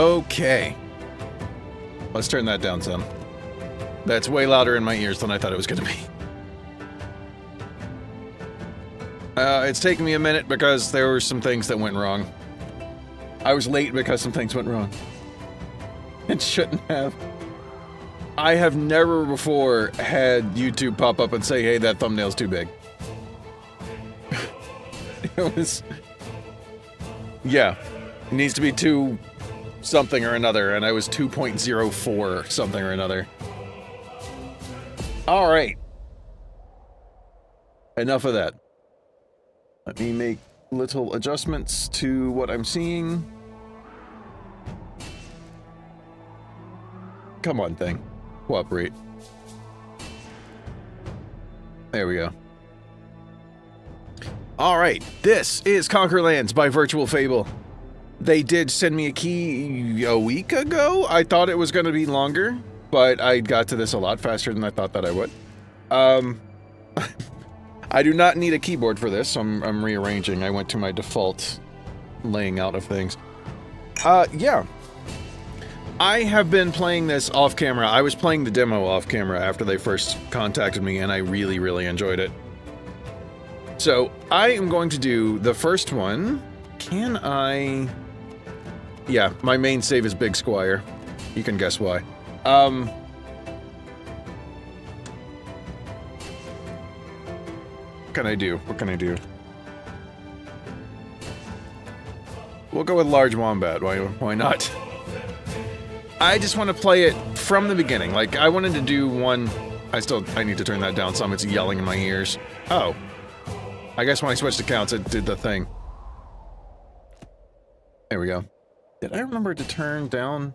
Okay. Let's turn that down some. That's way louder in my ears than I thought it was going to be. It's taken me a minute because there were some things that went wrong. I was late because some things went wrong. It shouldn't have. I have never before had YouTube pop up and say, hey, that thumbnail's too big. It was... Yeah. It needs to be 2 something or another, and I was 2.04 something or another. Alright. Enough of that. Let me make little adjustments to what I'm seeing. Come on, thing. Cooperate. There we go. Alright, this is Conquerlands by Virtual Fable. They did send me a key a week ago. I thought it was going to be longer, but I got to this a lot faster than I thought that I would. I do not need a keyboard for this, so I'm rearranging. I went to my default laying out of things. Yeah. I have been playing this off camera. I was playing the demo off camera after they first contacted me, and I really, really enjoyed it. So, I am going to do the first one. Can I... Yeah, my main save is Big Squire. You can guess why. What can I do? What can I do? We'll go with Large Wombat. Why not? I just want to play it from the beginning. Like, I wanted to do one... I need to turn that down some. It's yelling in my ears. Oh. I guess when I switched accounts, it did the thing. There we go. Did I remember to turn down?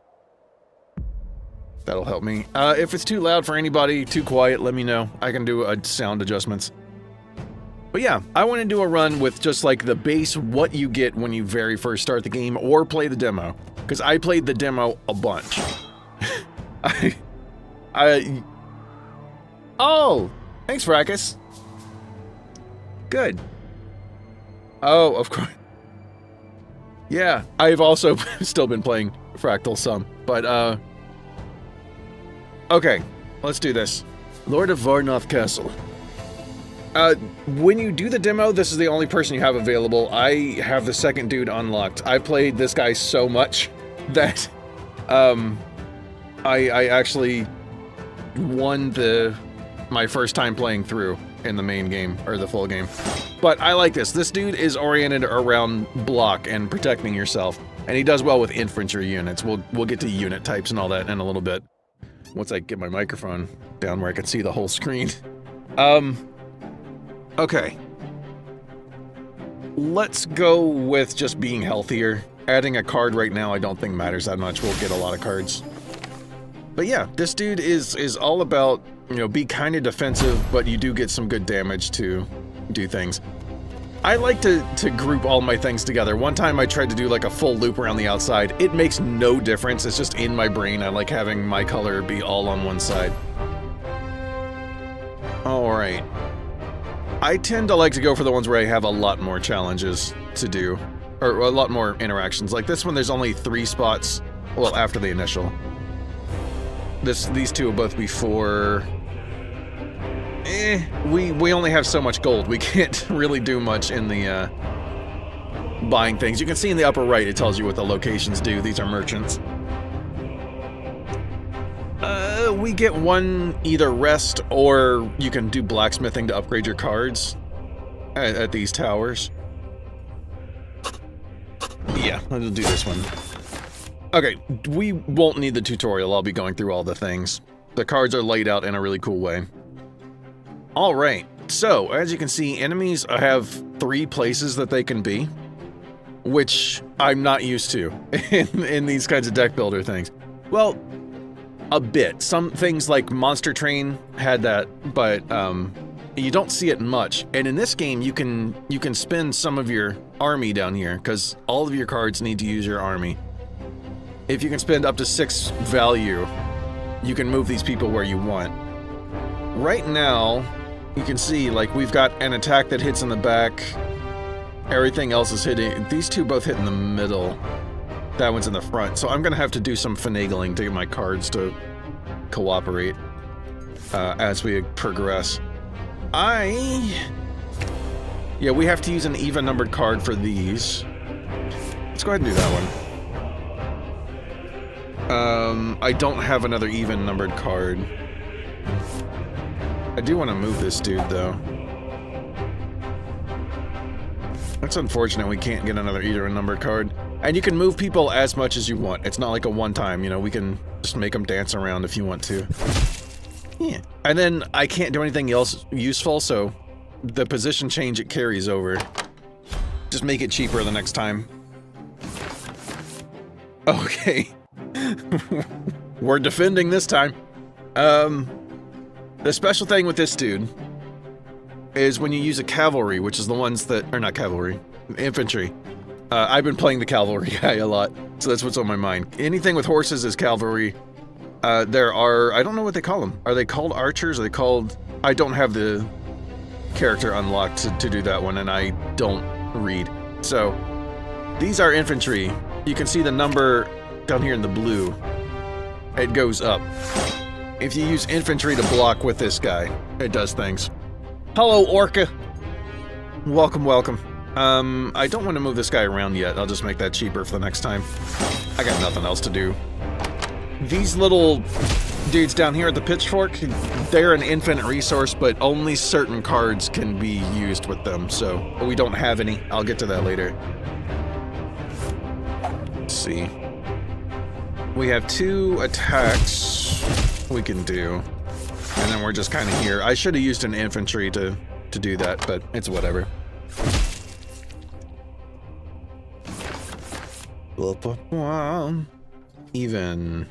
That'll help me. If it's too loud for anybody, too quiet, let me know. I can do sound adjustments. But yeah, I want to do a run with just like the base what you get when you very first start the game or play the demo. Because I played the demo a bunch. Oh! Thanks, Fracus. Good. Oh, of course. Yeah, I've also still been playing Fractal some, but, okay, let's do this. Lord of Varnoth Castle. When you do the demo, this is the only person you have available. I have the second dude unlocked. I played this guy so much that, I actually won my first time playing through in the main game, or the full game. But I like this. This dude is oriented around block and protecting yourself, and he does well with infantry units. We'll get to unit types and all that in a little bit. Once I get my microphone down where I can see the whole screen. Okay. Let's go with just being healthier. Adding a card right now I don't think matters that much. We'll get a lot of cards. But yeah, this dude is all about, you know, be kind of defensive, but you do get some good damage to do things. I like to group all my things together. One time I tried to do like a full loop around the outside. It makes no difference. It's just in my brain. I like having my color be all on one side. Alright. I tend to like to go for the ones where I have a lot more challenges to do. Or a lot more interactions. Like this one, there's only 3 spots. Well, after the initial. These two will both be 4... we only have so much gold. We can't really do much in the, buying things. You can see in the upper right, it tells you what the locations do. These are merchants. We get one either rest, or you can do blacksmithing to upgrade your cards at these towers. Yeah, I'll do this one. Okay, we won't need the tutorial. I'll be going through all the things. The cards are laid out in a really cool way. Alright, so, as you can see, enemies have 3 places that they can be, which I'm not used to in these kinds of deck builder things. Well, a bit. Some things like Monster Train had that, but you don't see it much. And in this game, you can spend some of your army down here, because all of your cards need to use your army. If you can spend up to 6 value, you can move these people where you want. Right now, you can see, like, we've got an attack that hits in the back. Everything else is hitting. These two both hit in the middle. That one's in the front. So I'm gonna have to do some finagling to get my cards to cooperate as we progress. Yeah, we have to use an even numbered card for these. Let's go ahead and do that one. I don't have another even numbered card. I do want to move this dude, though. That's unfortunate we can't get another even numbered card. And you can move people as much as you want. It's not like a one-time, you know, we can just make them dance around if you want to. Yeah. And then I can't do anything else useful, so the position change it carries over. Just make it cheaper the next time. Okay. We're defending this time. The special thing with this dude is when you use a cavalry, which is the ones that are not cavalry, infantry. I've been playing the cavalry guy a lot, so that's what's on my mind. Anything with horses is cavalry. There are, I don't know what they call them. Are they called archers? Are they called, I don't have the character unlocked to do that one, and I don't read. So, these are infantry. You can see the number down here in the blue. It goes up. If you use infantry to block with this guy, it does things. Hello, Orca. Welcome, welcome. I don't want to move this guy around yet. I'll just make that cheaper for the next time. I got nothing else to do. These little dudes down here at the pitchfork, they're an infinite resource, but only certain cards can be used with them, so we don't have any. I'll get to that later. Let's see. We have 2 attacks we can do, and then we're just kind of here. I should have used an infantry to do that, but it's whatever. Even.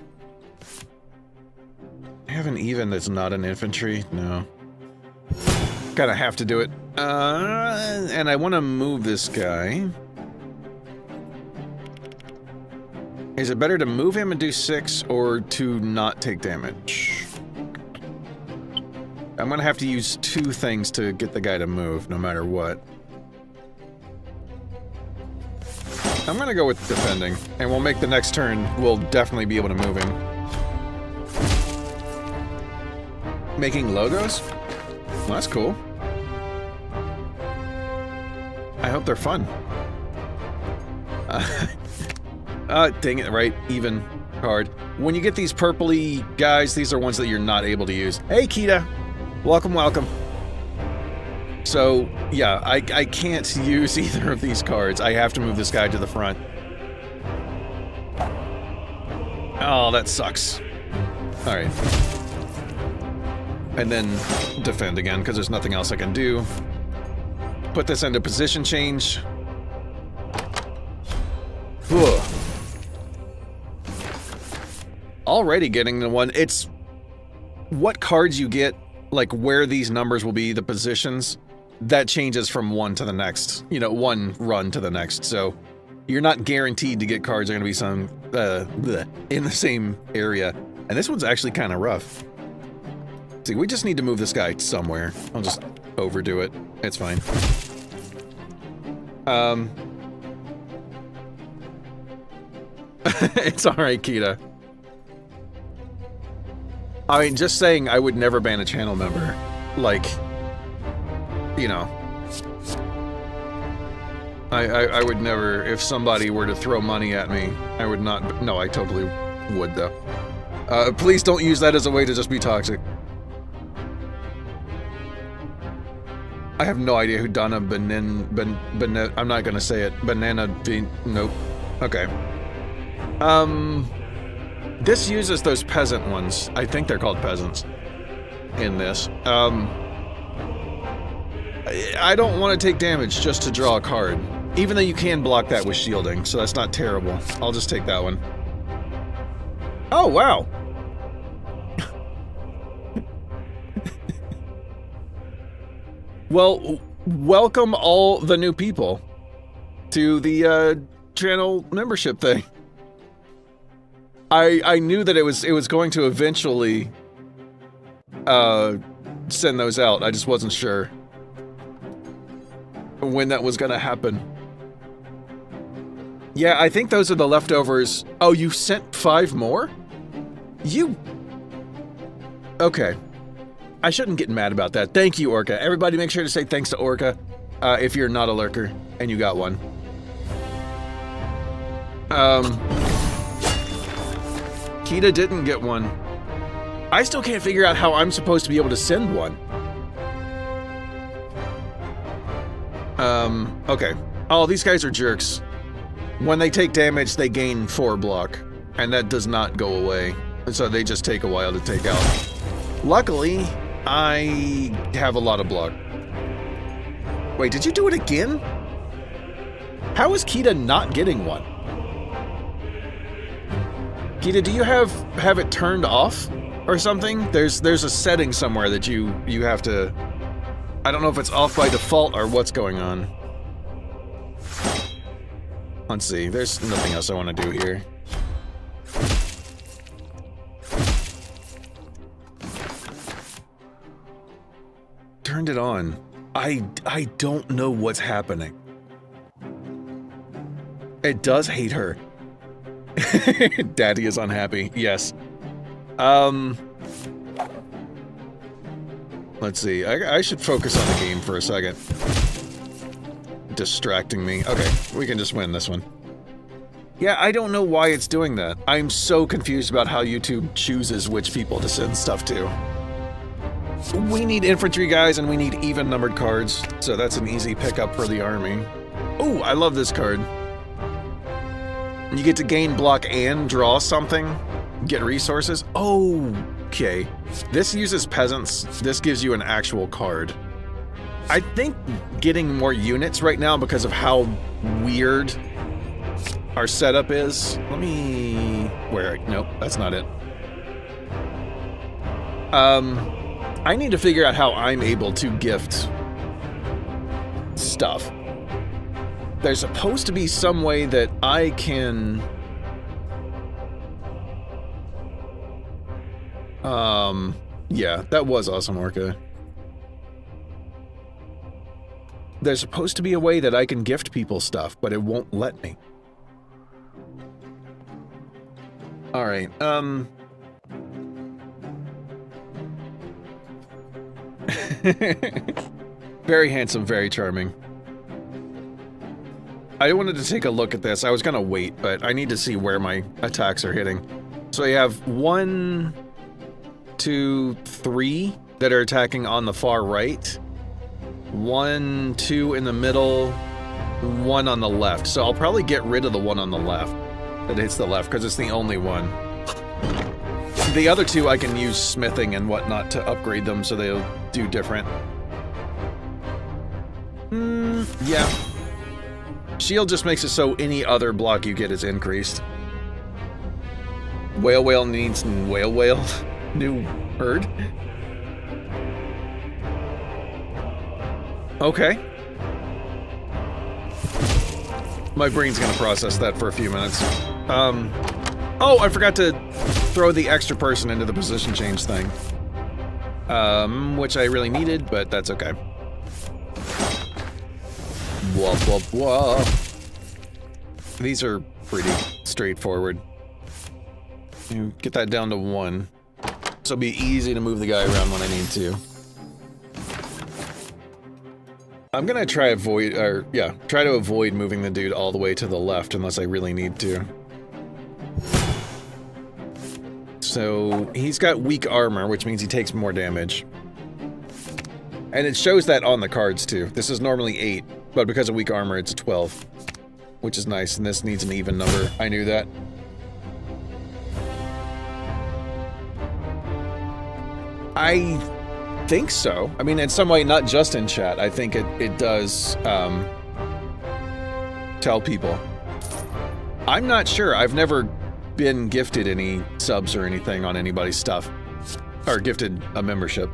I have an even that's not an infantry? No. Gotta have to do it. And I want to move this guy. Is it better to move him and do 6 or to not take damage? I'm gonna have to use 2 things to get the guy to move, no matter what. I'm gonna go with defending, and we'll make the next turn. We'll definitely be able to move him. Making logos? Well, that's cool. I hope they're fun. Dang it, right, even card. When you get these purpley guys, these are ones that you're not able to use. Hey, Kita! Welcome, welcome. So, yeah, I can't use either of these cards. I have to move this guy to the front. Oh, that sucks. Alright. And then defend again, because there's nothing else I can do. Put this into position change. Ugh. Already getting the one. It's what cards you get, like where these numbers will be, the positions, that changes from one to the next. You know, one run to the next. So you're not guaranteed to get cards that are going to be some in the same area. And this one's actually kind of rough. See, we just need to move this guy somewhere. I'll just overdo it. It's fine. It's alright, Kita. I mean, just saying I would never ban a channel member. Like, you know. I would never, if somebody were to throw money at me, I would not, no, I totally would though. Please don't use that as a way to just be toxic. I have no idea who Donna I'm not gonna say it. Banana bean, nope. Okay. This uses those peasant ones. I think they're called peasants in this. I don't want to take damage just to draw a card. Even though you can block that with shielding, so that's not terrible. I'll just take that one. Oh, wow! Well, welcome all the new people to the channel membership thing. I knew that it was going to eventually send those out. I just wasn't sure when that was gonna happen. Yeah, I think those are the leftovers. Oh, you sent 5 more? You... Okay. I shouldn't get mad about that. Thank you, Orca. Everybody make sure to say thanks to Orca if you're not a lurker and you got one. Kita didn't get one. I still can't figure out how I'm supposed to be able to send one. Okay. Oh, these guys are jerks. When they take damage, they gain 4 block, and that does not go away. So they just take a while to take out. Luckily, I have a lot of block. Wait, did you do it again? How is Kita not getting one? Kita, do you have it turned off or something? There's a setting somewhere that you have to... I don't know if it's off by default or what's going on. Let's see, there's nothing else I want to do here. Turned it on. I don't know what's happening. It does hate her. Daddy is unhappy, yes. Let's see, I should focus on the game for a second. Distracting me. Okay, we can just win this one. Yeah, I don't know why it's doing that. I'm so confused about how YouTube chooses which people to send stuff to. We need infantry guys and we need even numbered cards, so that's an easy pickup for the army. Oh, I love this card. You get to gain block and draw something, get resources. Oh, okay. This uses peasants. This gives you an actual card. I think getting more units right now because of how weird our setup is. Let me... Where? Nope, that's not it. I need to figure out how I'm able to gift stuff. There's supposed to be some way that I can... Yeah, that was awesome, Orca. There's supposed to be a way that I can gift people stuff, but it won't let me. Alright, very handsome, very charming. I wanted to take a look at this. I was gonna wait, but I need to see where my attacks are hitting. So you have 1, 2, 3 that are attacking on the far right. 1, 2 in the middle, 1 on the left. So I'll probably get rid of the one on the left that hits the left, because it's the only one. The other 2 I can use smithing and whatnot to upgrade them so they'll do different. Yeah. Shield just makes it so any other block you get is increased. Whale needs whale. New herd. Okay. My brain's gonna process that for a few minutes. Oh, I forgot to throw the extra person into the position change thing. Which I really needed, but that's okay. Whoop, whoop, whoop. These are pretty straightforward. You get that down to 1. So it'll be easy to move the guy around when I need to. I'm gonna try to avoid moving the dude all the way to the left unless I really need to. So he's got weak armor, which means he takes more damage. And it shows that on the cards too. This is normally 8, but because of weak armor it's 12. Which is nice, and this needs an even number. I knew that. I think so. I mean, in some way, not just in chat. I think it does tell people. I'm not sure. I've never been gifted any subs or anything on anybody's stuff. Or gifted a membership.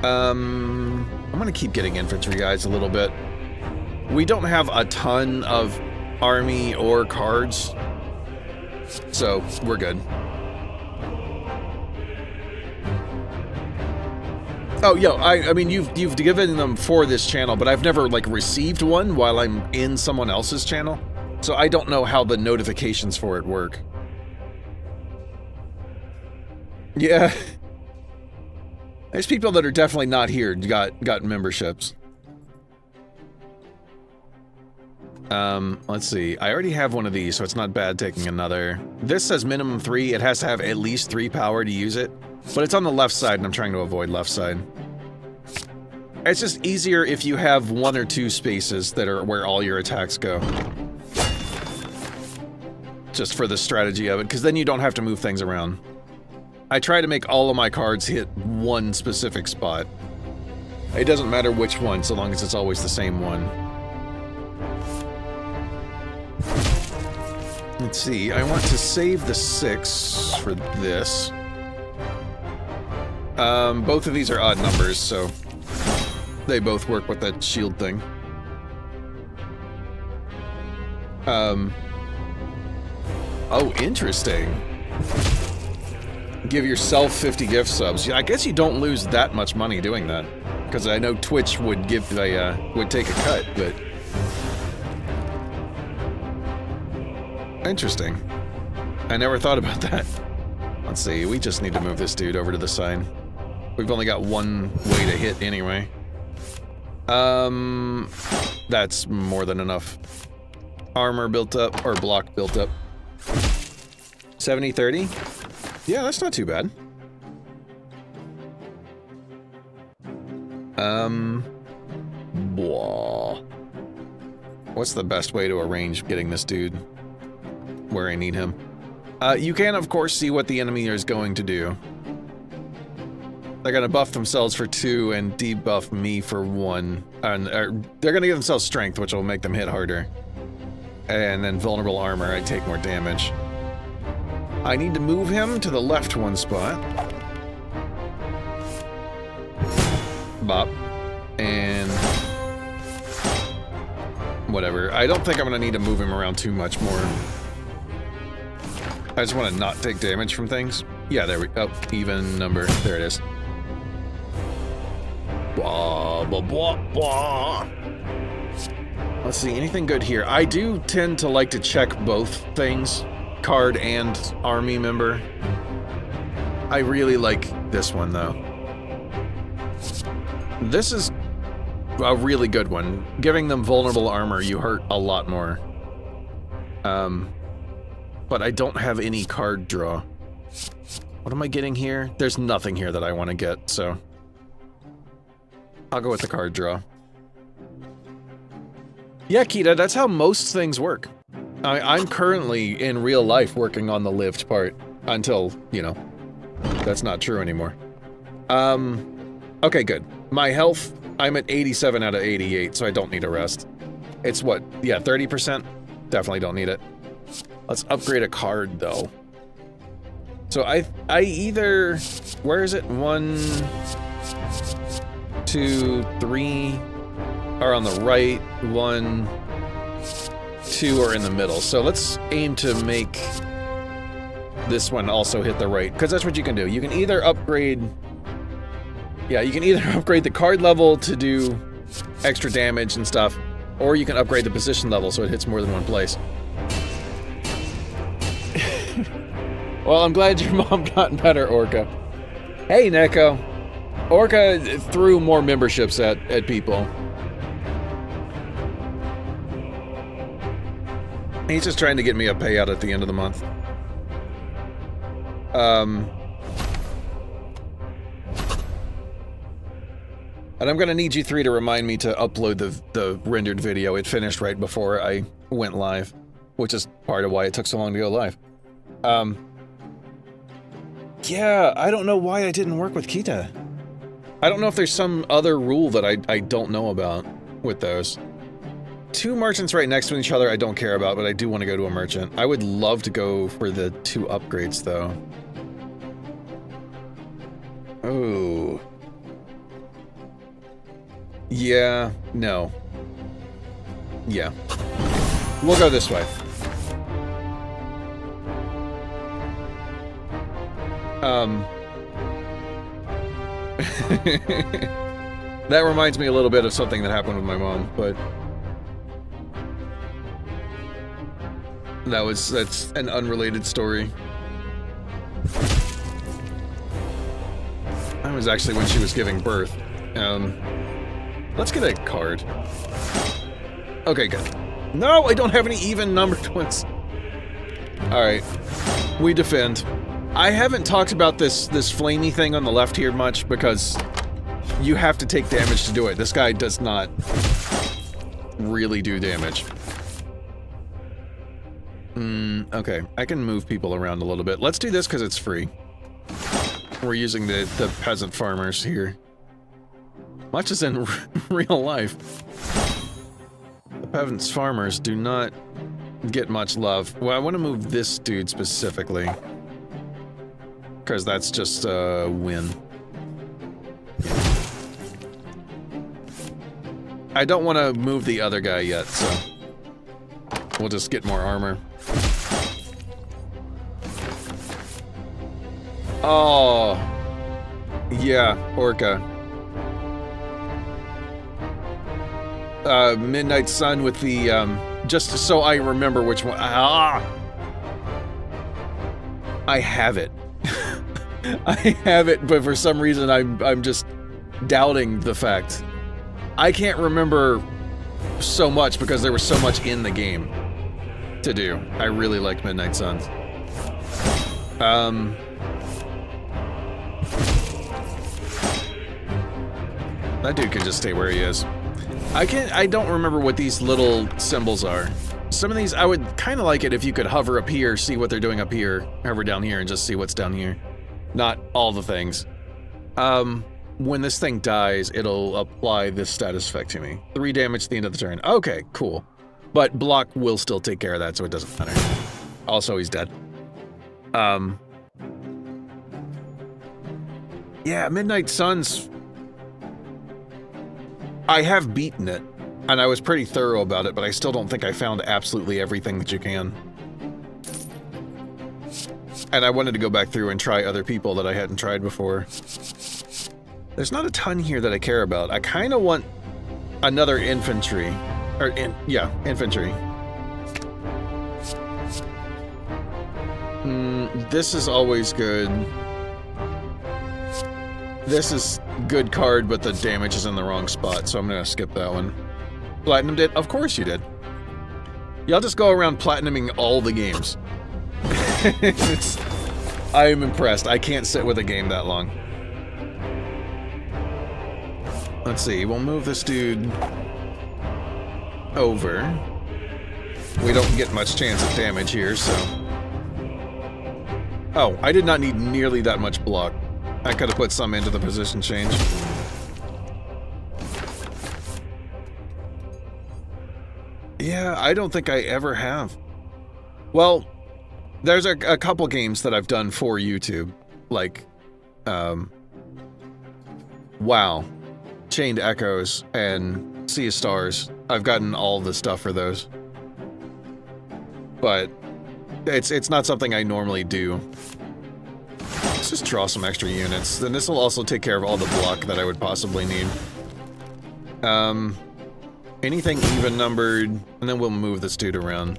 I'm gonna keep getting infantry guys a little bit. We don't have a ton of army or cards, so we're good. Oh, yo, I mean, you've given them for this channel, but I've never, like, received one while I'm in someone else's channel. So I don't know how the notifications for it work. Yeah. There's people that are definitely not here got memberships. Let's see. I already have one of these, so it's not bad taking another. This says minimum 3. It has to have at least 3 power to use it. But it's on the left side, and I'm trying to avoid left side. It's just easier if you have 1 or 2 spaces that are where all your attacks go. Just for the strategy of it, because then you don't have to move things around. I try to make all of my cards hit one specific spot. It doesn't matter which one, so long as it's always the same one. Let's see, I want to save the 6 for this. Both of these are odd numbers, so they both work with that shield thing. Oh, interesting. Give yourself 50 gift subs. I guess you don't lose that much money doing that, because I know Twitch would give would take a cut, but interesting. I never thought about that. Let's see. We just need to move this dude over to the side. We've only got one way to hit anyway. That's more than enough. Armor built up, or block built up. 70-30? Yeah, that's not too bad. What's the best way to arrange getting this dude where I need him? You can, of course, see what the enemy is going to do. They're gonna buff themselves for 2 and debuff me for 1. They're gonna give themselves strength, which will make them hit harder. And then vulnerable armor, I take more damage. I need to move him to the left 1 spot. Bop. And whatever. I don't think I'm gonna need to move him around too much more. I just want to not take damage from things. Yeah, there we go. Oh, even number. There it is. Blah, blah, blah, blah. Let's see, anything good here? I do tend to like to check both things. Card and army member. I really like this one, though. This is a really good one. Giving them vulnerable armor, you hurt a lot more. But I don't have any card draw. What am I getting here? There's nothing here that I want to get, so I'll go with the card draw. Yeah, Kita, that's how most things work. I'm currently, in real life, working on the lived part. Until, you know, that's not true anymore. Okay, good. My health, I'm at 87 out of 88, so I don't need a rest. It's what? Yeah, 30%? Definitely don't need it. Let's upgrade a card, though. So I either... Where is it? 1, 2, 3 are on the right. 1, 2 are in the middle. So let's aim to make this one also hit the right, because that's what you can do. You can either upgrade... Yeah, you can either upgrade the card level to do extra damage and stuff, or you can upgrade the position level so it hits more than one place. Well, I'm glad your mom got better, Orca. Hey, Neko. Orca threw more memberships at people. He's just trying to get me a payout at the end of the month. And I'm gonna need you 3 to remind me to upload the rendered video. It finished right before I went live, which is part of why it took so long to go live. Yeah, I don't know why I didn't work with Kita. I don't know if there's some other rule that I don't know about with those. 2 merchants right next to each other I don't care about, but I do want to go to a merchant. I would love to go for the 2 upgrades, though. Oh. Yeah, no. Yeah. We'll go this way. That reminds me a little bit of something that happened with my mom, but... That's an unrelated story. That was actually when she was giving birth. Let's get a card. Okay, good. No, I don't have any even numbered ones. Alright. We defend. I haven't talked about this flamey thing on the left here much because you have to take damage to do it. This guy does not really do damage. Okay. I can move people around a little bit. Let's do this because it's free. We're using the peasant farmers here. Much as in real life. The peasants farmers do not get much love. Well, I want to move this dude specifically. Because that's just a win. I don't want to move the other guy yet, so we'll just get more armor. Oh, yeah, Orca. Midnight Sun with the, just so I remember which one. Ah! I have it. I have it, but for some reason I'm just doubting the fact. I can't remember so much because there was so much in the game to do. I really like Midnight Suns. That dude can just stay where he is. I don't remember what these little symbols are. Some of these, I would kind of like it if you could hover up here, see what they're doing up here, hover down here, and just see what's down here. Not all the things. When this thing dies, it'll apply this status effect to me. 3 damage at the end of the turn. Okay, cool. But block will still take care of that, so it doesn't matter. Also, he's dead. Yeah, Midnight Suns. I have beaten it, and I was pretty thorough about it, but I still don't think I found absolutely everything that you can. And I wanted to go back through and try other people that I hadn't tried before. There's not a ton here that I care about. I kind of want another infantry. Infantry. This is always good. This is good card, but the damage is in the wrong spot, so I'm gonna skip that one. Platinum did? Of course you did. Y'all just go around platinuming all the games. I am impressed. I can't sit with a game that long. Let's see, we'll move this dude over. We don't get much chance of damage here, so... Oh, I did not need nearly that much block. I could have put some into the position change. Yeah, I don't think I ever have. Well, there's a couple games that I've done for YouTube, like, WoW, Chained Echoes, and Sea of Stars. I've gotten all the stuff for those. But it's not something I normally do. Let's just draw some extra units. Then this will also take care of all the block that I would possibly need. Anything even numbered, and then we'll move this dude around.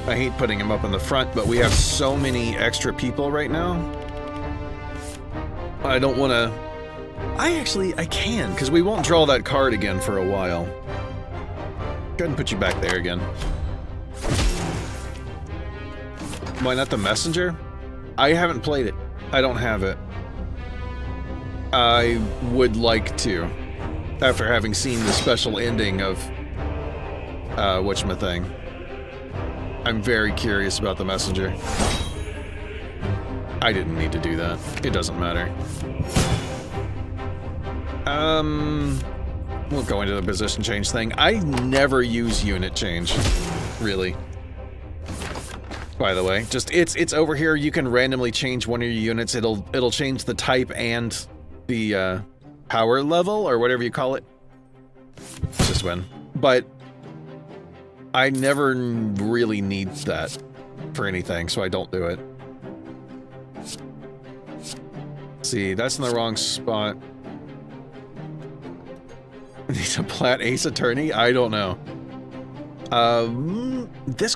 I hate putting him up in the front, but we have so many extra people right now. I don't want to... I can, because we won't draw that card again for a while. Go ahead and put you back there again. Why not the messenger? I haven't played it. I don't have it. I would like to, after having seen the special ending of whatchamathing. I'm very curious about the messenger. I didn't need to do that. It doesn't matter. We'll go into the position change thing. I never use unit change, really. By the way, just it's over here. You can randomly change one of your units. It'll change the type and the power level or whatever you call it. Just win. But I never really need that for anything, so I don't do it. See, that's in the wrong spot. Needs a plat ace attorney? I don't know. This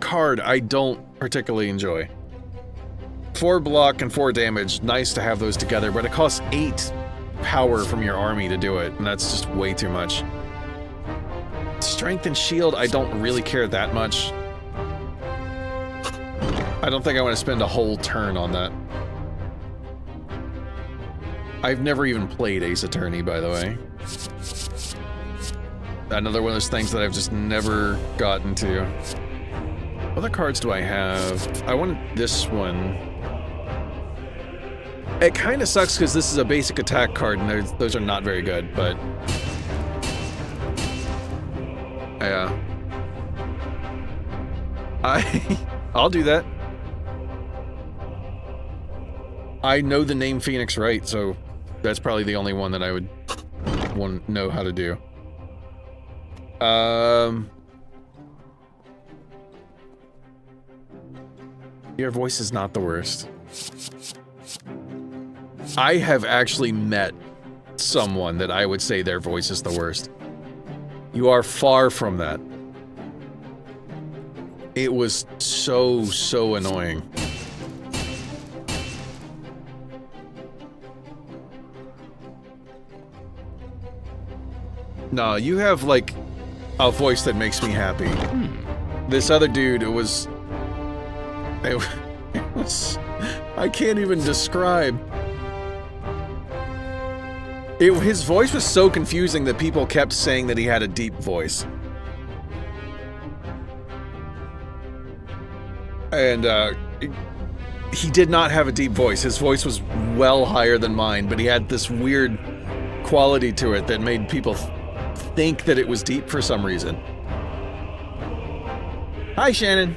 card I don't particularly enjoy. 4 block and 4 damage, nice to have those together, but it costs 8 power from your army to do it, and that's just way too much. Strength and shield, I don't really care that much. I don't think I want to spend a whole turn on that. I've never even played Ace Attorney, by the way. Another one of those things that I've just never gotten to. What other cards do I have? I wanted this one. It kind of sucks because this is a basic attack card and those are not very good, but... yeah. I'll do that. I know the name Phoenix right, so that's probably the only one that I would want to know how to do. Your voice is not the worst. I have actually met someone that I would say their voice is the worst. You are far from that. It was so annoying. No, you have, like, a voice that makes me happy. This other dude, it was... I can't even describe. His voice was so confusing that people kept saying that he had a deep voice. And, he did not have a deep voice. His voice was well higher than mine, but he had this weird quality to it that made people think that it was deep for some reason. Hi, Shannon.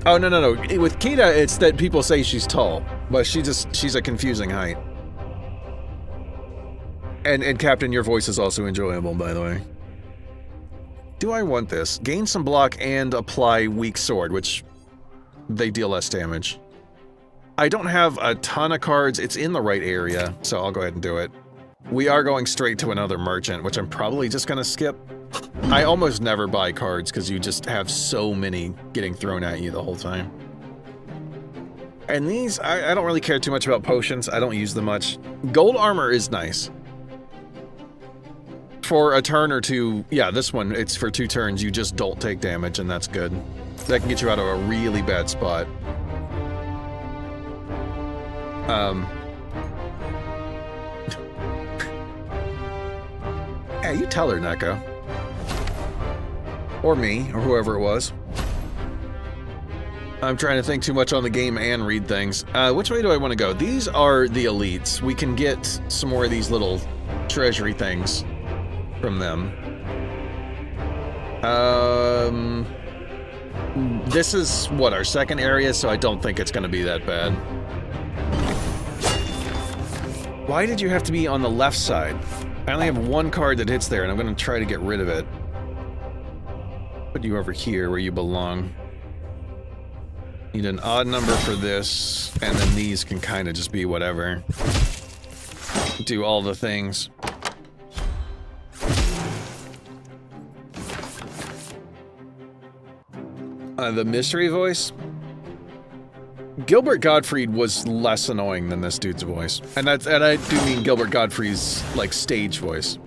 Oh, no. With Kita, it's that people say she's tall, but she's a confusing height. And Captain, your voice is also enjoyable, by the way. Do I want this? Gain some block and apply weak sword, which they deal less damage. I don't have a ton of cards. It's in the right area, so I'll go ahead and do it. We are going straight to another merchant, which I'm probably just gonna skip. I almost never buy cards because you just have so many getting thrown at you the whole time. And these, I don't really care too much about potions. I don't use them much. Gold armor is nice. For a turn or two, yeah, this one, it's for 2 turns. You just don't take damage, and that's good. That can get you out of a really bad spot. Yeah, you tell her, Neko. Or me, or whoever it was. I'm trying to think too much on the game and read things. Which way do I want to go? These are the elites. We can get some more of these little treasury things from them. This is, what, our second area, so I don't think it's going to be that bad. Why did you have to be on the left side? I only have 1 card that hits there, and I'm going to try to get rid of it. Put you over here where you belong. Need an odd number for this, and then these can kind of just be whatever. Do all the things. The mystery voice? Gilbert Gottfried was less annoying than this dude's voice. And I do mean Gilbert Gottfried's, like, stage voice.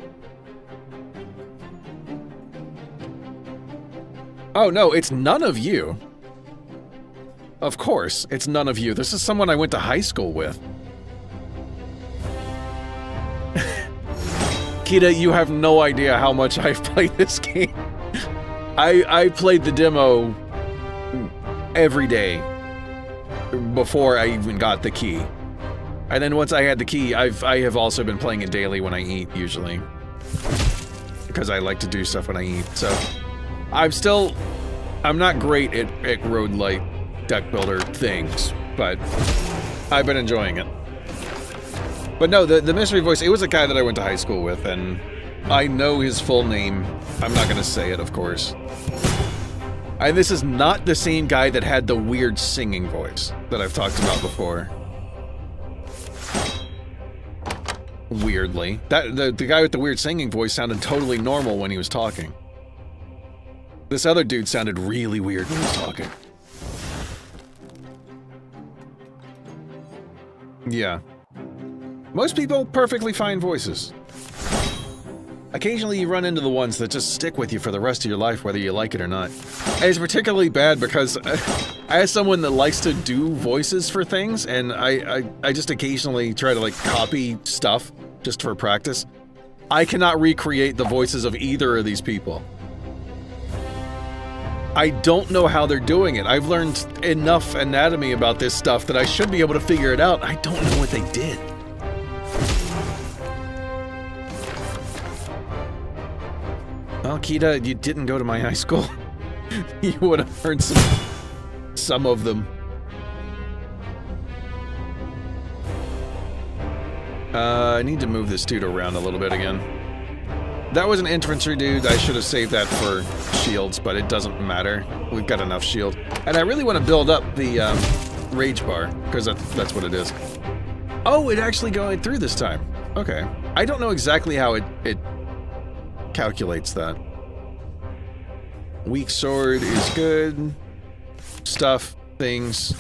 Oh no, it's none of you. Of course, it's none of you. This is someone I went to high school with. Kita, you have no idea how much I've played this game. I played the demo every day before I even got the key. And then once I had the key, I have also been playing it daily when I eat, usually. Because I like to do stuff when I eat, so... I'm not great at Roguelike Deckbuilder things, but I've been enjoying it. But no, the mystery voice, it was a guy that I went to high school with, and I know his full name. I'm not gonna say it, of course. And this is not the same guy that had the weird singing voice that I've talked about before. weirdly. The guy with the weird singing voice sounded totally normal when he was talking. This other dude sounded really weird when he was talking. Yeah. Most people, perfectly fine voices. Occasionally you run into the ones that just stick with you for the rest of your life, whether you like it or not. And it's particularly bad because as someone that likes to do voices for things, and I just occasionally try to, like, copy stuff just for practice, I cannot recreate the voices of either of these people. I don't know how they're doing it. I've learned enough anatomy about this stuff that I should be able to figure it out. I don't know what they did. Well, Kita, you didn't go to my high school. You would have heard some of them. I need to move this dude around a little bit again. That was an infantry dude. I should have saved that for shields, but it doesn't matter. We've got enough shield. And I really want to build up the rage bar, because that's what it is. Oh, it actually going through this time. Okay. I don't know exactly how it calculates that. Weak sword is good. Stuff, things.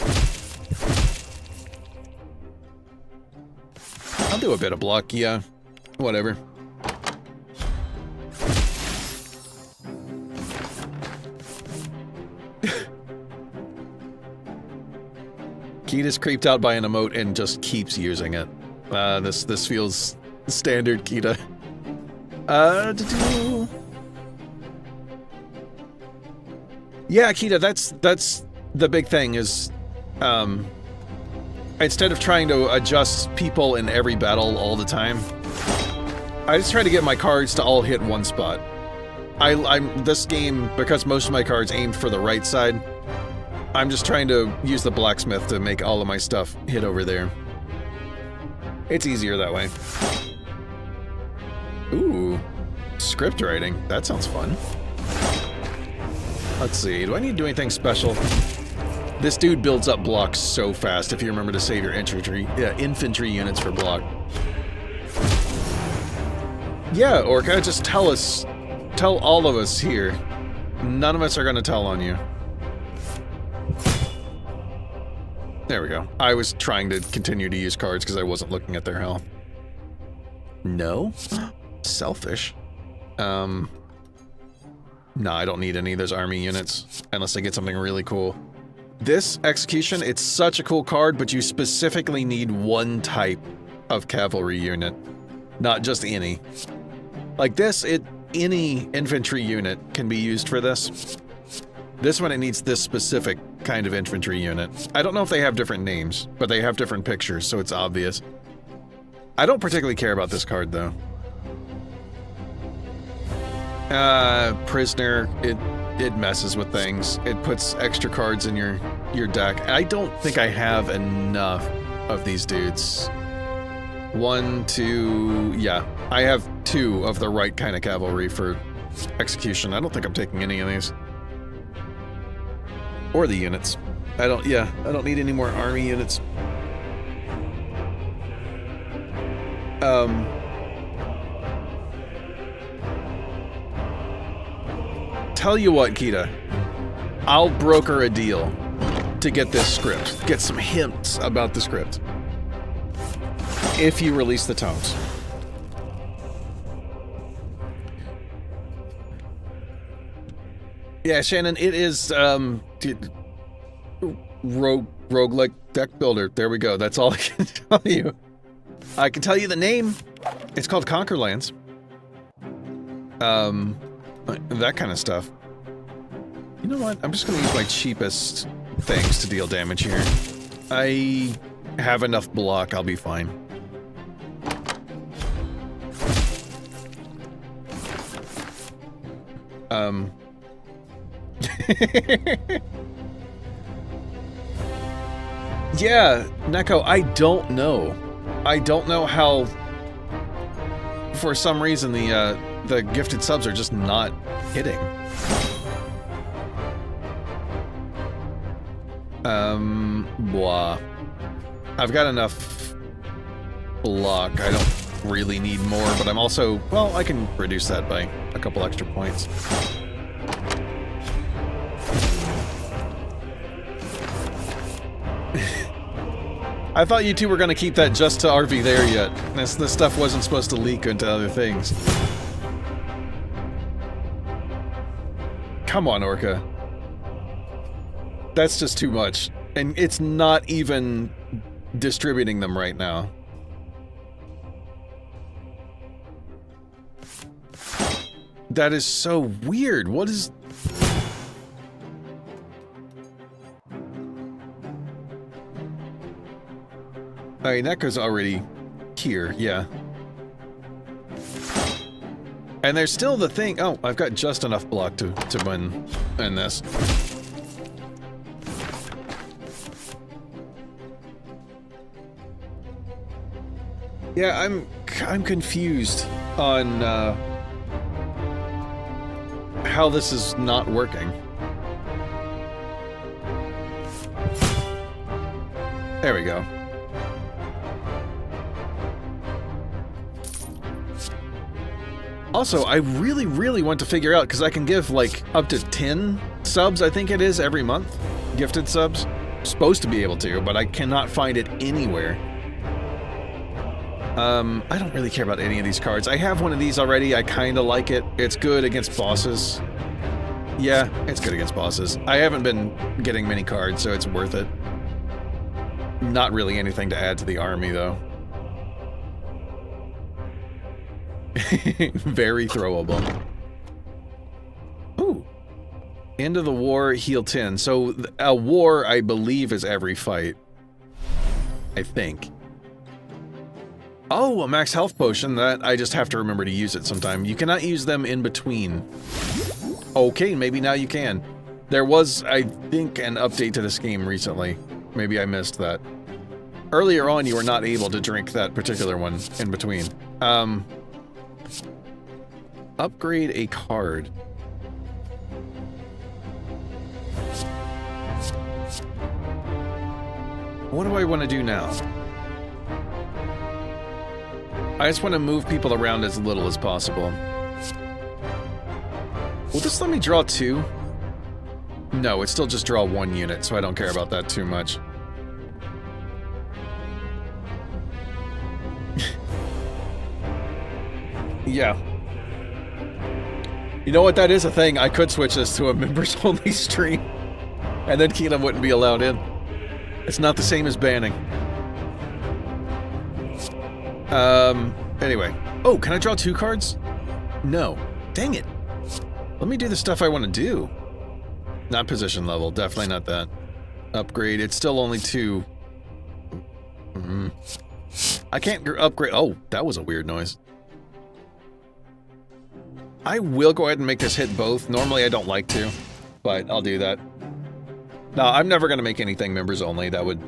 I'll do a bit of block, yeah. Whatever. Kita's creeped out by an emote and just keeps using it. This feels standard Kita. Yeah, Kita, that's the big thing is, instead of trying to adjust people in every battle all the time, I just try to get my cards to all hit one spot. This game, because most of my cards aimed for the right side, I'm just trying to use the blacksmith to make all of my stuff hit over there. It's easier that way. Ooh, script writing. That sounds fun. Let's see, do I need to do anything special? This dude builds up blocks so fast if you remember to save your infantry units for block. Yeah, Orca, just tell all of us here. None of us are gonna tell on you. There we go. I was trying to continue to use cards because I wasn't looking at their health. No? Selfish. No, I don't need any of those army units, unless I get something really cool. This execution, it's such a cool card, but you specifically need one type of cavalry unit, not just any. Like this, any infantry unit can be used for this. This one, it needs this specific kind of infantry unit. I don't know if they have different names, but they have different pictures, so it's obvious. I don't particularly care about this card, though. Prisoner, it messes with things. It puts extra cards in your deck. I don't think I have enough of these dudes. 1, 2, yeah. I have 2 of the right kind of cavalry for execution. I don't think I'm taking any of these. Or the units. I don't need any more army units. Tell you what, Kita. I'll broker a deal to get this script. Get some hints about the script. If you release the tomes. Yeah, Shannon, it is, Roguelike Deckbuilder. There we go. That's all I can tell you. I can tell you the name. It's called Conquerlands. That kind of stuff. You know what? I'm just gonna use my cheapest things to deal damage here. I have enough block. I'll be fine. Yeah, Neko, I don't know. I don't know how, for some reason, the gifted subs are just not hitting. Blah. I've got enough block. I don't really need more, but I'm also, well, I can reduce that by a couple extra points. I thought you two were going to keep that just to RV there yet. This stuff wasn't supposed to leak into other things. Come on, Orca. That's just too much. And it's not even distributing them right now. That is so weird. What is... I mean, that goes already here, yeah. And there's still the thing... Oh, I've got just enough block to win in this. Yeah, I'm confused on how this is not working. There we go. Also, I really, really want to figure out, because I can give, like, up to 10 subs, I think it is, every month. Gifted subs. I'm supposed to be able to, but I cannot find it anywhere. I don't really care about any of these cards. I have one of these already. I kind of like it. It's good against bosses. Yeah, it's good against bosses. I haven't been getting many cards, so it's worth it. Not really anything to add to the army, though. Very throwable. Ooh. End of the war, heal 10. So, a war, I believe, is every fight. I think. Oh, a max health potion. That I just have to remember to use it sometime. You cannot use them in between. Okay, maybe now you can. There was, I think, an update to this game recently. Maybe I missed that. Earlier on, you were not able to drink that particular one in between. Upgrade a card. What do I want to do now? I just want to move people around as little as possible. Will this let me draw 2? No, it still just draw 1 unit, so I don't care about that too much. Yeah. You know what, that is a thing. I could switch this to a members-only stream, and then Keenum wouldn't be allowed in. It's not the same as banning. Anyway. Oh, can I draw 2 cards? No. Dang it. Let me do the stuff I want to do. Not position level. Definitely not that. Upgrade. It's still only 2. I can't upgrade. Oh, that was a weird noise. I will go ahead and make this hit both. Normally I don't like to, but I'll do that. No, I'm never going to make anything members only. That would...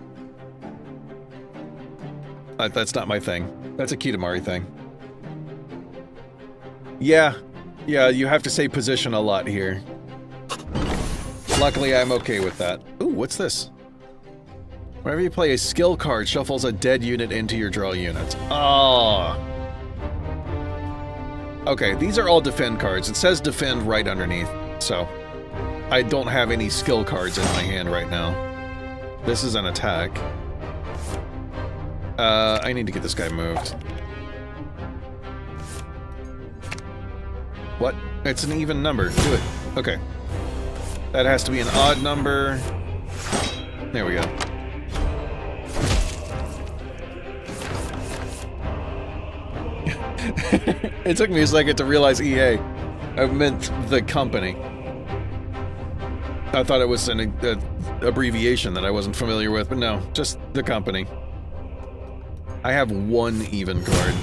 that's not my thing. That's a Kitamari thing. Yeah. Yeah, you have to say position a lot here. Luckily, I'm okay with that. Ooh, what's this? Whenever you play a skill card, shuffles a dead unit into your draw unit. Ah. Okay, these are all defend cards. It says defend right underneath, so... I don't have any skill cards in my hand right now. This is an attack. I need to get this guy moved. What? It's an even number. Do it. Okay. That has to be an odd number. There we go. It took me a second to realize EA. I meant the company. I thought it was an abbreviation that I wasn't familiar with, but no, just the company. I have 1 even card.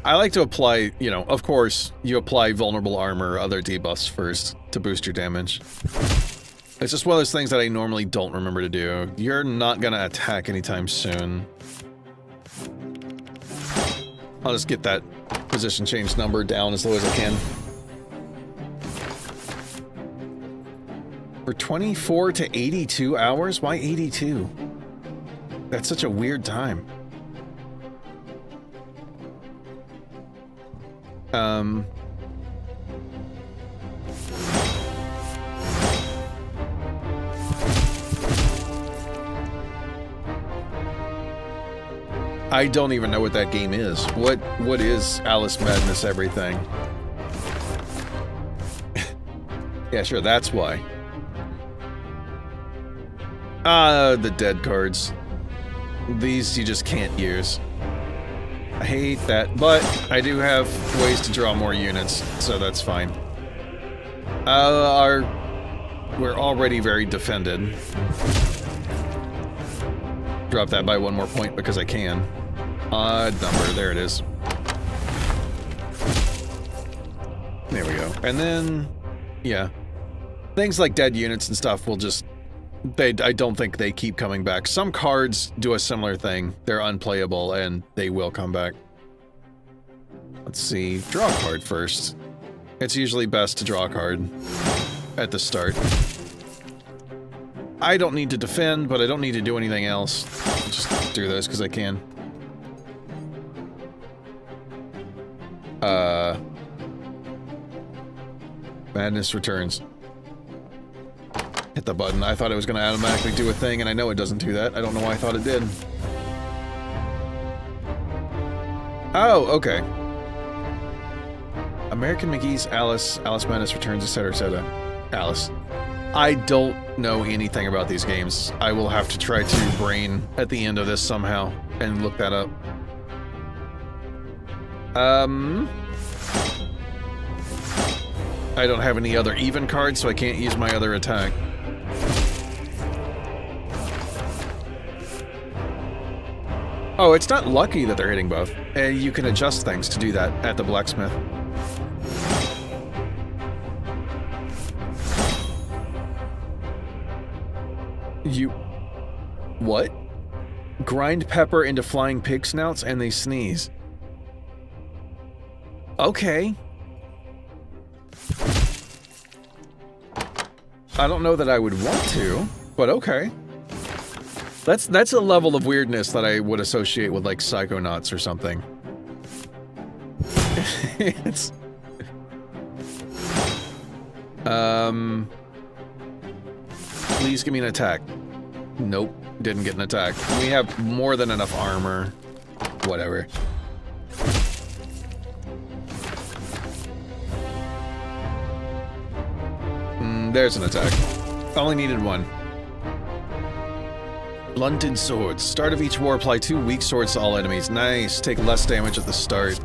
I like to apply, you know, of course, you apply vulnerable armor or other debuffs first to boost your damage. It's just one of those things that I normally don't remember to do. You're not gonna attack anytime soon. I'll just get that position change number down as low as I can. For 24 to 82 hours? Why 82? That's such a weird time. I don't even know what that game is. What is Alice Madness Everything? Yeah, sure, that's why. The dead cards. These you just can't use. I hate that, but I do have ways to draw more units, so that's fine. We're already very defended. Drop that by 1 more point because I can. Odd number, there it is. There we go. And then, yeah. Things like dead units and stuff will just... I don't think they keep coming back. Some cards do a similar thing. They're unplayable and they will come back. Let's see. Draw a card first. It's usually best to draw a card at the start. I don't need to defend, but I don't need to do anything else. I'll just do this because I can. Madness returns. Hit the button. I thought it was going to automatically do a thing, and I know it doesn't do that. I don't know why I thought it did. Oh, okay. American McGee's Alice, Alice Madness Returns, etc., etc. Alice. I don't know anything about these games. I will have to try to brain at the end of this somehow and look that up. I don't have any other even cards, so I can't use my other attack. Oh, it's not lucky that they're hitting both. You can adjust things to do that at the blacksmith. What? Grind pepper into flying pig snouts and they sneeze. Okay. I don't know that I would want to, but okay. That's a level of weirdness that I would associate with like Psychonauts or something. It's... Please give me an attack. Nope, didn't get an attack. We have more than enough armor. Whatever. There's an attack. Only needed one. Blunted swords. Start of each war, apply 2 weak swords to all enemies. Nice. Take less damage at the start.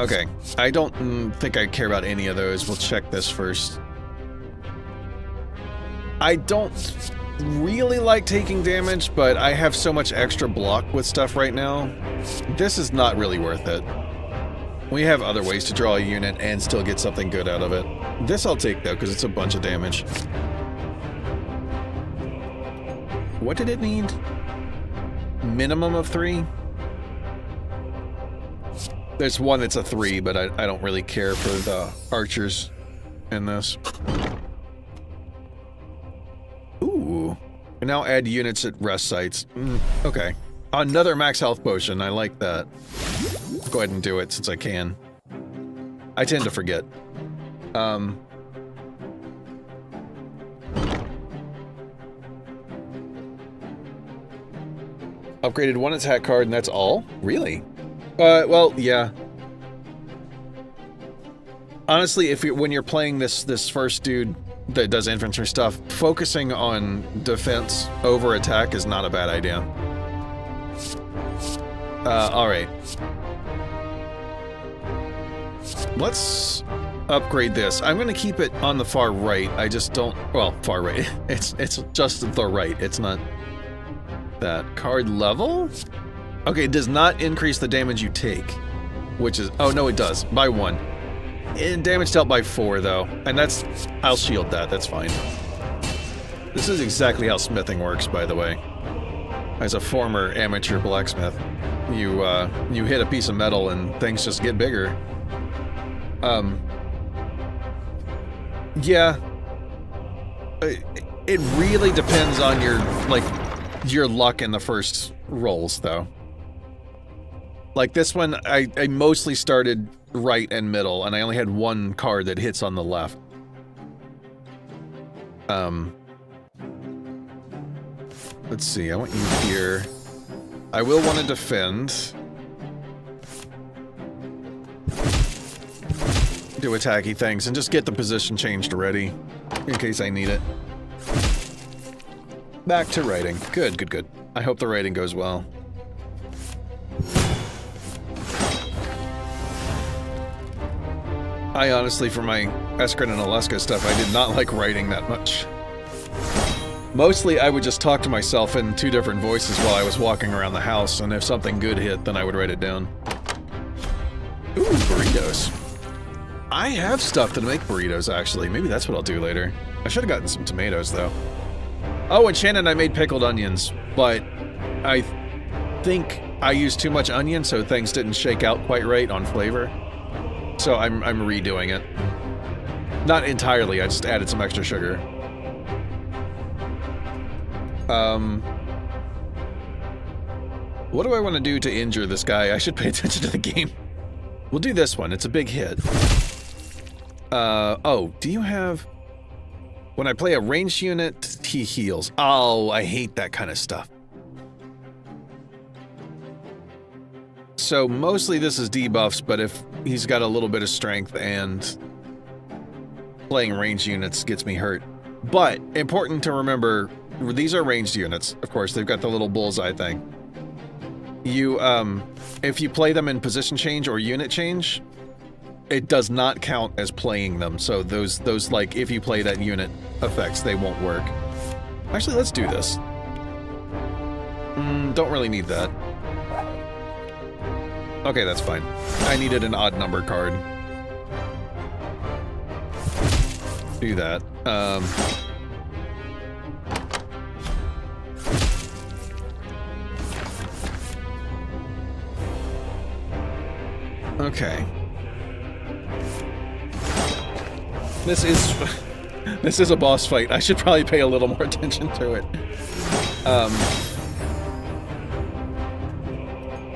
Okay. I don't think I care about any of those. We'll check this first. I don't really like taking damage, but I have so much extra block with stuff right now. This is not really worth it. We have other ways to draw a unit and still get something good out of it. This I'll take though, because it's a bunch of damage. What did it need? Minimum of 3? There's one that's a 3, but I don't really care for the archers in this. Ooh. And now add units at rest sites. Okay. Another max health potion. I like that. Go ahead and do it since I can. I tend to forget. Upgraded 1 attack card and that's all? Really? Well, yeah. Honestly, when you're playing this first dude that does infantry stuff, focusing on defense over attack is not a bad idea. Alright. Let's upgrade this. I'm gonna keep it on the far right. I just don't... Well, far right. It's just the right. It's not... that. Card level? Okay, it does not increase the damage you take. Which is... Oh, no, it does. By 1. Damage dealt by 4, though. And that's... I'll shield that. That's fine. This is exactly how smithing works, by the way. As a former amateur blacksmith, you hit a piece of metal and things just get bigger. Yeah. It really depends on your luck in the first rolls, though. Like this one, I mostly started right and middle, and I only had one card that hits on the left. Let's see, I want you here. I will want to defend. Do attacky things, and just get the position changed already, in case I need it. Back to writing. Good, good, good. I hope the writing goes well. I honestly, for my Eskrin and Alaska stuff, I did not like writing that much. Mostly, I would just talk to myself in 2 different voices while I was walking around the house, and if something good hit, then I would write it down. Ooh, burritos. I have stuff to make burritos, actually. Maybe that's what I'll do later. I should have gotten some tomatoes, though. Oh, and Shannon and I made pickled onions, but I think I used too much onion, so things didn't shake out quite right on flavor. So I'm redoing it. Not entirely, I just added some extra sugar. What do I want to do to injure this guy? I should pay attention to the game. We'll do this one. It's a big hit. Oh, do you have... When I play a ranged unit, he heals. Oh, I hate that kind of stuff. So mostly this is debuffs, but if he's got a little bit of strength and playing ranged units gets me hurt. But important to remember, these are ranged units. Of course, they've got the little bullseye thing. You, if you play them in position change or unit change, it does not count as playing them. So those like, if you play that unit effects, they won't work. Actually, let's do this. Don't really need that. Okay, that's fine. I needed an odd number card. Do that. Okay. This is a boss fight. I should probably pay a little more attention to it.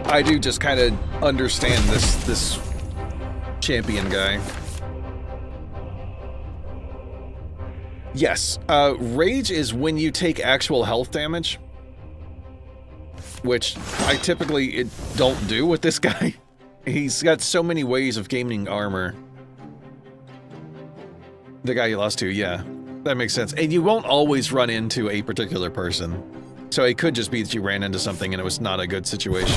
I do just kind of understand this champion guy. Yes, rage is when you take actual health damage, which I typically don't do with this guy. He's got so many ways of gaining armor. The guy you lost to, yeah, that makes sense. And you won't always run into a particular person. So it could just be that you ran into something and it was not a good situation.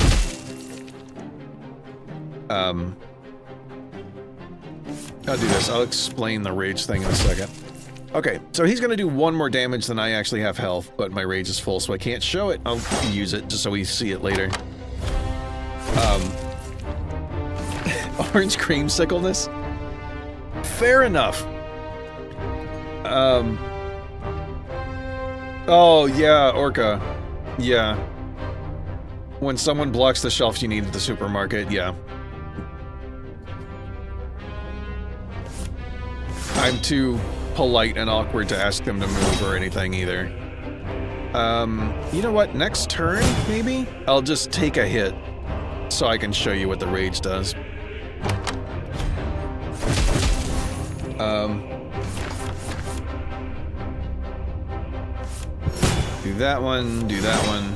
I'll do this. I'll explain the rage thing in a second. Okay, so he's gonna do 1 more damage than I actually have health, but my rage is full, so I can't show it. I'll use it just so we see it later. Orange creamsicleness? Fair enough. Oh, yeah, Orca. Yeah. When someone blocks the shelf you need at the supermarket, yeah. I'm too polite and awkward to ask them to move or anything either. You know what? Next turn, maybe? I'll just take a hit so I can show you what the rage does. Do that one, do that one.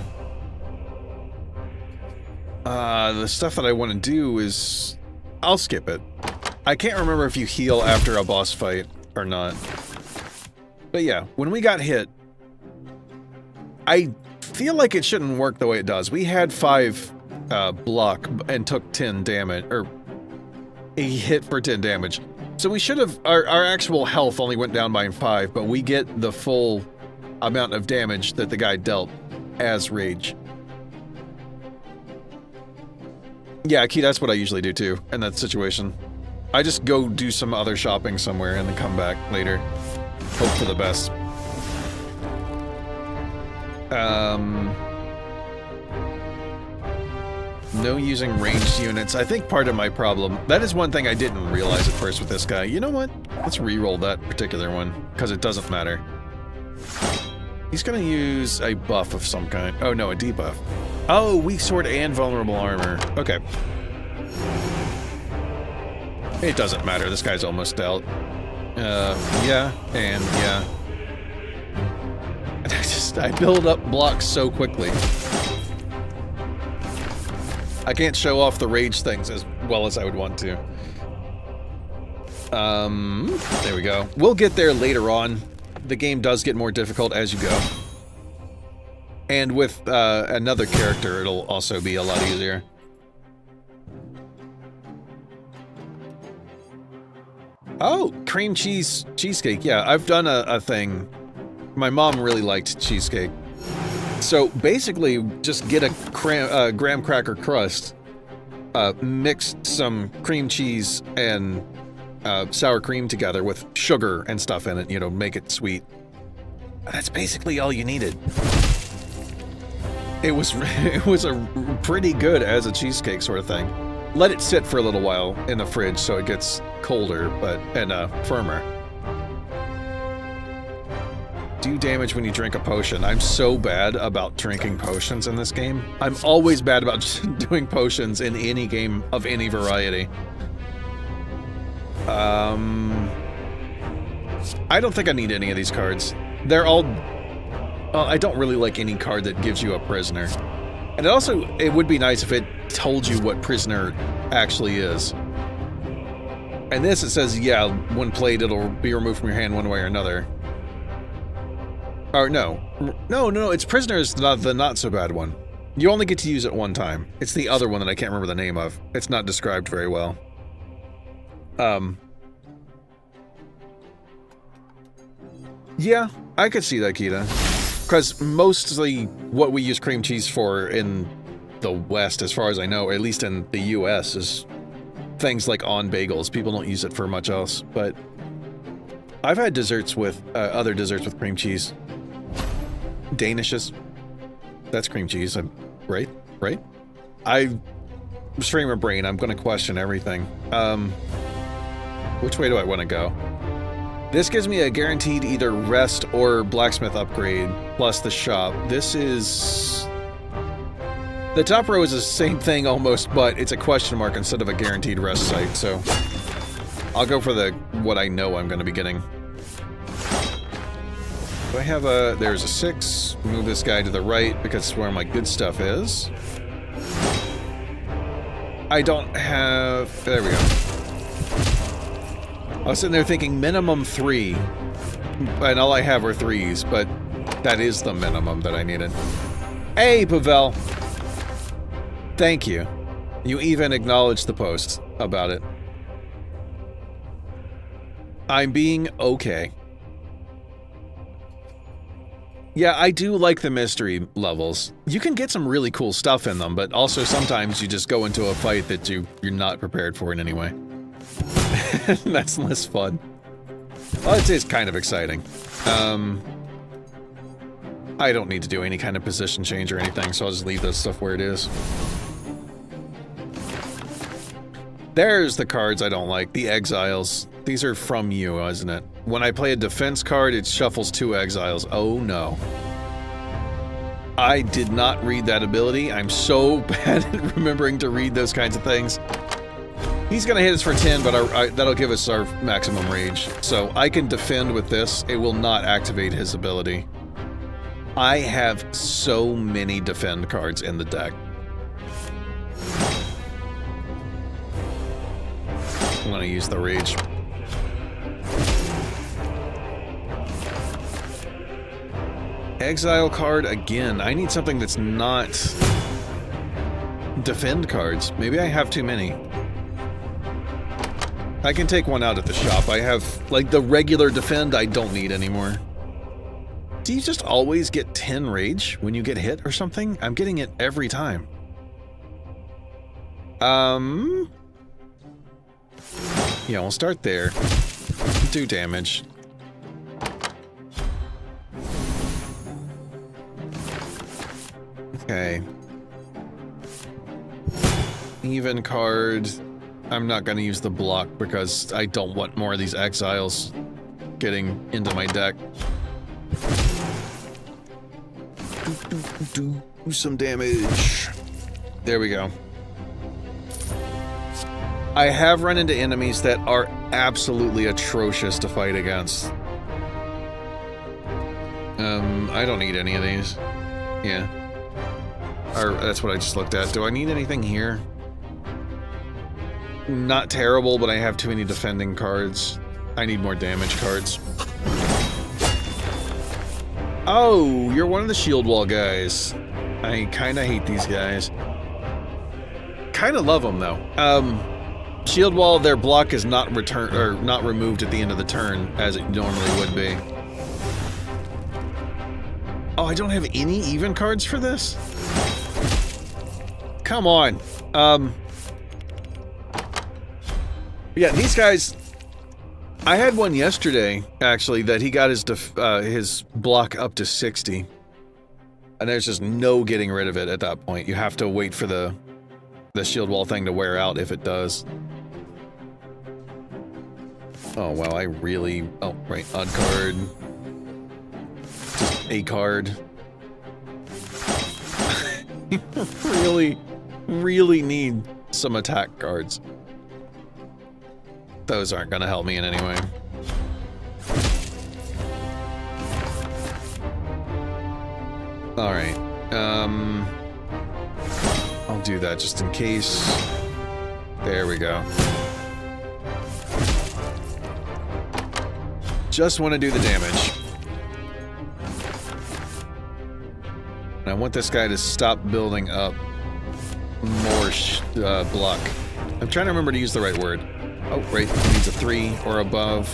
The stuff that I want to do is... I'll skip it. I can't remember if you heal after a boss fight or not. But yeah, when we got hit, I feel like it shouldn't work the way it does. We had 5 block and took 10 damage, or a hit for 10 damage. So we should have, our actual health only went down by 5, but we get the full amount of damage that the guy dealt as rage. Yeah, Key, that's what I usually do too, in that situation. I just go do some other shopping somewhere and then come back later. Hope for the best. No using ranged units. I think part of my problem... That is one thing I didn't realize at first with this guy. You know what? Let's re-roll that particular one, because it doesn't matter. He's gonna use a buff of some kind. Oh no, a debuff. Oh, weak sword and vulnerable armor. Okay. It doesn't matter, this guy's almost out. Yeah, and yeah. I build up blocks so quickly. I can't show off the rage things as well as I would want to. There we go. We'll get there later on. The game does get more difficult as you go. And with another character, it'll also be a lot easier. Oh, cream cheese cheesecake. Yeah, I've done a thing. My mom really liked cheesecake. So basically, just get a graham cracker crust, mix some cream cheese and sour cream together with sugar and stuff in it, you know, make it sweet. That's basically all you needed. It was a pretty good as a cheesecake sort of thing. Let it sit for a little while in the fridge so it gets colder and firmer. Do damage when you drink a potion. I'm so bad about drinking potions in this game. I'm always bad about just doing potions in any game of any variety. I don't think I need any of these cards. They're all... Well, I don't really like any card that gives you a prisoner. And it would be nice if it told you what prisoner actually is. And this, it says, yeah, when played, it'll be removed from your hand one way or another. Or no, it's prisoner is the not so bad one. You only get to use it one time. It's the other one that I can't remember the name of. It's not described very well. Yeah, I could see that, Kita. Because mostly what we use cream cheese for in the West, as far as I know, or at least in the US, is things like on bagels. People don't use it for much else, but I've had desserts with, other desserts with cream cheese. Danishes. That's cream cheese, right? I strain my brain, I'm gonna question everything. Which way do I want to go? This gives me a guaranteed either rest or blacksmith upgrade, plus the shop. This is... The top row is the same thing almost, but it's a question mark instead of a guaranteed rest site, so... I'll go for what I know I'm going to be getting. Do I have a... There's a 6. Move this guy to the right, because it's where my good stuff is. I don't have... There we go. I was sitting there thinking minimum 3, and all I have are 3s, but that is the minimum that I needed. Hey, Pavel! Thank you. You even acknowledged the post about it. I'm being okay. Yeah, I do like the mystery levels. You can get some really cool stuff in them, but also sometimes you just go into a fight that you're not prepared for in any way. That's less fun. Well, I'd say it's kind of exciting. I don't need to do any kind of position change or anything, so I'll just leave this stuff where it is. There's the cards I don't like, the exiles. These are from you, isn't it? When I play a defense card, it shuffles 2 exiles. Oh no. I did not read that ability. I'm so bad at remembering to read those kinds of things. He's gonna hit us for 10, but that'll give us our maximum rage. So I can defend with this. It will not activate his ability. I have so many defend cards in the deck. I'm gonna use the rage. Exile card again. I need something that's not defend cards. Maybe I have too many. I can take one out at the shop. I have, like, the regular defend I don't need anymore. Do you just always get 10 rage when you get hit or something? I'm getting it every time. Yeah, we'll start there. Do damage. Okay. Even card. I'm not going to use the block because I don't want more of these exiles getting into my deck. Do some damage. There we go. I have run into enemies that are absolutely atrocious to fight against. I don't need any of these. Yeah. Or that's what I just looked at. Do I need anything here? Not terrible, but I have too many defending cards. I need more damage cards. Oh, you're one of the shield wall guys. I kind of hate these guys. Kind of love them though. Shield wall, their block is not removed at the end of the turn as it normally would be. Oh, I don't have any even cards for this? Come on. Yeah, these guys. I had one yesterday, actually, that he got his block up to 60. And there's just no getting rid of it at that point. You have to wait for the shield wall thing to wear out if it does. Oh, wow, I really... Oh, right, odd card. Just a card. You really need some attack cards. Those aren't gonna help me in any way. Alright, I'll do that just in case. There we go. Just want to do the damage. And I want this guy to stop building up more block. I'm trying to remember to use the right word. Oh, right, he needs a 3 or above.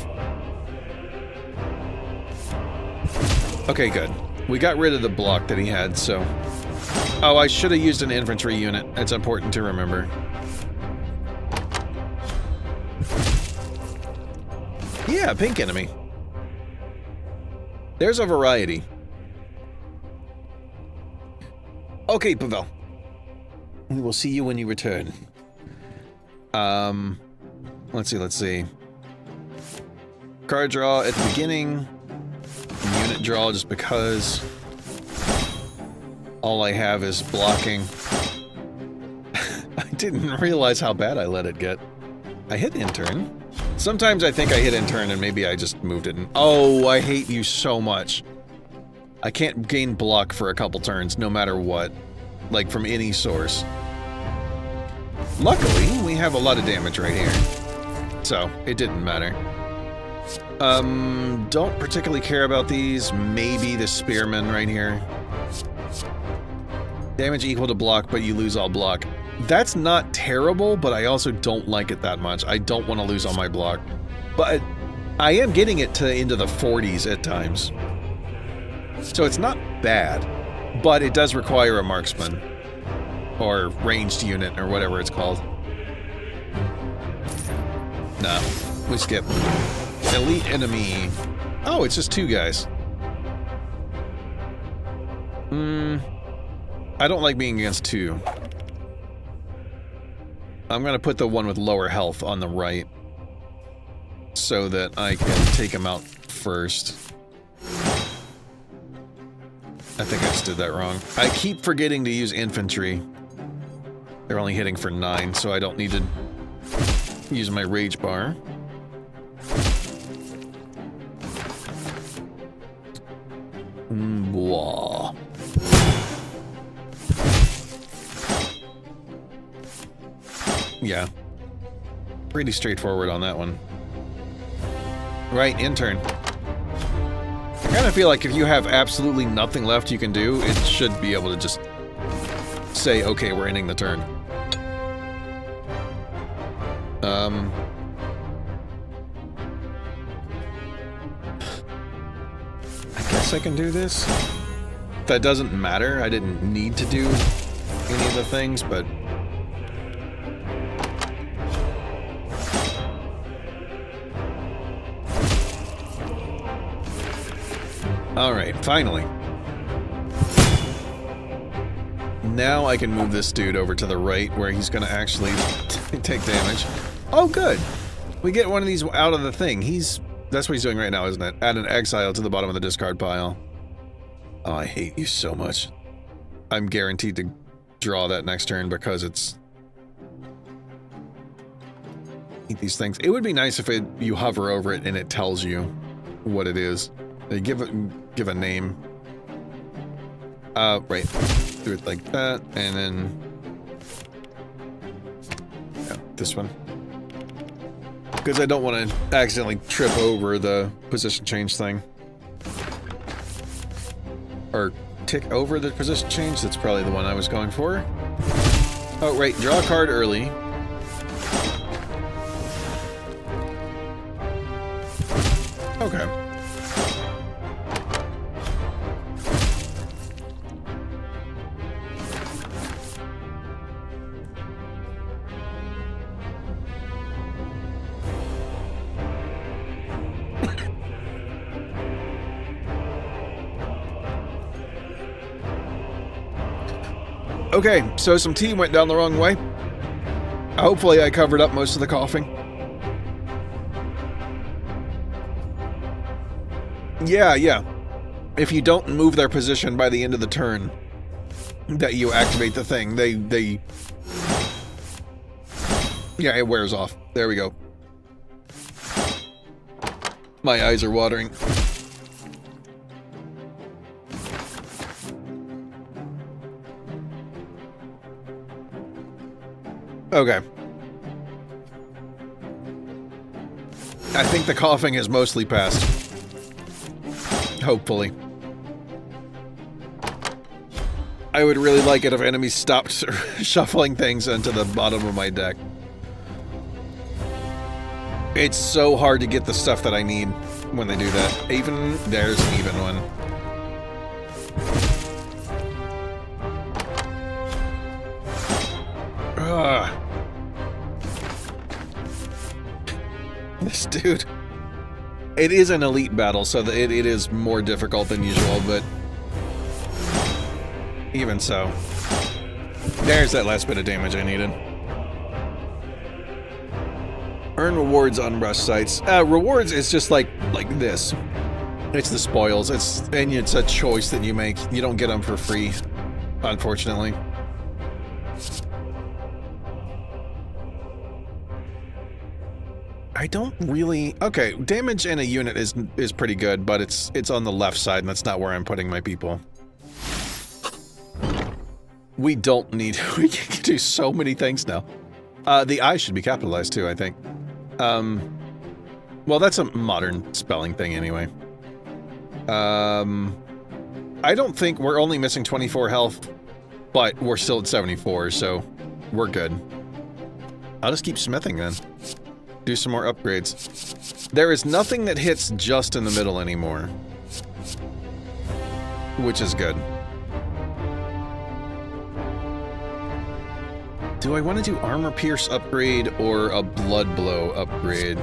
Okay, good. We got rid of the block that he had, so... Oh, I should have used an infantry unit. It's important to remember. Yeah, pink enemy. There's a variety. Okay, Pavel. We will see you when you return. Let's see. Card draw at the beginning. Unit draw just because. All I have is blocking. I didn't realize how bad I let it get. I hit intern. Sometimes I think I hit intern and maybe I just moved it in. Oh, I hate you so much. I can't gain block for a couple turns, no matter what. Like, from any source. Luckily, we have a lot of damage right here. So, it didn't matter. Don't particularly care about these. Maybe the spearman right here. Damage equal to block, but you lose all block. That's not terrible, but I also don't like it that much. I don't want to lose all my block. But I am getting it to into the 40s at times. So it's not bad, but it does require a marksman. Or ranged unit, or whatever it's called. Nah, we skip. Elite enemy. Oh, it's just 2 guys. I don't like being against 2. I'm gonna put the one with lower health on the right so that I can take him out first. I think I just did that wrong. I keep forgetting to use infantry. They're only hitting for 9, so I don't need to use my rage bar. Blah. Yeah. Pretty straightforward on that one. Right, intern. I kind of feel like if you have absolutely nothing left you can do, it should be able to just say, okay, we're ending the turn. I guess I can do this. That doesn't matter. I didn't need to do any of the things, but... Alright, finally. Now I can move this dude over to the right where he's gonna actually take damage. Oh, good! We get one of these out of the thing. That's what he's doing right now, isn't it? Add an exile to the bottom of the discard pile. Oh, I hate you so much. I'm guaranteed to draw that next turn because it's... eat these things. It would be nice if you hover over it and it tells you what it is. They give a name. Right. Do it like that, and then yeah, this one. Because I don't want to accidentally trip over the position change thing. Or tick over the position change. That's probably the one I was going for. Oh, right. Draw a card early. Okay. Okay, so some tea went down the wrong way. Hopefully I covered up most of the coughing. Yeah. If you don't move their position by the end of the turn that you activate the thing, they yeah, it wears off. There we go. My eyes are watering. Okay. I think the coughing has mostly passed. Hopefully. I would really like it if enemies stopped shuffling things into the bottom of my deck. It's so hard to get the stuff that I need when they do that. There's an even one. Ugh. This dude. It is an elite battle, so it is more difficult than usual, but even so. There's that last bit of damage I needed. Earn rewards on rush sites. Rewards is just like this. It's the spoils. It's a choice that you make. You don't get them for free, unfortunately. I don't really... Okay, damage in a unit is pretty good, but it's on the left side, and that's not where I'm putting my people. We don't need... We can do so many things now. The I should be capitalized too, I think. Well, that's a modern spelling thing anyway. I don't think we're only missing 24 health, but we're still at 74, so we're good. I'll just keep smithing then. Do some more upgrades. There is nothing that hits just in the middle anymore, which is good. Do I want to do armor pierce upgrade or a blood blow upgrade?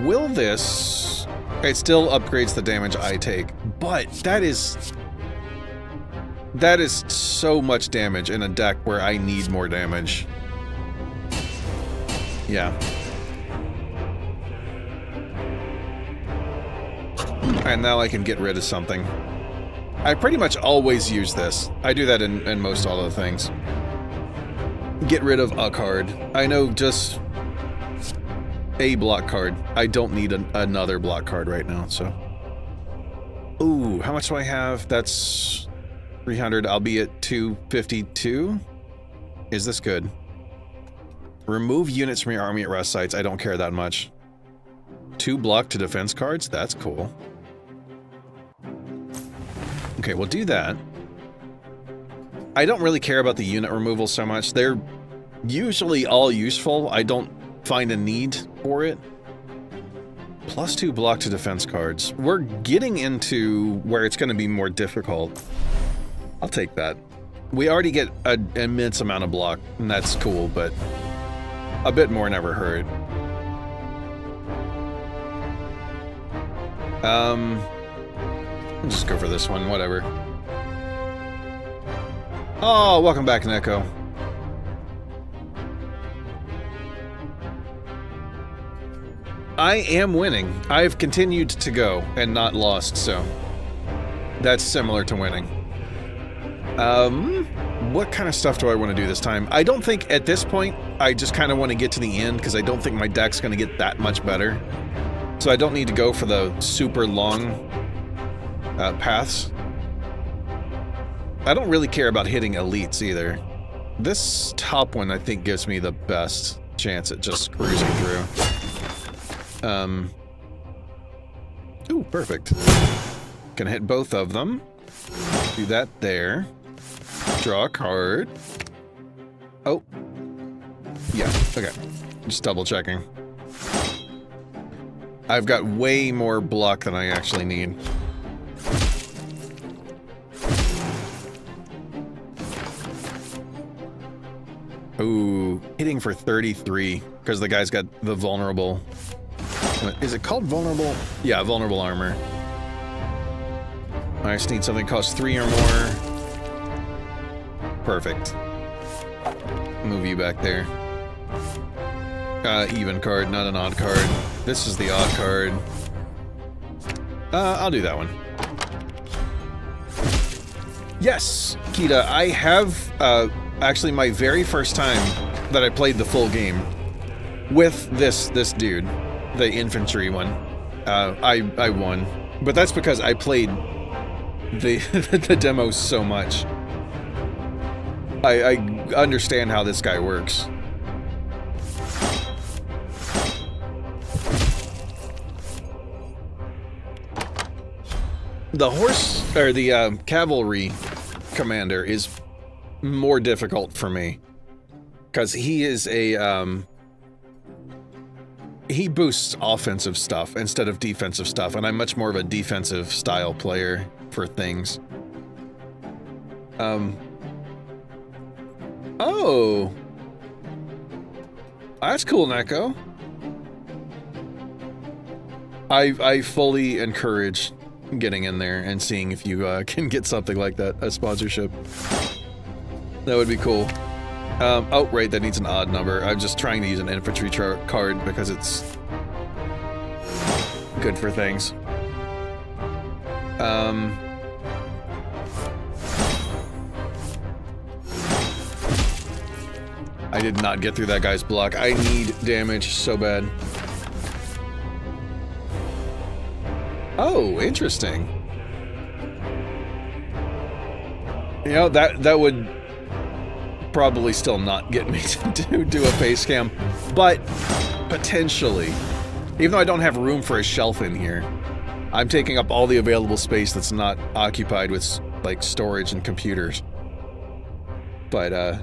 Will this... It still upgrades the damage I take, but that is so much damage in a deck where I need more damage. Yeah. And now I can get rid of something. I pretty much always use this. I do that in most all of the things. Get rid of a card. I know just a block card. I don't need another block card right now, so. Ooh, how much do I have? That's 300. I'll be at 252. Is this good? Remove units from your army at rest sites. I don't care that much. 2 block to defense cards? That's cool. Okay, we'll do that. I don't really care about the unit removal so much. They're usually all useful. I don't find a need for it. +2 block to defense cards. We're getting into where it's going to be more difficult. I'll take that. We already get an immense amount of block, and that's cool, but a bit more never hurt. I'll just go for this one, whatever. Oh, welcome back, Neko. I am winning. I've continued to go and not lost, so that's similar to winning. what kind of stuff do I want to do this time? I don't think at this point, I just kind of want to get to the end because I don't think my deck's going to get that much better. So I don't need to go for the super long paths. I don't really care about hitting elites either. This top one I think gives me the best chance at just cruising through. Ooh, perfect. Can hit both of them. Do that there. Draw a card. Oh. Yeah, okay. Just double checking. I've got way more block than I actually need. Ooh, hitting for 33 because the guy's got the vulnerable. Is it called vulnerable? Yeah, vulnerable armor. I just need something that costs 3 or more. Perfect. Move you back there. Even card, not an odd card. This is the odd card. I'll do that one. Yes, Kita, I have, actually my very first time that I played the full game with this dude, the infantry one. I won. But that's because I played the demo so much. I understand how this guy works. The horse, or the cavalry commander is more difficult for me. Because he is a, he boosts offensive stuff instead of defensive stuff, and I'm much more of a defensive style player for things. Oh! That's cool, Neko. I fully encourage getting in there and seeing if you can get something like that, a sponsorship. That would be cool. Oh, right, that needs an odd number. I'm just trying to use an infantry card because it's good for things. I did not get through that guy's block. I need damage so bad. Oh, interesting. You know, that would probably still not get me to do a face cam, but potentially. Even though I don't have room for a shelf in here, I'm taking up all the available space that's not occupied with, like, storage and computers. But,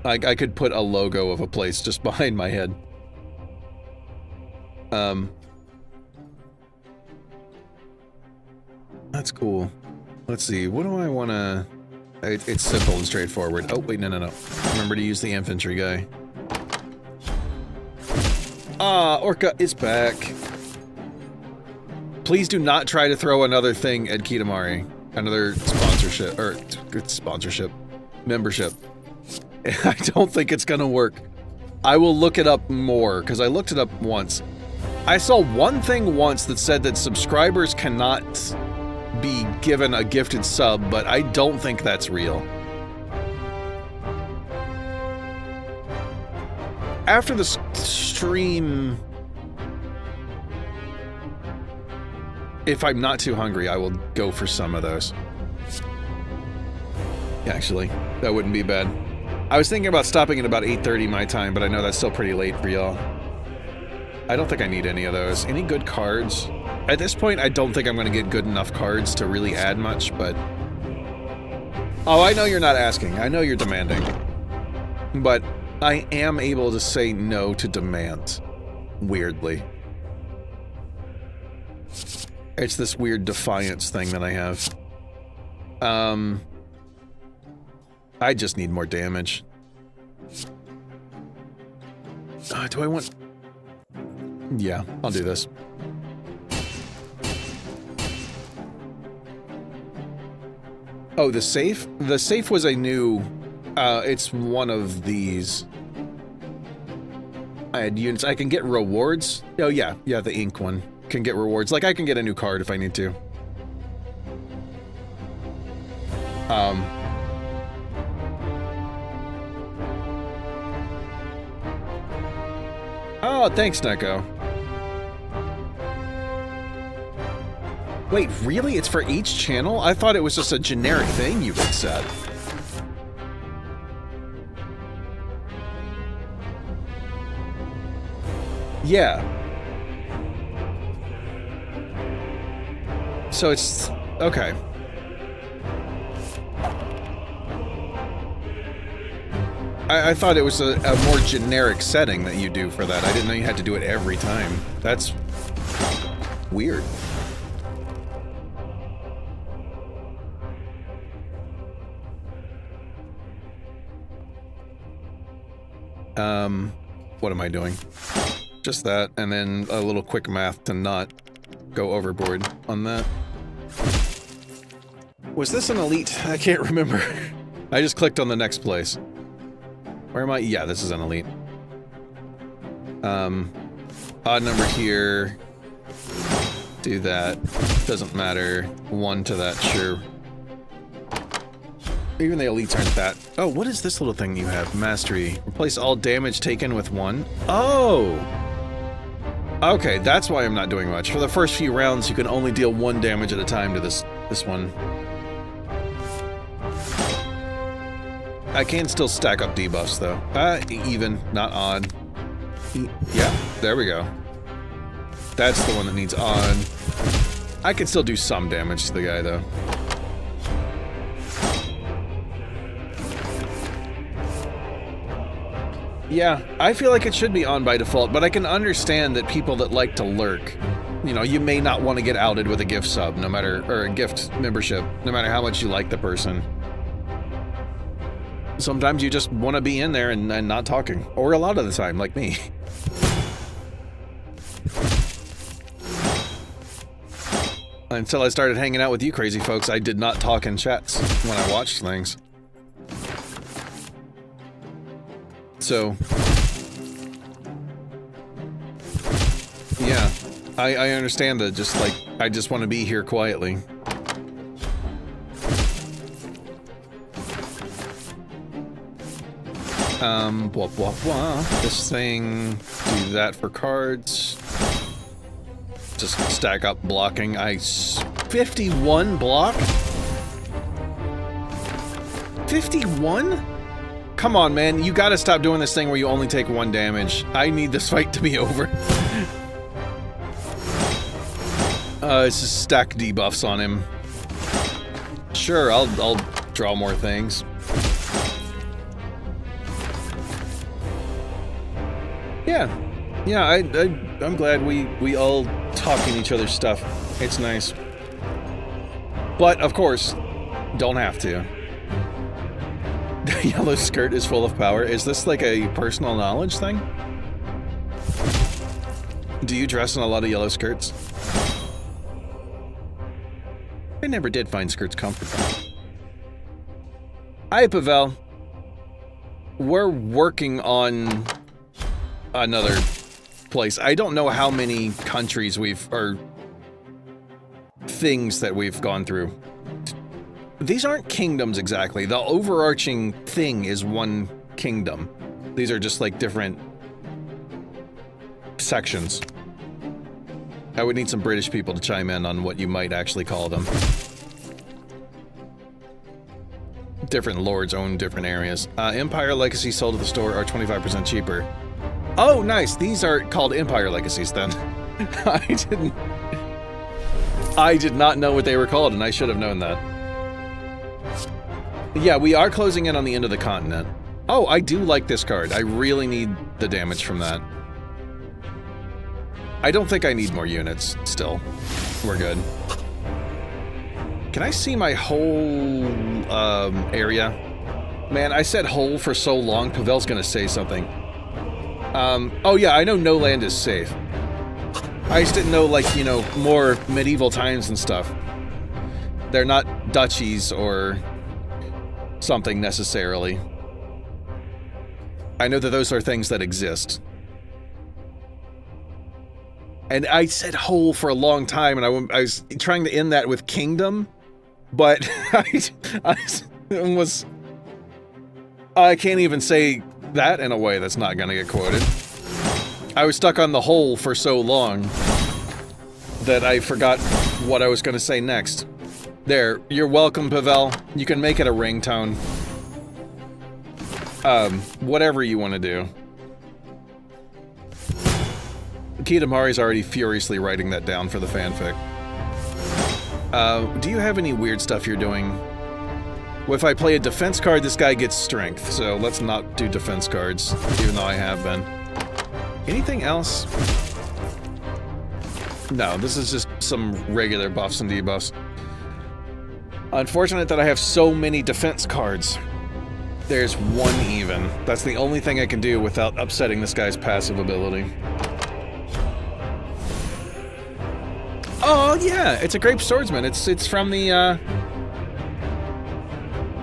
I could put a logo of a place just behind my head. That's cool. Let's see, what do I want to... It's simple and straightforward. Oh, wait, no. Remember to use the infantry guy. Ah, Orca is back. Please do not try to throw another thing at Kitamari. Another sponsorship, or sponsorship, membership. I don't think it's gonna work. I will look it up more, because I looked it up once. I saw one thing once that said that subscribers cannot be given a gifted sub, but I don't think that's real. After the stream, if I'm not too hungry, I will go for some of those. Actually, that wouldn't be bad. I was thinking about stopping at about 8:30 my time, but I know that's still pretty late for y'all. I don't think I need any of those. Any good cards? At this point, I don't think I'm going to get good enough cards to really add much, but... Oh, I know you're not asking. I know you're demanding. But I am able to say no to demands. Weirdly. It's this weird defiance thing that I have. I just need more damage. Do I want... Yeah, I'll do this. Oh, the safe? The safe was a new... it's one of these. I had units. I can get rewards. Oh, yeah. Yeah, the ink one. Can get rewards. Like, I can get a new card if I need to. Oh, thanks, Neko. Wait, really? It's for each channel? I thought it was just a generic thing you could set. Yeah. So it's... okay. I thought it was a more generic setting that you do for that. I didn't know you had to do it every time. That's... weird. What am I doing? Just that, and then a little quick math to not go overboard on that. Was this an elite? I can't remember. I just clicked on the next place. Where am I? Yeah, this is an elite. Odd number here. Do that. Doesn't matter. 1 to that, sure. Even the elites aren't that. Oh, what is this little thing you have? Mastery. Replace all damage taken with 1. Oh! Okay, that's why I'm not doing much. For the first few rounds, you can only deal 1 damage at a time to this one. I can still stack up debuffs, though. Even, not odd. Yeah, there we go. That's the one that needs odd. I can still do some damage to the guy, though. Yeah, I feel like it should be on by default, but I can understand that people that like to lurk, you know, you may not want to get outed with a gift sub, no matter, or a gift membership, no matter how much you like the person. Sometimes you just want to be in there and not talking, or a lot of the time, like me. Until I started hanging out with you crazy folks, I did not talk in chats when I watched things. So, yeah, I understand that. Just like, I just want to be here quietly. Blah, blah, blah. This thing, do that for cards. Just stack up blocking. 51 block? 51? Come on, man, you gotta stop doing this thing where you only take 1 damage. I need this fight to be over. It's just stack debuffs on him. Sure, I'll draw more things. Yeah, I'm glad we all talk in each other's stuff. It's nice. But, of course, don't have to. The yellow skirt is full of power. Is this like a personal knowledge thing? Do you dress in a lot of yellow skirts? I never did find skirts comfortable. Hi, Pavel. We're working on another place. I don't know how many countries or things that we've gone through. These aren't kingdoms exactly. The overarching thing is one kingdom. These are just like different sections. I would need some British people to chime in on what you might actually call them. Different lords own different areas. Empire Legacy sold at the store are 25% cheaper. Oh, nice. These are called Empire Legacies then. I did not know what they were called, and I should have known that. Yeah, we are closing in on the end of the continent. Oh, I do like this card. I really need the damage from that. I don't think I need more units, still. We're good. Can I see my whole, area? Man, I said whole for so long, Pavel's gonna say something. Oh yeah, I know no land is safe. I just didn't know, like, you know, more medieval times and stuff. They're not duchies or something necessarily. I know that those are things that exist. And I said whole for a long time, and I was trying to end that with kingdom, but I can't even say that in a way that's not gonna get quoted. I was stuck on the hole for so long that I forgot what I was going to say next. There, you're welcome, Pavel. You can make it a ringtone. Whatever you want to do. Kitamari's already furiously writing that down for the fanfic. Do you have any weird stuff you're doing? Well, if I play a defense card, this guy gets strength, so let's not do defense cards, even though I have been. Anything else? No, this is just some regular buffs and debuffs. Unfortunate that I have so many defense cards. There's one even. That's the only thing I can do without upsetting this guy's passive ability. Oh yeah, it's a grape swordsman. It's from the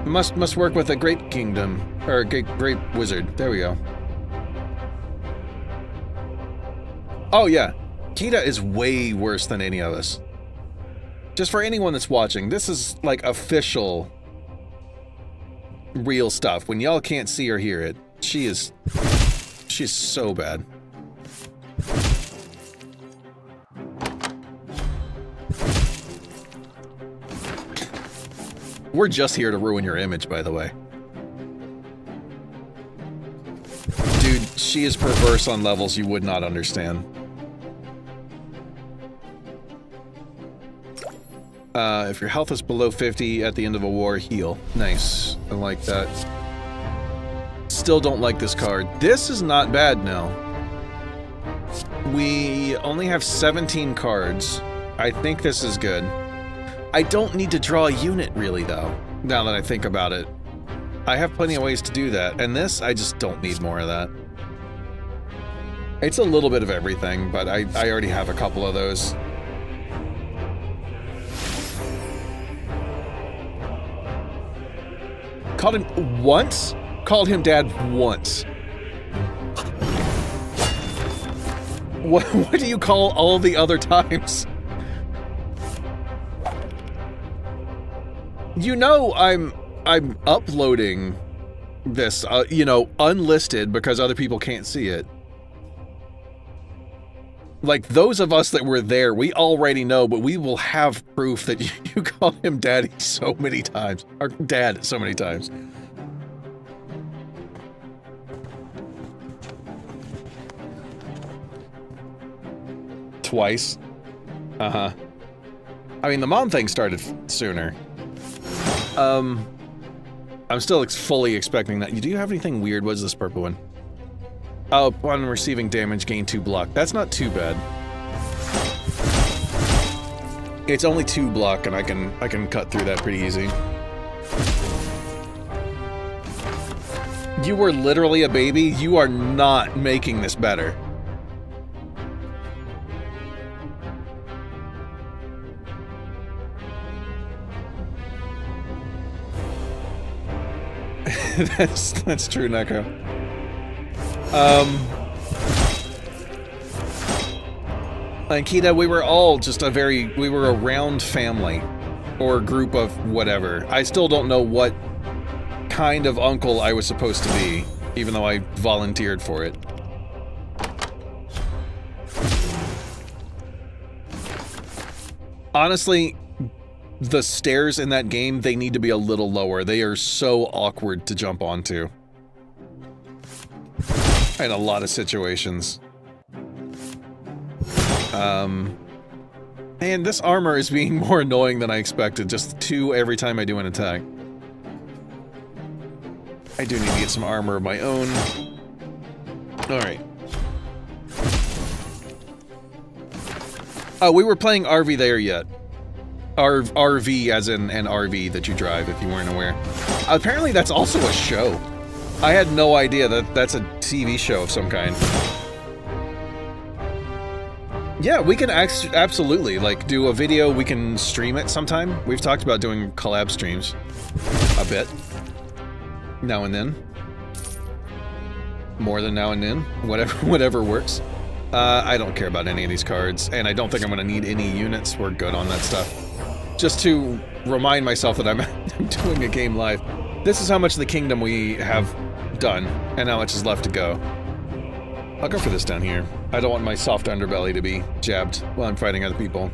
must work with a grape kingdom or grape wizard. There we go. Oh yeah, Kita is way worse than any of us. Just for anyone that's watching, this is like official real stuff. When y'all can't see or hear it, she's so bad. We're just here to ruin your image, by the way. Dude, she is perverse on levels you would not understand. If your health is below 50 at the end of a war, heal. Nice. I like that. Still don't like this card. This is not bad now. We only have 17 cards. I think this is good. I don't need to draw a unit, really, though, now that I think about it. I have plenty of ways to do that, and this, I just don't need more of that. It's a little bit of everything, but I already have a couple of those. Called him once? Called him dad once. What do you call all the other times? You know I'm uploading this, you know, unlisted because other people can't see it. Like, those of us that were there, we already know, but we will have proof that you call him daddy so many times. Or dad so many times. Twice. Uh-huh. I mean, the mom thing started sooner. I'm still fully expecting that. Do you have anything weird? What's this purple one? Oh, upon receiving damage, gain 2 block. That's not too bad. It's only 2 block, and I can cut through that pretty easy. You were literally a baby. You are not making this better. That's true, Neko. Ankita, we were all just we were a round family, or group of whatever. I still don't know what kind of uncle I was supposed to be, even though I volunteered for it. Honestly, the stairs in that game, they need to be a little lower. They are so awkward to jump onto. In a lot of situations. And this armor is being more annoying than I expected. Just 2 every time I do an attack. I do need to get some armor of my own. Alright. Oh, we were playing RV there yet. RV as in an RV that you drive, if you weren't aware. Apparently that's also a show. I had no idea that that's a TV show of some kind. Yeah, we can absolutely, like, do a video, we can stream it sometime. We've talked about doing collab streams. A bit. Now and then. More than now and then. Whatever works. I don't care about any of these cards, and I don't think I'm gonna need any units. We're good on that stuff. Just to remind myself that I'm doing a game live. This is how much of the kingdom we have done, and how much is left to go. I'll go for this down here. I don't want my soft underbelly to be jabbed while I'm fighting other people.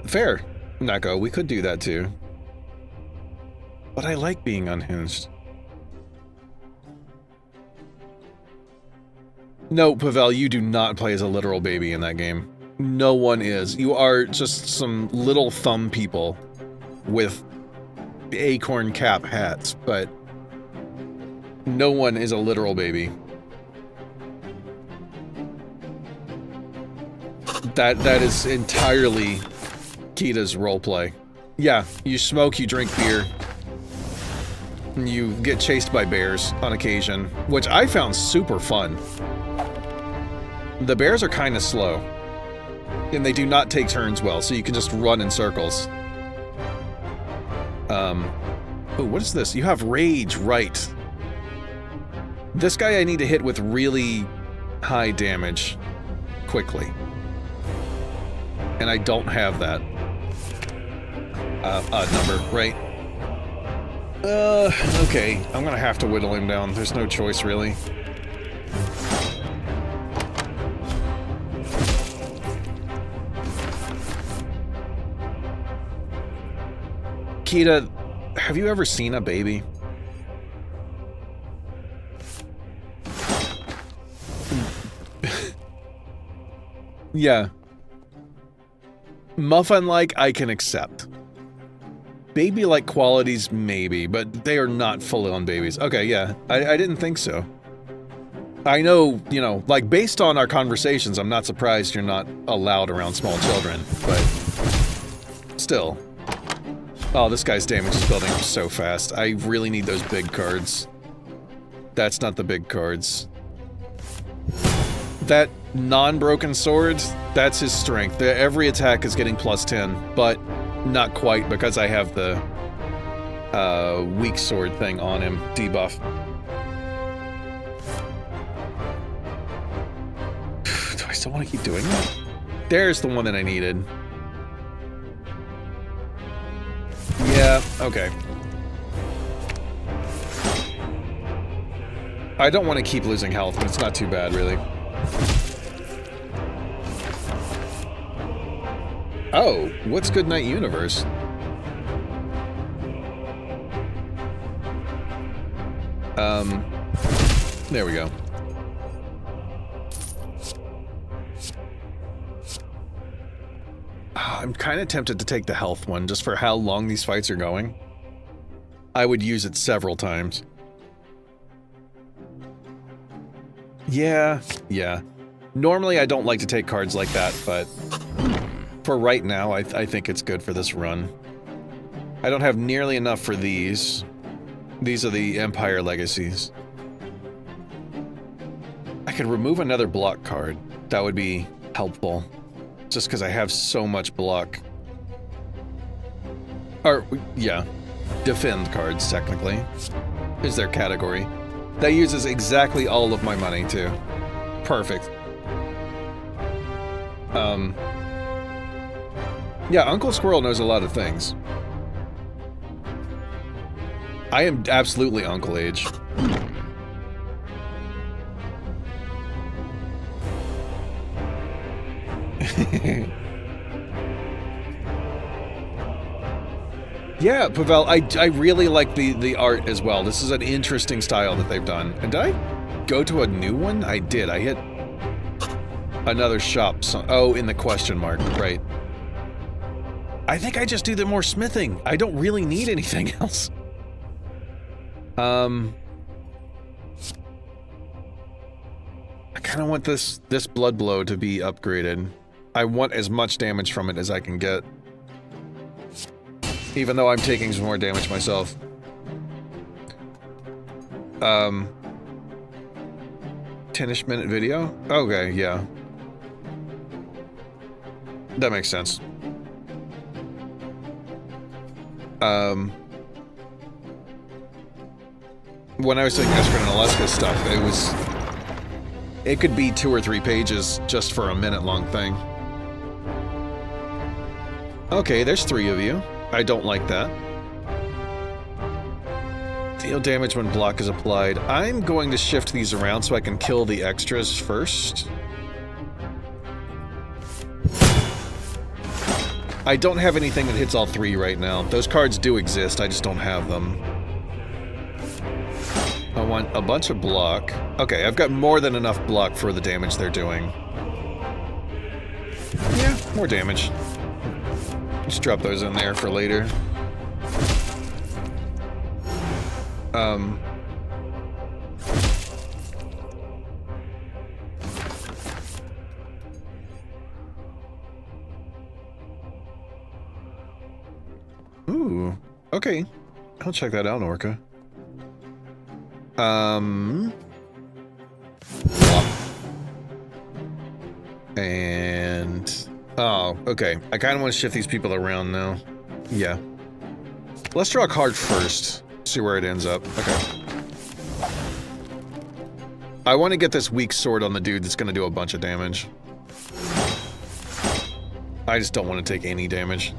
Fair. Neko, we could do that too. But I like being unhinged. No, Pavel, you do not play as a literal baby in that game. No one is. You are just some little thumb people with acorn cap hats, but no one is a literal baby. That is entirely Kita's roleplay. Yeah, you smoke, you drink beer, and you get chased by bears on occasion, which I found super fun. The bears are kind of slow, and they do not take turns well, so you can just run in circles. Oh, what is this? You have rage, right. This guy I need to hit with really high damage quickly. And I don't have that number, right? Okay. I'm gonna have to whittle him down. There's no choice, really. Kita, have you ever seen a baby? Yeah. Muffin-like, I can accept. Baby-like qualities, maybe, but they are not full-on babies. Okay, yeah, I didn't think so. I know, you know, like, based on our conversations, I'm not surprised you're not allowed around small children, but still. Oh, this guy's damage is building up so fast. I really need those big cards. That's not the big cards. That non-broken sword, that's his strength. Every attack is getting +10, but not quite because I have the weak sword thing on him, debuff. Do I still want to keep doing that? There's the one that I needed. Yeah, okay. I don't want to keep losing health, but it's not too bad, really. Oh, what's Goodnight Universe? There we go. I'm kind of tempted to take the health one, just for how long these fights are going. I would use it several times. Yeah. Normally I don't like to take cards like that, but for right now, I think it's good for this run. I don't have nearly enough for these. These are the Empire Legacies. I could remove another block card. That would be helpful. Just because I have so much block. Or, yeah. Defend cards, technically, is their category. That uses exactly all of my money, too. Perfect. Yeah, Uncle Squirrel knows a lot of things. I am absolutely Uncle Age. Yeah, Pavel, I really like the art as well. This is an interesting style that they've done. And did I go to a new one? I did. I hit another shop. Oh, in the question mark, right. I think I just do the more smithing. I don't really need anything else. I kind of want this blood blow to be upgraded. I want as much damage from it as I can get. Even though I'm taking some more damage myself. 10-ish minute video? Okay, yeah. That makes sense. When I was doing Esper and Alaska stuff, it could be 2 or 3 pages just for a minute-long thing. Okay, there's 3 of you. I don't like that. Deal damage when block is applied. I'm going to shift these around so I can kill the extras first. I don't have anything that hits all 3 right now. Those cards do exist, I just don't have them. I want a bunch of block. Okay, I've got more than enough block for the damage they're doing. Yeah, more damage. Just drop those in there for later. Ooh, okay. I'll check that out, Orca. And... oh, okay. I kind of want to shift these people around now. Yeah. Let's draw a card first. See where it ends up. Okay. I want to get this weak sword on the dude that's going to do a bunch of damage. I just don't want to take any damage.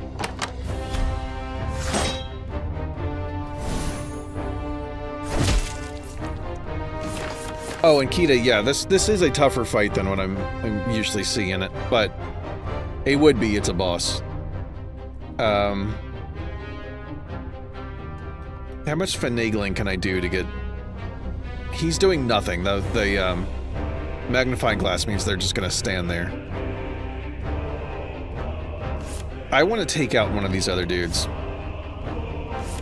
Oh, and Kita, yeah, this is a tougher fight than what I'm usually seeing it, but it would be, it's a boss. How much finagling can I do to get... He's doing nothing. The magnifying glass means they're just gonna stand there. I want to take out one of these other dudes.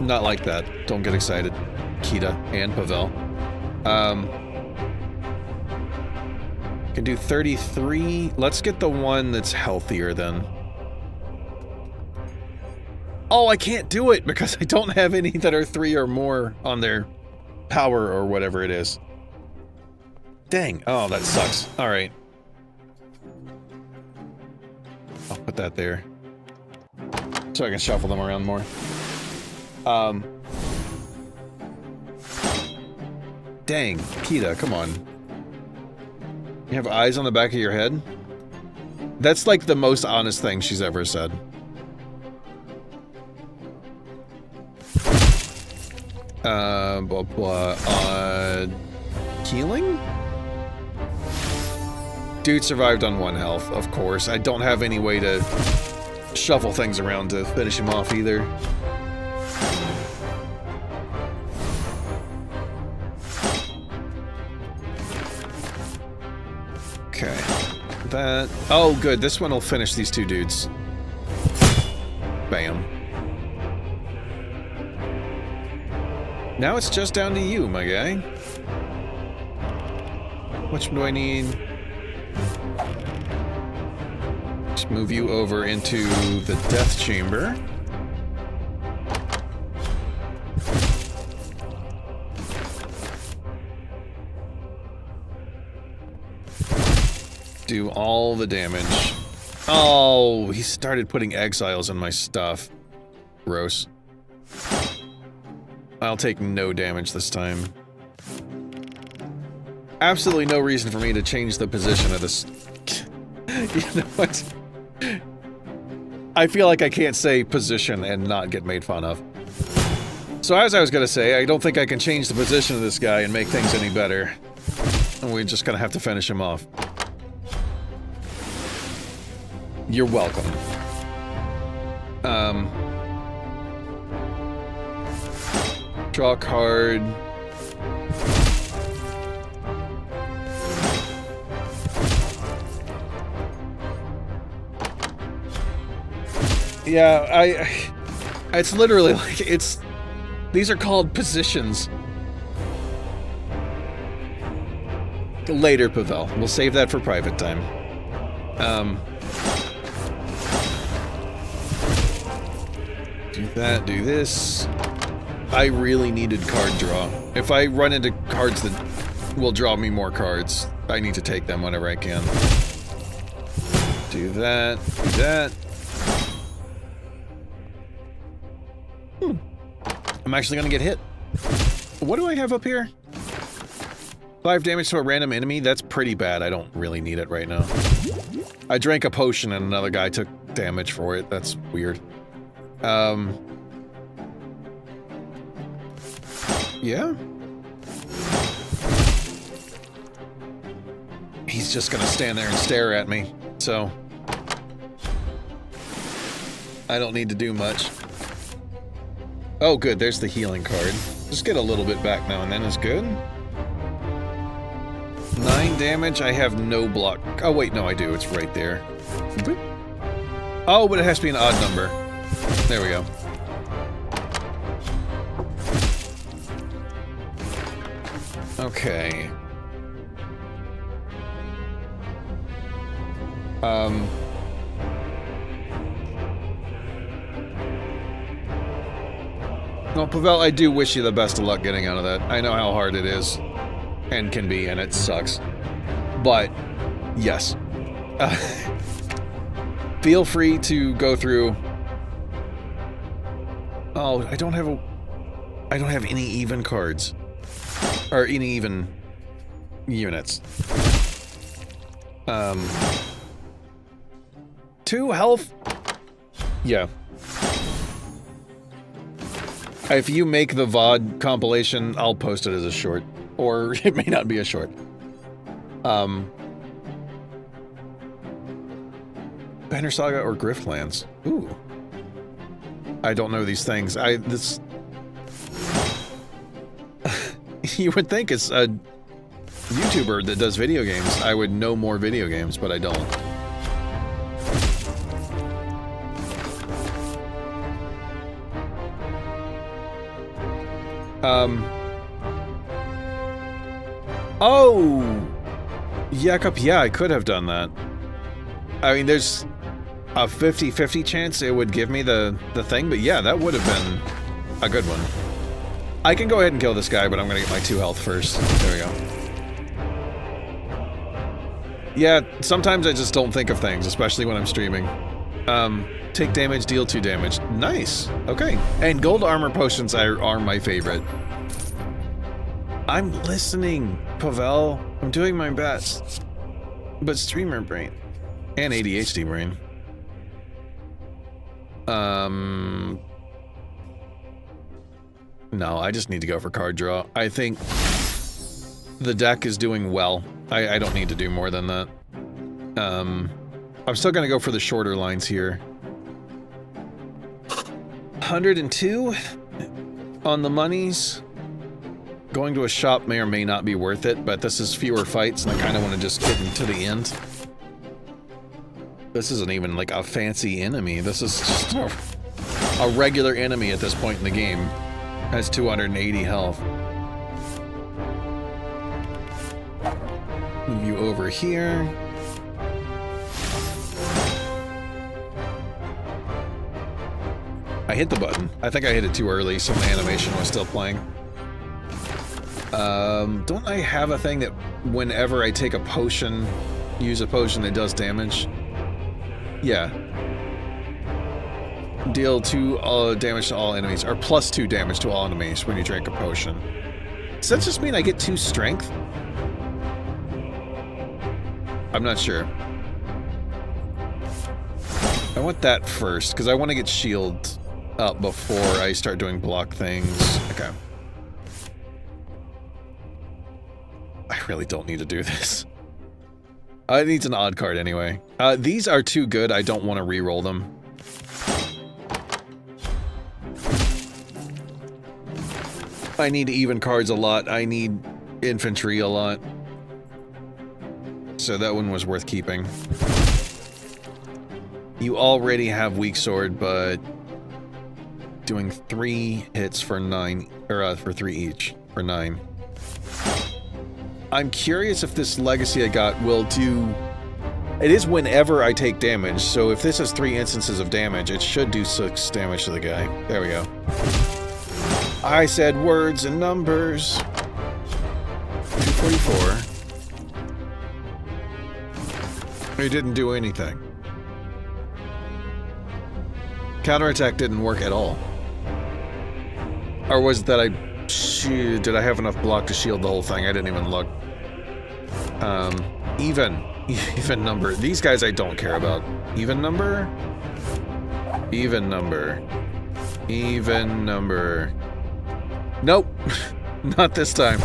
Not like that. Don't get excited. Kita and Pavel. Can do 33. Let's get the one that's healthier then. Oh, I can't do it because I don't have any that are 3 or more on their power or whatever it is. Dang. Oh, that sucks. All right. I'll put that there. So I can shuffle them around more. Dang. Kita, come on. You have eyes on the back of your head? That's like the most honest thing she's ever said. Blah, blah, healing? Dude survived on 1 health, of course. I don't have any way to shuffle things around to finish him off either. Okay. That... oh, good. This one will finish these 2 dudes. Bam. Now it's just down to you, my guy. Which one do I need? Just move you over into the death chamber. Do all the damage. Oh, he started putting exiles in my stuff. Gross. I'll take no damage this time. Absolutely no reason for me to change the position of this. You know what? I feel like I can't say position and not get made fun of. So as I was gonna say, I don't think I can change the position of this guy and make things any better. And we're just gonna have to finish him off. You're welcome. Draw a card. Yeah, it's literally like, these are called positions. Later, Pavel. We'll save that for private time. Do that, do this. I really needed card draw. If I run into cards that will draw me more cards, I need to take them whenever I can. Do that, do that. I'm actually gonna get hit. What do I have up here? 5 damage to a random enemy? That's pretty bad. I don't really need it right now. I drank a potion and another guy took damage for it. That's weird. Yeah? He's just gonna stand there and stare at me, so I don't need to do much. Oh, good, there's the healing card. Just get a little bit back now and then is good. 9 damage, I have no block. Oh, wait, no, I do. It's right there. Oh, but it has to be an odd number. There we go. Okay. Well, Pavel, I do wish you the best of luck getting out of that. I know how hard it is, and can be, and it sucks. But, yes. Feel free to go through... Oh, I don't have any even cards. Or any even units. 2 health? Yeah. If you make the VOD compilation, I'll post it as a short. Or it may not be a short. Banner Saga or Griftlands. Ooh. I don't know these things. You would think it's a YouTuber that does video games. I would know more video games, but I don't. Oh! Jakob, yeah, I could have done that. I mean, there's a 50-50 chance it would give me the thing, but yeah, that would have been a good one. I can go ahead and kill this guy, but I'm gonna get my 2 health first. There we go. Yeah, sometimes I just don't think of things, especially when I'm streaming. Take damage, deal 2 damage. Nice. Okay. And gold armor potions are my favorite. I'm listening, Pavel. I'm doing my best. But streamer brain. And ADHD brain. No, I just need to go for card draw. I think the deck is doing well. I don't need to do more than that. I'm still gonna go for the shorter lines here. 102 on the monies. Going to a shop may or may not be worth it, but this is fewer fights, and I kind of want to just get into the end. This isn't even like a fancy enemy. This is just a regular enemy at this point in the game. Has 280 health. Move you over here. I hit the button. I think I hit it too early, so my animation was still playing. Don't I have a thing that whenever I take a potion, use a potion that does damage? Yeah. Deal 2 damage to all enemies, or plus 2 damage to all enemies when you drink a potion. Does that just mean I get 2 strength? I'm not sure. I want that first, because I want to get shield up before I start doing block things. Okay. I really don't need to do this. It needs an odd card anyway. These are too good, I don't want to re-roll them. I need even cards a lot. I need infantry a lot. So that one was worth keeping. You already have weak sword, but doing 3 hits for 9, or for 3 each, for 9. I'm curious if this legacy I got will do... It is whenever I take damage, so if this has 3 instances of damage, it should do 6 damage to the guy. There we go. I said words and numbers. 244. It didn't do anything. Counterattack didn't work at all. Or was it that I... Shoot, did I have enough block to shield the whole thing? I didn't even look. Even number. These guys I don't care about. Even number? Even number. Even number. Nope. Not this time.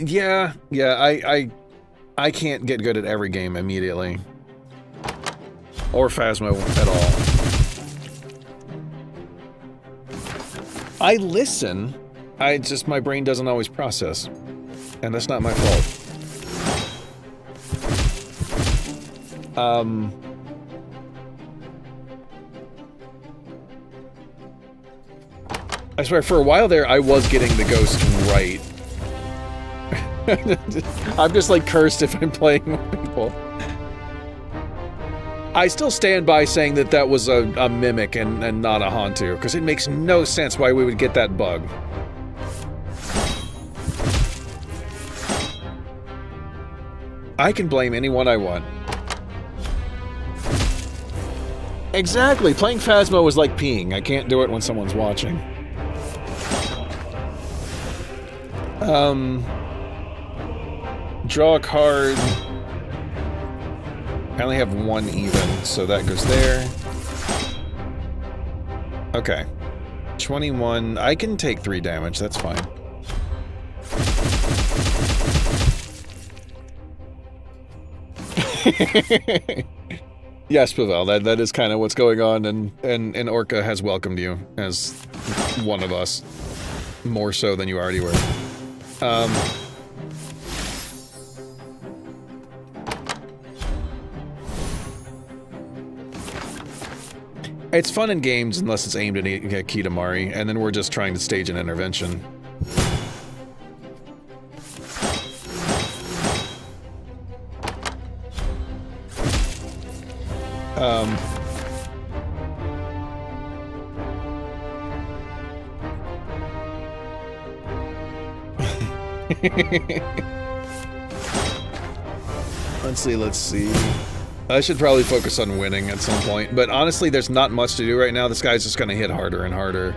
Yeah, I can't get good at every game immediately. Or Phasmo at all. I listen, my brain doesn't always process. And that's not my fault. I swear, for a while there, I was getting the ghost right. I'm just like cursed if I'm playing with people. I still stand by saying that that was a mimic and not a Hantu, because it makes no sense why we would get that bug. I can blame anyone I want. Exactly, playing Phasmo is like peeing. I can't do it when someone's watching. Draw a card. I only have one even, so that goes there. Okay. 21. I can take 3 damage, that's fine. Yes, Pavel, that is kind of what's going on, and Orca has welcomed you as one of us. More so than you already were. It's fun in games unless it's aimed at Kitamari, and then we're just trying to stage an intervention. Let's see. I should probably focus on winning at some point, but honestly, there's not much to do right now. This guy's just gonna hit harder and harder.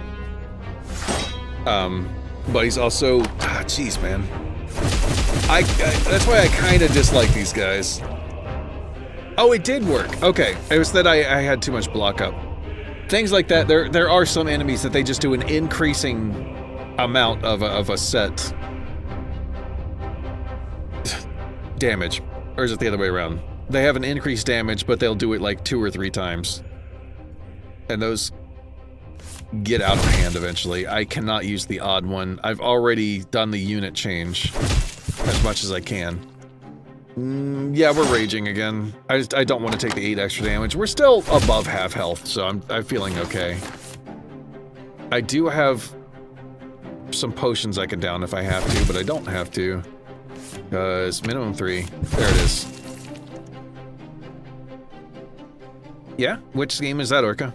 But he's also... jeez, man. That's why I kinda dislike these guys. Oh, it did work. Okay, it was that I had too much block up. Things like that, there are some enemies that they just do an increasing amount of a set damage. Or is it the other way around? They have an increased damage, but they'll do it like 2 or 3 times. And those get out of hand eventually. I cannot use the odd one. I've already done the unit change as much as I can. Yeah, we're raging again. I don't want to take the 8 extra damage. We're still above half health, so I'm feeling okay. I do have some potions I can down if I have to, but I don't have to. Because minimum 3. There it is. Yeah? Which game is that, Orca?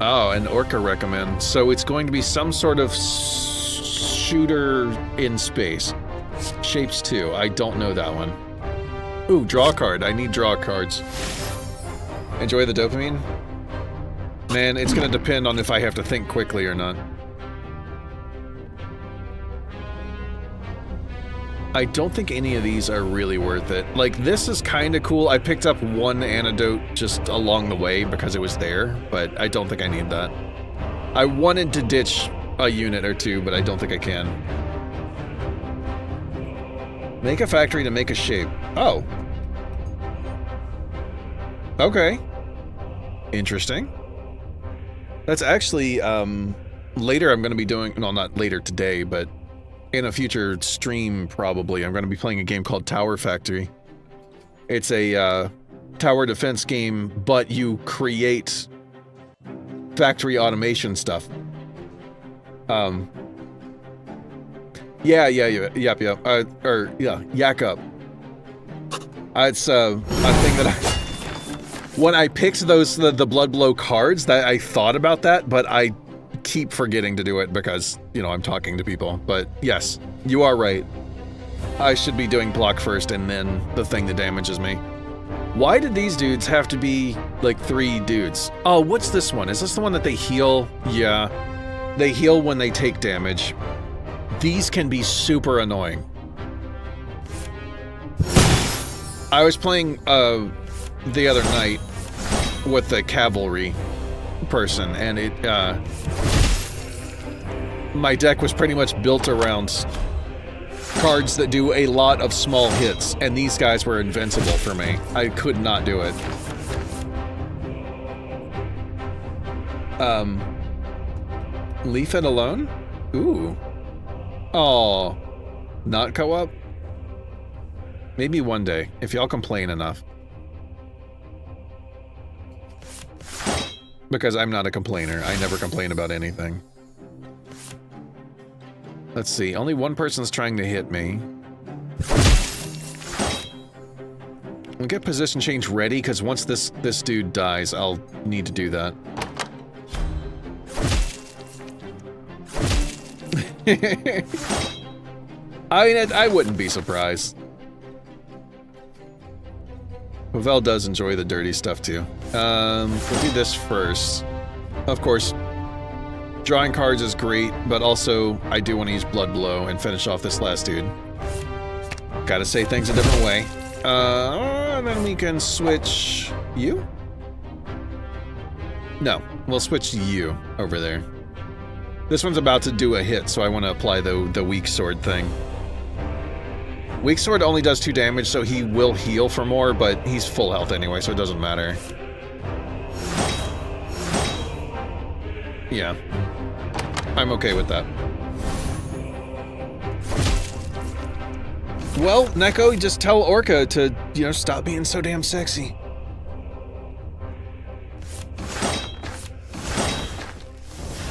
Oh, an Orca recommend. So it's going to be some sort of shooter in space. Shapes 2. I don't know that one. Ooh, draw a card. I need draw cards. Enjoy the dopamine? Man, it's gonna depend on if I have to think quickly or not. I don't think any of these are really worth it. Like, this is kinda cool. I picked up 1 antidote just along the way because it was there, but I don't think I need that. I wanted to ditch a unit or 2, but I don't think I can. Make a factory to make a shape. Oh. Okay. Interesting. That's actually, later I'm gonna be doing, well, not later today, but in a future stream, probably, I'm gonna be playing a game called Tower Factory. It's a, tower defense game, but you create factory automation stuff. Yep. Yak Up. It's a thing that when I picked those, the Blood Blow cards, that I thought about that, but I keep forgetting to do it because, you know, I'm talking to people. But yes, you are right. I should be doing block first and then the thing that damages me. Why did these dudes have to be, like, 3 dudes? Oh, what's this one? Is this the one that they heal? Yeah. They heal when they take damage. These can be super annoying. I was playing the other night with the cavalry person, and it my deck was pretty much built around cards that do a lot of small hits, and these guys were invincible for me. I could not do it. Leave it alone? Ooh. Oh, not co-op? Maybe one day, if y'all complain enough. Because I'm not a complainer. I never complain about anything. Let's see, only one person's trying to hit me. We'll get position change ready, because once this dude dies, I'll need to do that. I mean, I wouldn't be surprised. Pavel does enjoy the dirty stuff too. We'll do this first. Of course, drawing cards is great, but also I do want to use Blood Blow and finish off this last dude. Gotta say things a different way. And then we can switch you? No, we'll switch you over there. This one's about to do a hit, so I want to apply the weak sword thing. Weak sword only does 2 damage, so he will heal for more, but he's full health anyway, so it doesn't matter. Yeah. I'm okay with that. Well, Neko, just tell Orca to, you know, stop being so damn sexy.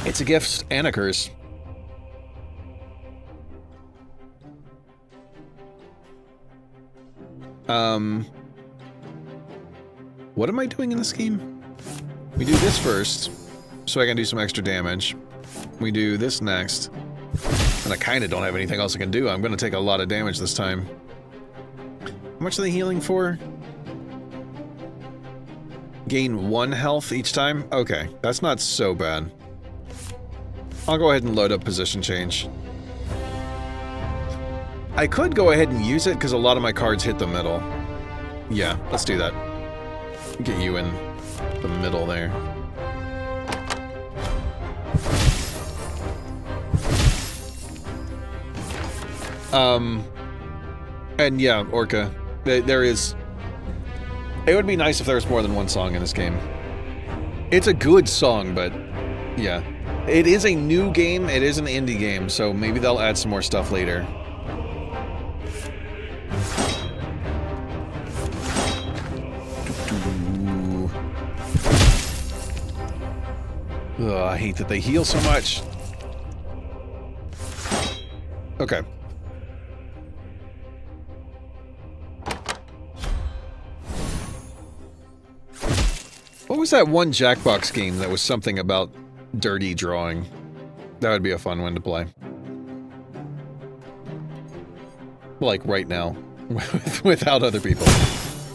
It's a gift and a curse. What am I doing in this game? We do this first, so I can do some extra damage. We do this next, and I kind of don't have anything else I can do. I'm going to take a lot of damage this time. How much are they healing for? Gain 1 health each time? Okay, that's not so bad. I'll go ahead and load up position change. I could go ahead and use it because a lot of my cards hit the middle. Yeah, let's do that. Get you in the middle there. And yeah, Orca, there is... It would be nice if there was more than one song in this game. It's a good song, but yeah. It is a new game, it is an indie game, so maybe they'll add some more stuff later. Ugh, I hate that they heal so much. Okay. What was that one Jackbox game that was something about dirty drawing? That would be a fun one to play. Like right now, without other people.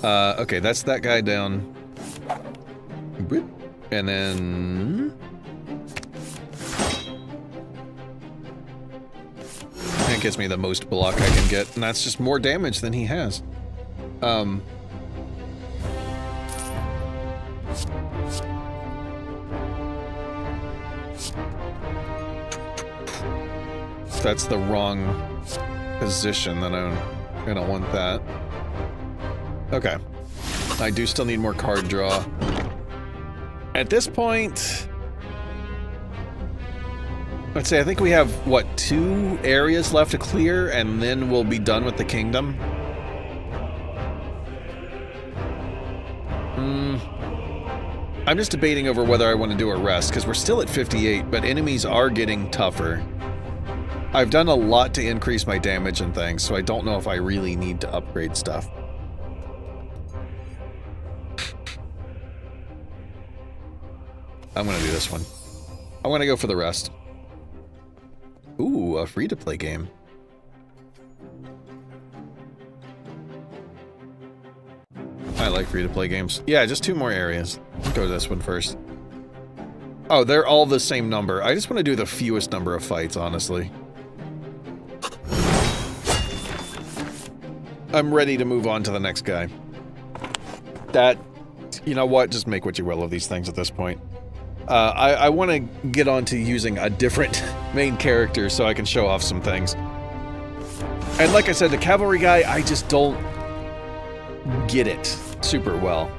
Okay, that's that guy down. And then... that gives me the most block I can get, and that's just more damage than he has. That's the wrong position, then I don't want that. Okay. I do still need more card draw. At this point, let's say I think we have, what, 2 areas left to clear, and then we'll be done with the kingdom? I'm just debating over whether I want to do a rest, because we're still at 58, but enemies are getting tougher. I've done a lot to increase my damage and things, so I don't know if I really need to upgrade stuff. I'm gonna do this one. I want to go for the rest. Ooh, a free-to-play game. I like free-to-play games. Yeah, just 2 more areas. Let's go to this one first. Oh, they're all the same number. I just want to do the fewest number of fights, honestly. I'm ready to move on to the next guy. That, you know what, just make what you will of these things at this point. I want to get on to using a different main character so I can show off some things. And like I said, the cavalry guy, I just don't get it super well.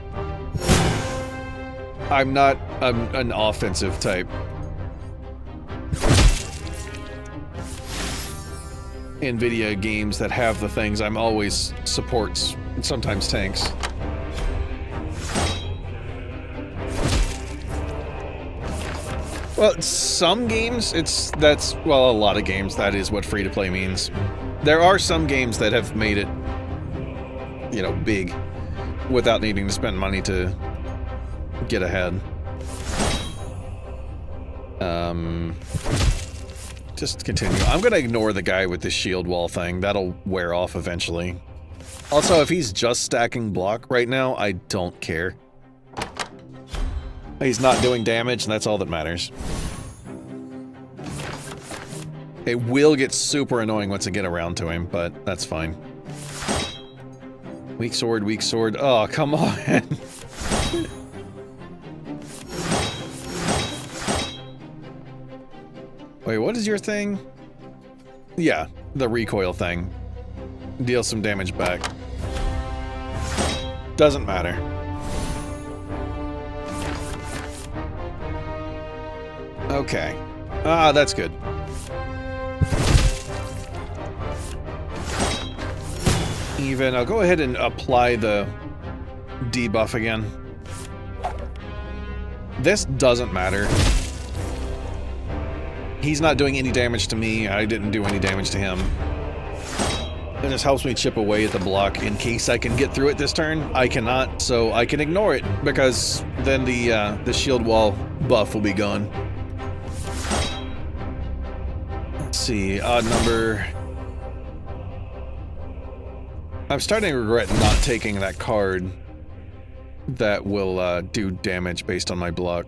I'm not an offensive type. In video games that have the things, I'm always supports, and sometimes tanks. Well, some games, well, a lot of games, that is what free-to-play means. There are some games that have made it, you know, big, without needing to spend money to get ahead. Just continue. I'm gonna ignore the guy with the shield wall thing. That'll wear off eventually. Also, if he's just stacking block right now, I don't care. He's not doing damage, and that's all that matters. It will get super annoying once I get around to him, but that's fine. Weak sword, weak sword. Oh, come on. Wait, what is your thing? Yeah, the recoil thing. Deal some damage back. Doesn't matter. Okay. Ah, that's good. Even, I'll go ahead and apply the debuff again. This doesn't matter. He's not doing any damage to me, I didn't do any damage to him. It just helps me chip away at the block in case I can get through it this turn. I cannot, so I can ignore it, because then the shield wall buff will be gone. Let's see, odd number. I'm starting to regret not taking that card that will do damage based on my block.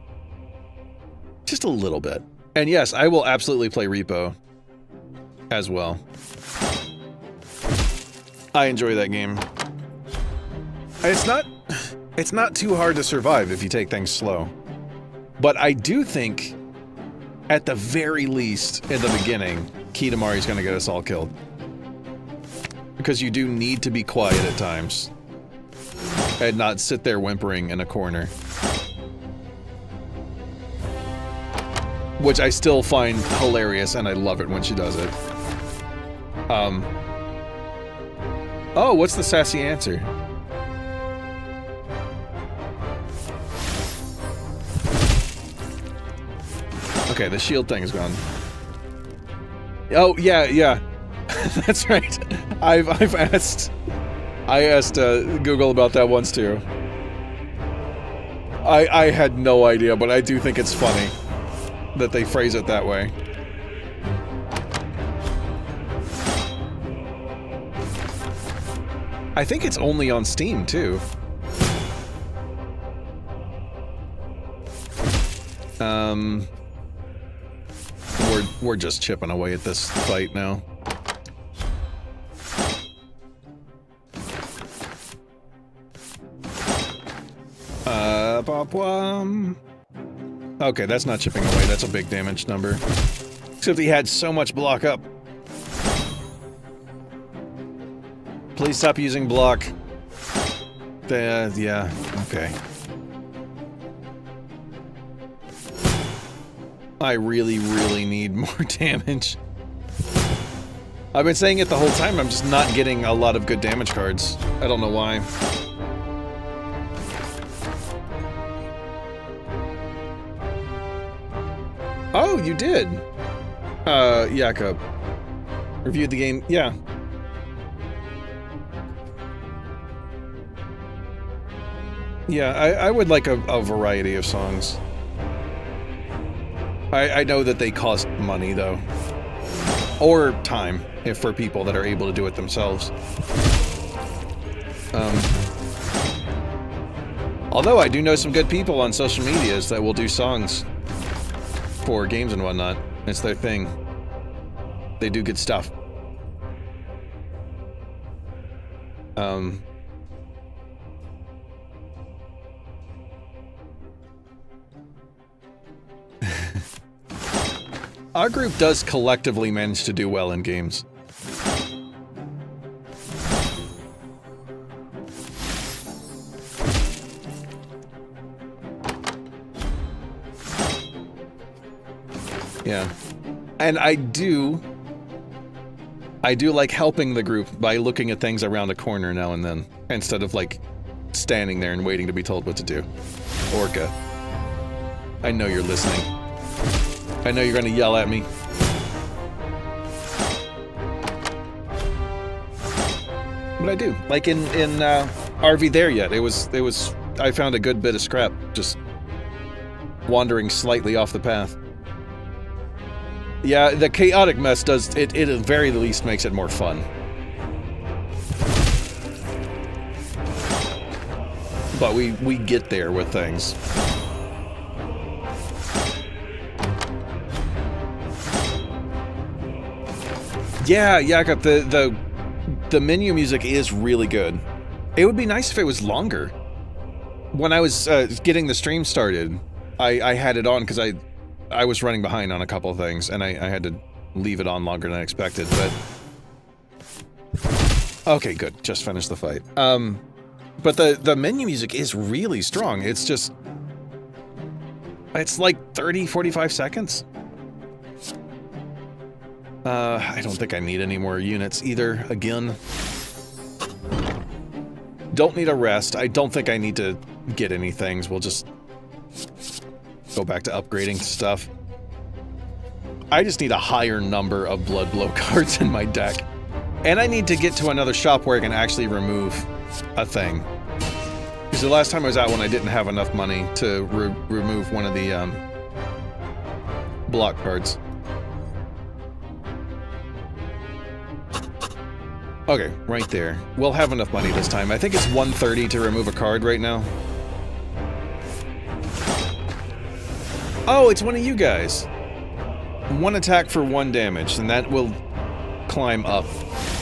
Just a little bit. And yes, I will absolutely play Repo as well. I enjoy that game. It's not too hard to survive if you take things slow. But I do think, at the very least, in the beginning, Kitamari is going to get us all killed. Because you do need to be quiet at times. And not sit there whimpering in a corner. Which I still find hilarious, and I love it when she does it. Oh, what's the sassy answer? Okay, the shield thing is gone. Oh, yeah. That's right. I asked Google about that once too. I had no idea, but I do think it's funny that they phrase it that way. I think it's only on Steam too. We're just chipping away at this fight now. Okay, that's not chipping away, that's a big damage number. Except he had so much block up. Please stop using block. Yeah, okay. I really need more damage. I've been saying it the whole time, I'm just not getting a lot of good damage cards. I don't know why. Oh, you did! Jakob. Reviewed the game, yeah. Yeah, I would like a variety of songs. I know that they cost money, though. Or time, if for people that are able to do it themselves. Although I do know some good people on social medias that will do songs for games and whatnot. It's their thing. They do good stuff. Our group does collectively manage to do well in games. Yeah. And I do like helping the group by looking at things around a corner now and then, instead of like standing there and waiting to be told what to do. Orca, I know you're listening. I know you're gonna yell at me. But I do. Like in RV There Yet, it was I found a good bit of scrap just wandering slightly off the path. Yeah, the chaotic mess does it at the very least makes it more fun. But we get there with things. Yeah, Jakob, the menu music is really good. It would be nice if it was longer. When I was getting the stream started, I had it on because I was running behind on a couple of things, and I had to leave it on longer than I expected, but... Okay, good. Just finished the fight. But the menu music is really strong. It's just... It's like 30, 45 seconds. I don't think I need any more units either, again. Don't need a rest. I don't think I need to get any things. We'll just go back to upgrading stuff. I just need a higher number of Blood Blow cards in my deck. And I need to get to another shop where I can actually remove a thing. Because the last time I was out when I didn't have enough money to remove one of the block cards. Okay, right there. We'll have enough money this time. I think it's 130 to remove a card right now. Oh, it's one of you guys. One attack for 1 damage, and that will climb up.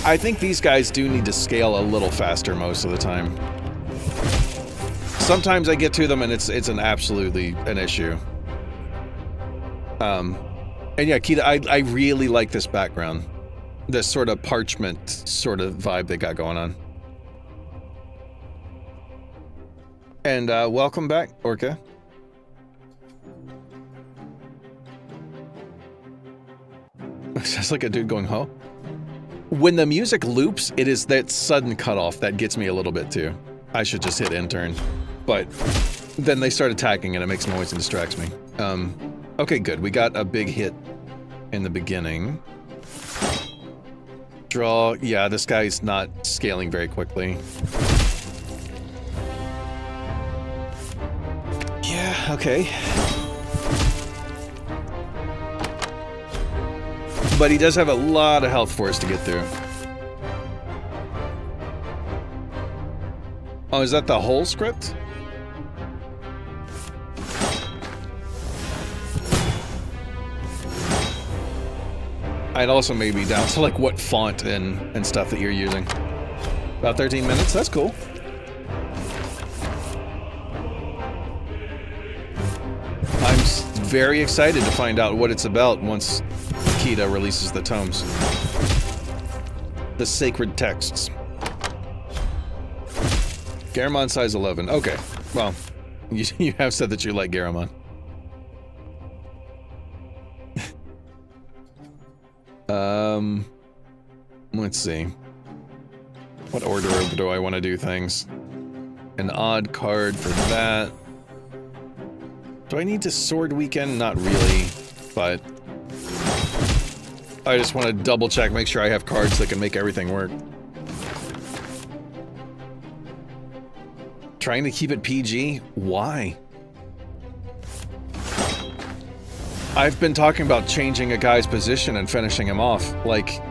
I think these guys do need to scale a little faster most of the time. Sometimes I get to them and it's absolutely an issue. And yeah, Kita, I really like this background. This sort of parchment sort of vibe they got going on. And welcome back, Orca. Sounds like a dude going, huh? When the music loops, it is that sudden cutoff that gets me a little bit too. I should just hit intern. But then they start attacking and it makes noise and distracts me. Okay, good. We got a big hit in the beginning. Draw. Yeah, this guy's not scaling very quickly. Yeah, okay. But he does have a lot of health for us to get through. Oh, is that the whole script? I'd also maybe down to like what font and stuff that you're using. About 13 minutes, that's cool. I'm very excited to find out what it's about once Kita releases the tomes. The sacred texts. Garamond size 11. Okay, well, you have said that you like Garamond. Let's see. What order do I want to do things? An odd card for that. Do I need to sword weekend? Not really, but I just want to double check, make sure I have cards that can make everything work. Trying to keep it PG? Why? I've been talking about changing a guy's position and finishing him off. Like,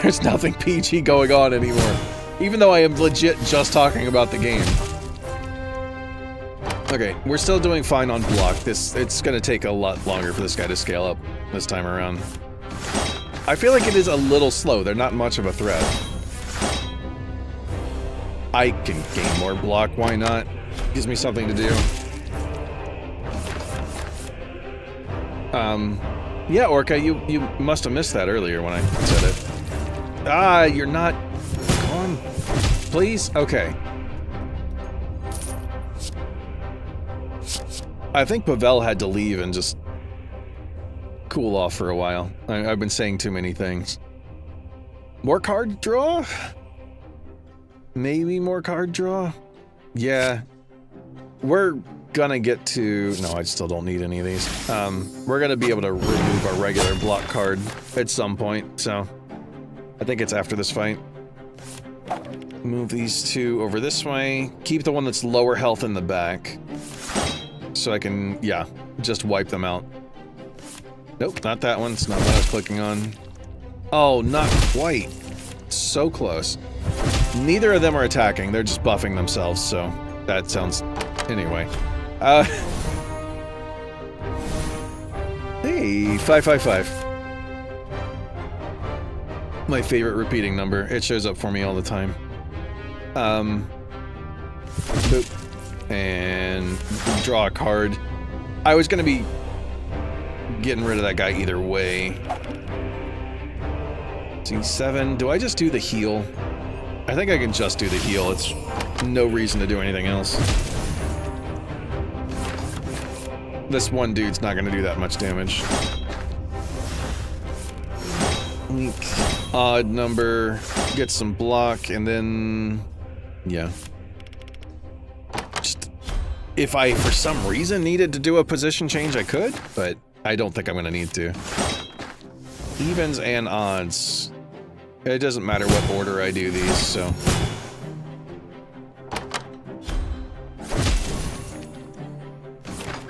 there's nothing PG going on anymore. Even though I am legit just talking about the game. Okay, we're still doing fine on block. It's gonna take a lot longer for this guy to scale up this time around. I feel like it is a little slow. They're not much of a threat. I can gain more block, why not? Gives me something to do. Yeah, Orca, you must have missed that earlier when I said it. Ah, you're not... Come on. Please? Okay. I think Pavel had to leave and just cool off for a while. I've been saying too many things. More card draw? Maybe more card draw? Yeah. We're gonna get to... No, I still don't need any of these. We're gonna be able to remove our regular block card at some point, so... I think it's after this fight. Move these two over this way. Keep the one that's lower health in the back. So I can, yeah, just wipe them out. Nope, not that one. It's not what I was clicking on. Oh, not quite. So close. Neither of them are attacking. They're just buffing themselves, so that sounds... Anyway. Hey, 555. My favorite repeating number. It shows up for me all the time. Boop. And draw a card. I was gonna be getting rid of that guy either way. C7. Do I just do the heal? I think I can just do the heal. It's no reason to do anything else. This one dude's not gonna do that much damage. Odd number, get some block, and then... yeah. Just, if I, for some reason, needed to do a position change, I could, but I don't think I'm gonna need to. Evens and odds. It doesn't matter what order I do these, so...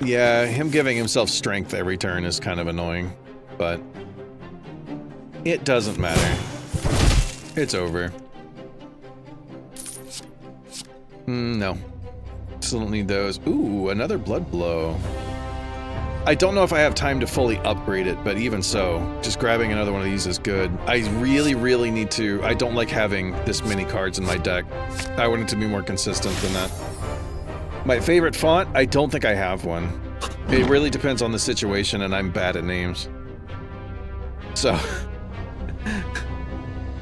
Yeah, him giving himself strength every turn is kind of annoying, but... it doesn't matter. It's over. No. Still don't need those. Ooh, another blood blow. I don't know if I have time to fully upgrade it, but even so, just grabbing another one of these is good. I really, really need to... I don't like having this many cards in my deck. I want it to be more consistent than that. My favorite font? I don't think I have one. It really depends on the situation, and I'm bad at names. So...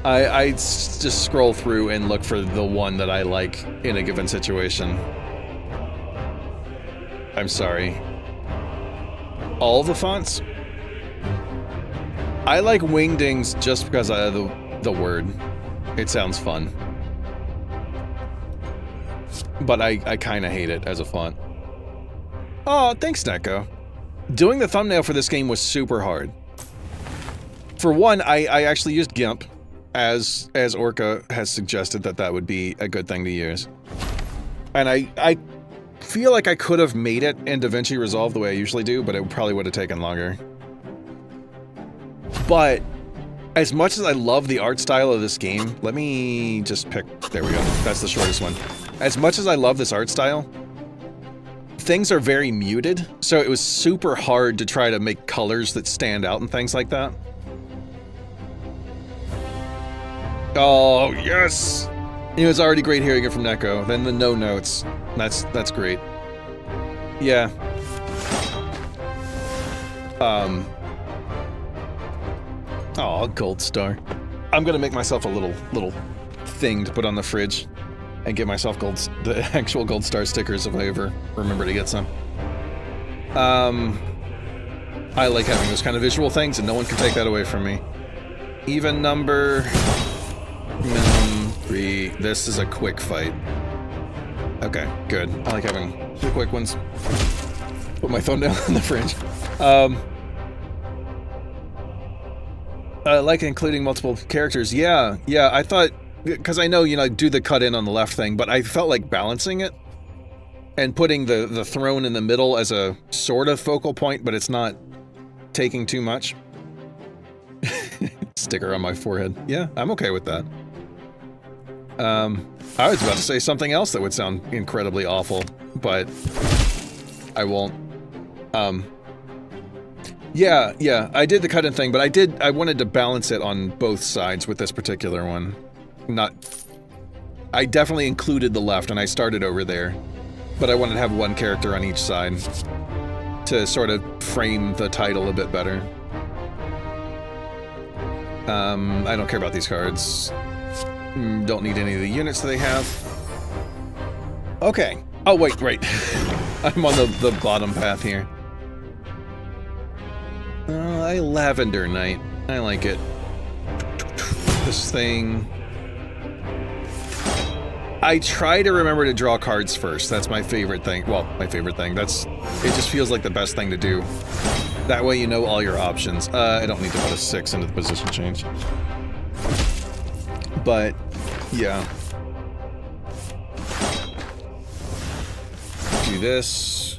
I just scroll through and look for the one that I like in a given situation. I'm sorry. All the fonts? I like Wingdings just because of the word. It sounds fun. But I kind of hate it as a font. Oh, thanks, Neko. Doing the thumbnail for this game was super hard. For one, I actually used GIMP, as Orca has suggested that would be a good thing to use. And I feel like I could have made it in DaVinci Resolve the way I usually do, but it probably would have taken longer. But, as much as I love the art style of this game, let me just pick... There we go. That's the shortest one. As much as I love this art style, things are very muted, so it was super hard to try to make colors that stand out and things like that. Oh, yes! It was already great hearing it from Neko. Then the no notes. That's great. Yeah. Oh, gold star. I'm gonna make myself a little thing to put on the fridge and get myself the actual gold star stickers if I ever remember to get some. I like having those kind of visual things, and no one can take that away from me. Even number... minimum 3. This is a quick fight. Okay, good. I like having the quick ones. Put my phone down on the fridge. I like including multiple characters. Yeah, I thought... because I know, you know, do the cut in on the left thing, but I felt like balancing it and putting the throne in the middle as a sort of focal point, but it's not taking too much. Sticker on my forehead. Yeah, I'm okay with that. I was about to say something else that would sound incredibly awful, but I won't. Yeah, I did the cut-in thing, but I wanted to balance it on both sides with this particular one. Not I definitely included the left, and I started over there. But I wanted to have one character on each side to sort of frame the title a bit better. I don't care about these cards. Don't need any of the units that they have. Okay. Oh, wait. I'm on the bottom path here. A Lavender Knight. I like it. This thing... I try to remember to draw cards first. That's my favorite thing. Well, my favorite thing. It just feels like the best thing to do. That way you know all your options. I don't need to put a 6 into the position change. But, yeah. Do this.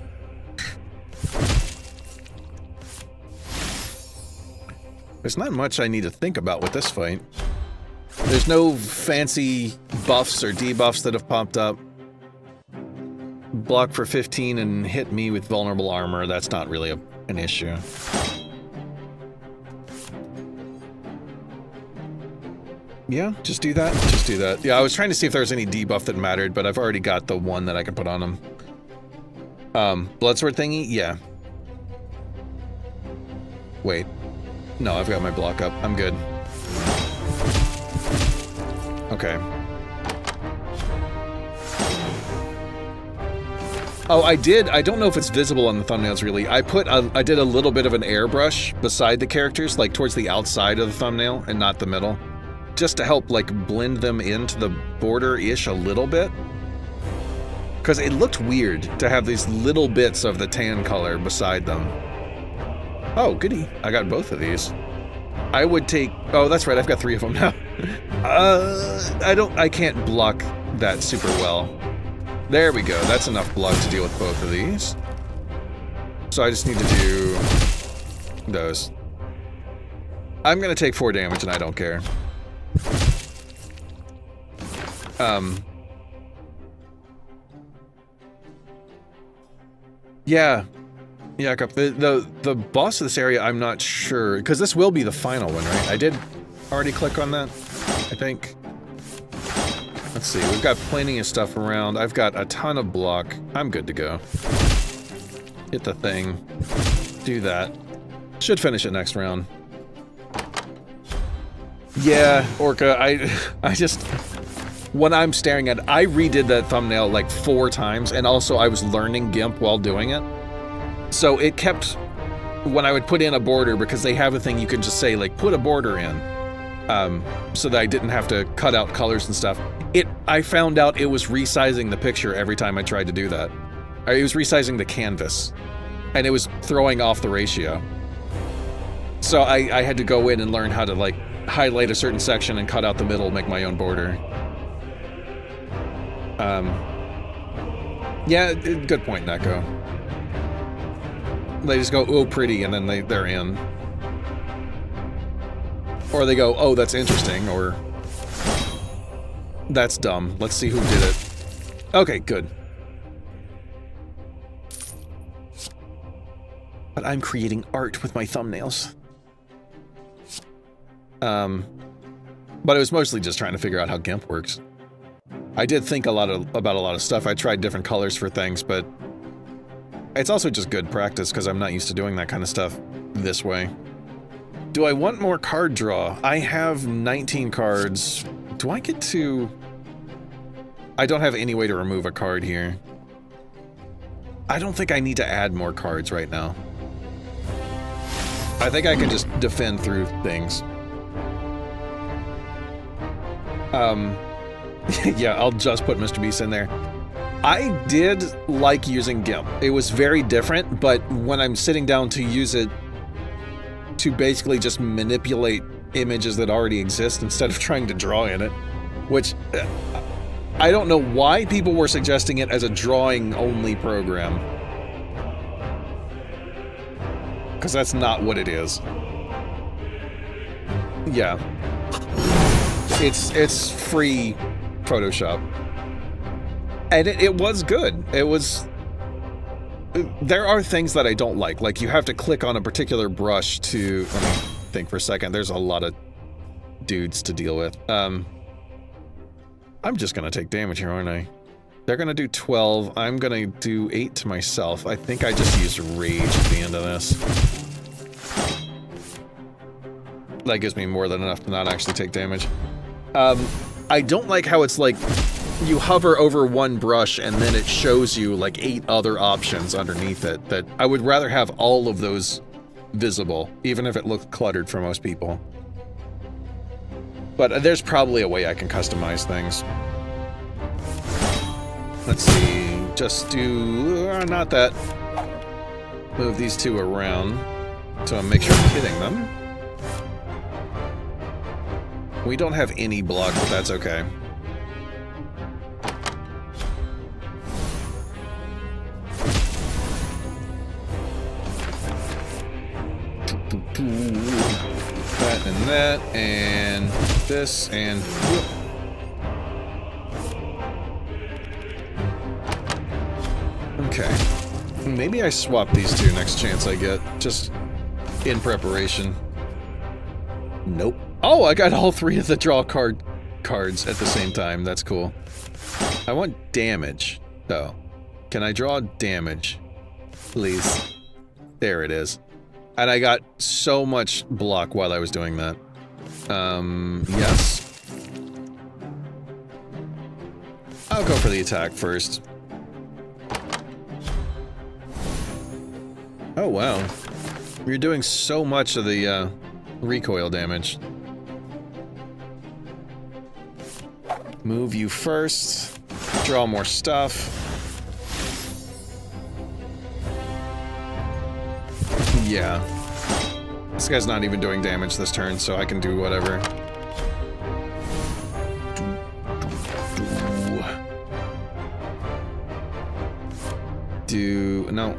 There's not much I need to think about with this fight. There's no fancy buffs or debuffs that have popped up. Block for 15 and hit me with vulnerable armor. That's not really an issue. Yeah, just do that. Just do that. Yeah, I was trying to see if there was any debuff that mattered, but I've already got the one that I can put on him. Bloodsword thingy? Yeah. Wait. No, I've got my block up. I'm good. Okay. Oh, I don't know if it's visible on the thumbnails really. I did a little bit of an airbrush beside the characters, like towards the outside of the thumbnail and not the middle. Just to help like blend them into the border-ish a little bit. Because it looked weird to have these little bits of the tan color beside them. Oh, goody. I got both of these. I would take... Oh, that's right. I've got 3 of them now. I can't block that super well. There we go. That's enough block to deal with both of these. So I just need to do those. I'm going to take 4 damage and I don't care. Yeah. Yeah, the boss of this area, I'm not sure, because this will be the final one, right? I did already click on that, I think. Let's see, we've got plenty of stuff around. I've got a ton of block. I'm good to go. Hit the thing. Do that. Should finish it next round. Yeah, Orca, I just... When I'm staring at it, I redid that thumbnail like 4 times, and also I was learning GIMP while doing it. So it kept, when I would put in a border, because they have a thing you can just say, like, put a border in, so that I didn't have to cut out colors and stuff. I found out it was resizing the picture every time I tried to do that. It was resizing the canvas, and it was throwing off the ratio. So I had to go in and learn how to, like, highlight a certain section and cut out the middle, make my own border. Yeah, good point, Neko. They just go, oh, pretty, and then they're in. Or they go, oh, that's interesting, or... That's dumb. Let's see who did it. Okay, good. But I'm creating art with my thumbnails. But it was mostly just trying to figure out how GIMP works. I did think about a lot of stuff. I tried different colors for things, but... It's also just good practice, because I'm not used to doing that kind of stuff this way. Do I want more card draw? I have 19 cards. Do I get to... I don't have any way to remove a card here. I don't think I need to add more cards right now. I think I can just defend through things. Yeah, I'll just put Mr. Beast in there. I did like using GIMP. It was very different, but when I'm sitting down to use it to basically just manipulate images that already exist instead of trying to draw in it, which I don't know why people were suggesting it as a drawing-only program. Because that's not what it is. Yeah. It's free Photoshop. And it was good. It was... There are things that I don't like. Like, you have to click on a particular brush to... Let me think for a second. There's a lot of dudes to deal with. I'm just gonna take damage here, aren't I? They're gonna do 12. I'm gonna do 8 to myself. I think I just used rage at the end of this. That gives me more than enough to not actually take damage. I don't like how it's like you hover over one brush and then it shows you like 8 other options underneath it. That I would rather have all of those visible, even if it looks cluttered for most people. But there's probably a way I can customize things. Let's see, just do, not that. Move these 2 around to make sure I'm hitting them. We don't have any block, but that's okay. That and that, and this, and... Okay. Maybe I swap these 2 next chance I get, just in preparation. Nope. Oh, I got all 3 of the draw cards at the same time. That's cool. I want damage, though. Can I draw damage? Please. There it is. And I got so much block while I was doing that. Yes. I'll go for the attack first. Oh, wow. You're doing so much of the, recoil damage. Move you first. Draw more stuff. Yeah. This guy's not even doing damage this turn, so I can do whatever.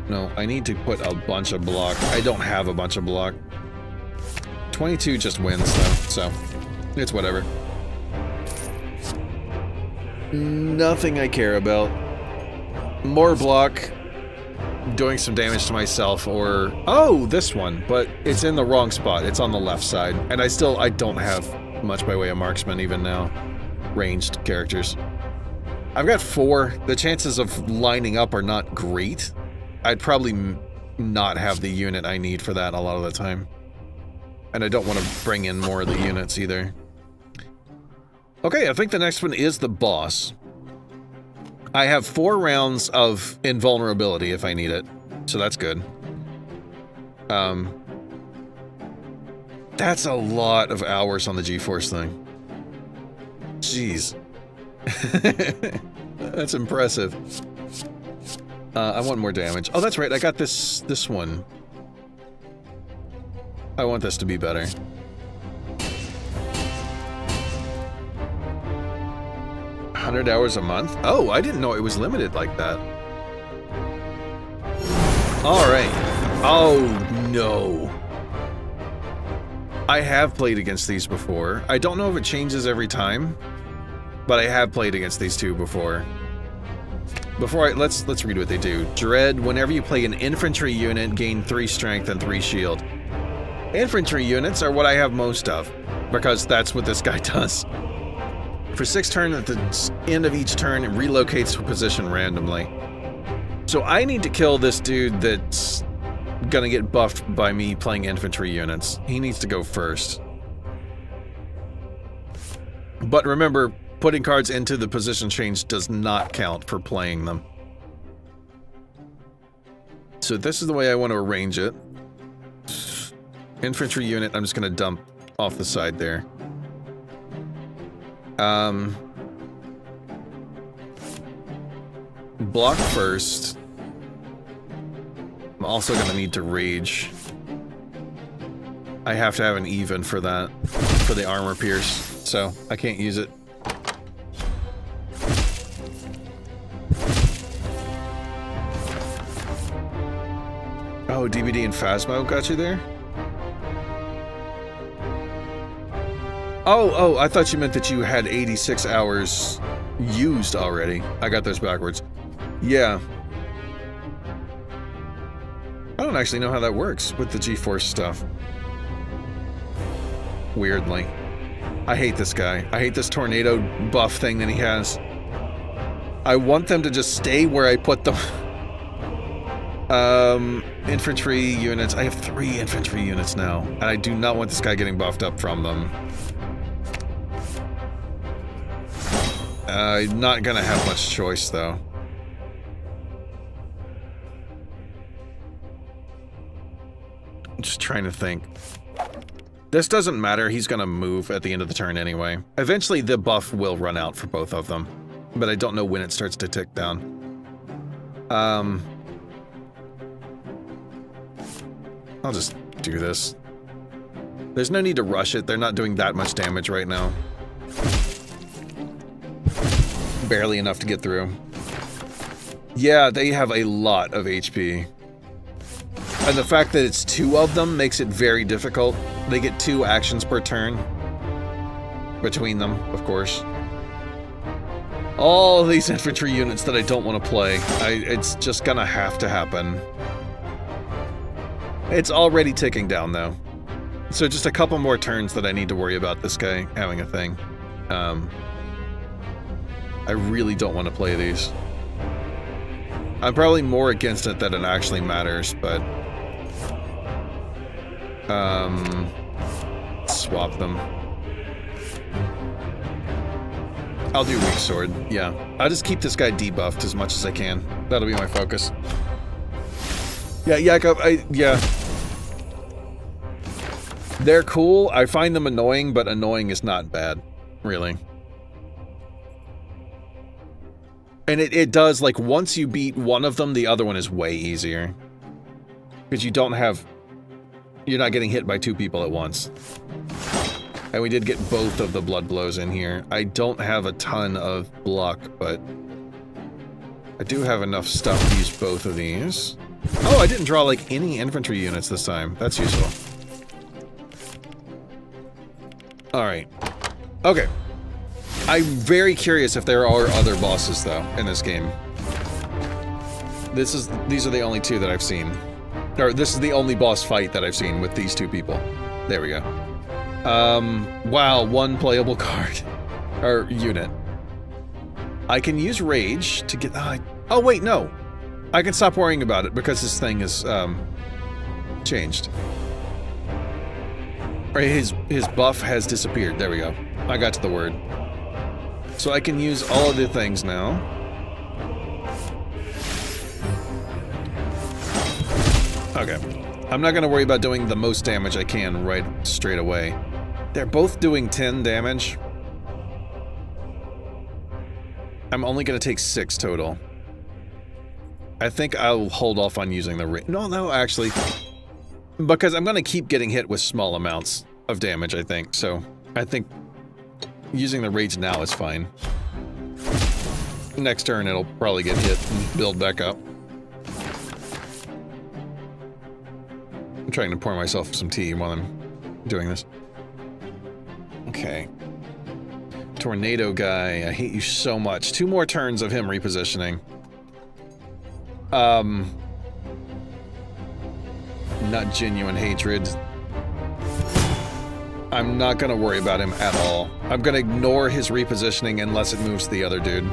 No, I need to put a bunch of block. I don't have a bunch of block. 22 just wins, though, so it's whatever. Nothing I care about. More block, doing some damage to myself, or... Oh, this one, but it's in the wrong spot. It's on the left side, and I don't have much by way of marksman even now. Ranged characters. I've got 4. The chances of lining up are not great. I'd probably not have the unit I need for that a lot of the time. And I don't want to bring in more of the units either. Okay, I think the next one is the boss. I have 4 rounds of invulnerability if I need it, so that's good. That's a lot of hours on the G-Force thing. Jeez. That's impressive. I want more damage. Oh, that's right, I got this one. I want this to be better. 100 hours a month? Oh, I didn't know it was limited like that. Alright. Oh, no. I have played against these before. I don't know if it changes every time, but I have played against these 2 before. Let's read what they do. Dread, whenever you play an infantry unit, gain 3 strength and 3 shield. Infantry units are what I have most of, because that's what this guy does. For 6 turns, at the end of each turn, it relocates to a position randomly. So I need to kill this dude that's gonna get buffed by me playing infantry units. He needs to go first. But remember, putting cards into the position change does not count for playing them. So this is the way I want to arrange it. Infantry unit, I'm just gonna dump off the side there. Block first. I'm also gonna need to rage. I have to have an even for that, for the armor pierce, so I can't use it. Oh, DBD and Phasmo got you there? Oh, I thought you meant that you had 86 hours used already. I got those backwards. Yeah. I don't actually know how that works with the G-Force stuff. Weirdly. I hate this guy. I hate this tornado buff thing that he has. I want them to just stay where I put them. Infantry units. I have 3 infantry units now, and I do not want this guy getting buffed up from them. Not gonna have much choice, though. I'm just trying to think. This doesn't matter, he's gonna move at the end of the turn anyway. Eventually the buff will run out for both of them, but I don't know when it starts to tick down. I'll just do this. There's no need to rush it, they're not doing that much damage right now. Barely enough to get through. Yeah, they have a lot of HP. And the fact that it's 2 of them makes it very difficult. They get 2 actions per turn. Between them, of course. All these infantry units that I don't want to play. It's just gonna have to happen. It's already ticking down, though. So just a couple more turns that I need to worry about this guy having a thing. I really don't want to play these. I'm probably more against it than it actually matters, but... swap them. I'll do weak sword, yeah. I'll just keep this guy debuffed as much as I can. That'll be my focus. Yeah, Jakob, yeah. They're cool. I find them annoying, but annoying is not bad, really. And it does, like, once you beat one of them, the other one is way easier. Because you don't have... You're not getting hit by 2 people at once. And we did get both of the blood blows in here. I don't have a ton of block, but... I do have enough stuff to use both of these. Oh, I didn't draw, like, any infantry units this time. That's useful. Alright. Okay. I'm very curious if there are other bosses, though, in this game. These are the only 2 that I've seen. Or, this is the only boss fight that I've seen with these 2 people. There we go. Wow, 1 playable card. Or, unit. I can use Rage to get... oh, wait, no! I can stop worrying about it, because this thing is, changed. Right, his buff has disappeared. There we go. I got to the word. So I can use all of the things now. Okay. I'm not gonna worry about doing the most damage I can right straight away. They're both doing 10 damage. I'm only gonna take 6 total. I think I'll hold off on using the no, actually. Because I'm gonna keep getting hit with small amounts of damage, I think. So, I think using the rage now is fine. Next turn, it'll probably get hit and build back up. I'm trying to pour myself some tea while I'm doing this. Okay. Tornado guy, I hate you so much. 2 more turns of him repositioning. Not genuine hatred. I'm not gonna worry about him at all. I'm gonna ignore his repositioning unless it moves the other dude.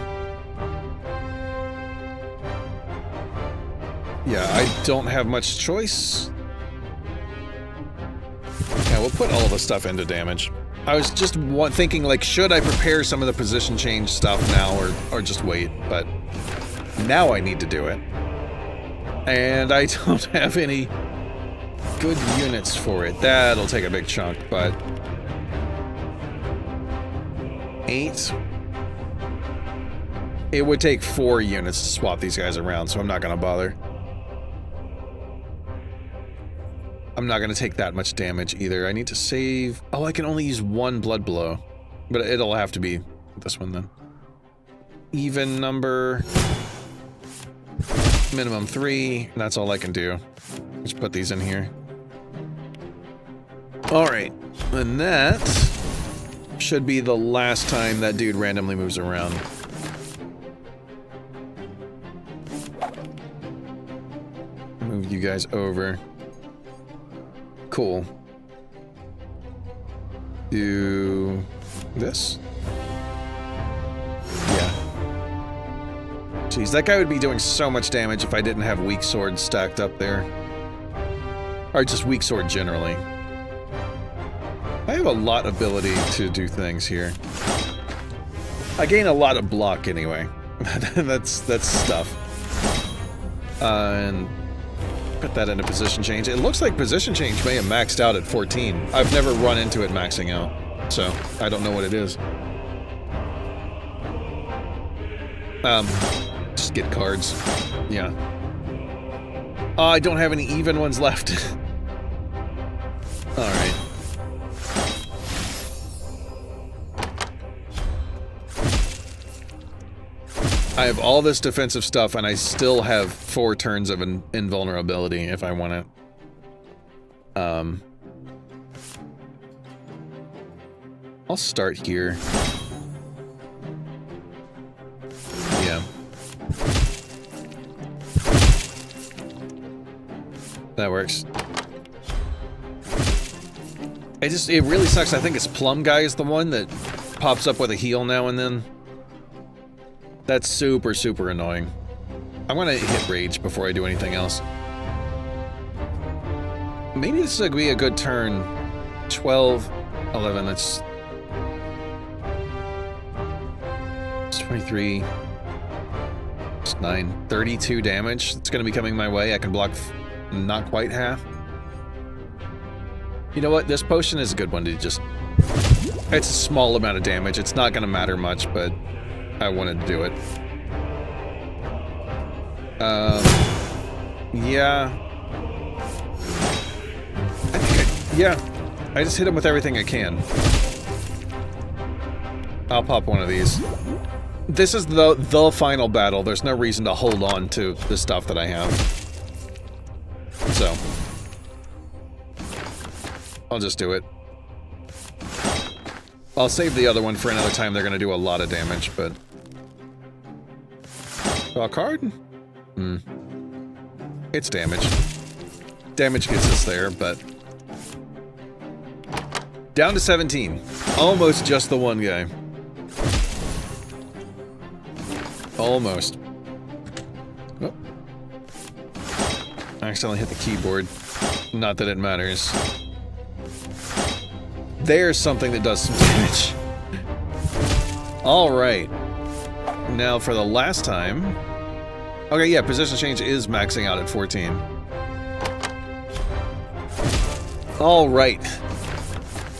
Yeah, I don't have much choice. Yeah, we'll put all the stuff into damage. I was just thinking, like, should I prepare some of the position change stuff now or just wait? But now I need to do it. And I don't have any good units for it. That'll take a big chunk, but... 8? It would take 4 units to swap these guys around, so I'm not gonna bother. I'm not gonna take that much damage either. I need to save... Oh, I can only use 1 blood blow. But it'll have to be this one then. Even number... Minimum 3, and that's all I can do. Just put these in here. Alright, and that should be the last time that dude randomly moves around. Move you guys over. Cool. Do This? Yeah. Jeez, that guy would be doing so much damage if I didn't have weak sword stacked up there. Or just weak sword generally. I have a lot of ability to do things here. I gain a lot of block anyway. that's stuff. And put that into position change. It looks like position change may have maxed out at 14. I've never run into it maxing out, so I don't know what it is. Just get cards. Yeah. I don't have any even ones left. Alright. I have all this defensive stuff, and I still have 4 turns of invulnerability if I want to. I'll start here. Yeah. That works. It really sucks. I think it's Plum Guy is the one that pops up with a heal now and then. That's super, super annoying. I'm gonna hit Rage before I do anything else. Maybe this would be a good turn. 12, 11, that's... It's 23. It's 9. 32 damage. It's gonna be coming my way. I can block not quite half. You know what? This potion is a good one to just... It's a small amount of damage. It's not gonna matter much, but... I wanted to do it. Yeah. I just hit him with everything I can. I'll pop one of these. This is the final battle. There's no reason to hold on to the stuff that I have. So. I'll just do it. I'll save the other one for another time. They're going to do a lot of damage, but... Draw a card? Hmm. It's damage. Damage gets us there, but... Down to 17. Almost just the one guy. Almost. Oh. I accidentally hit the keyboard. Not that it matters. There's something that does some damage. Alright. Now for the last time... Okay, yeah, position change is maxing out at 14. Alright.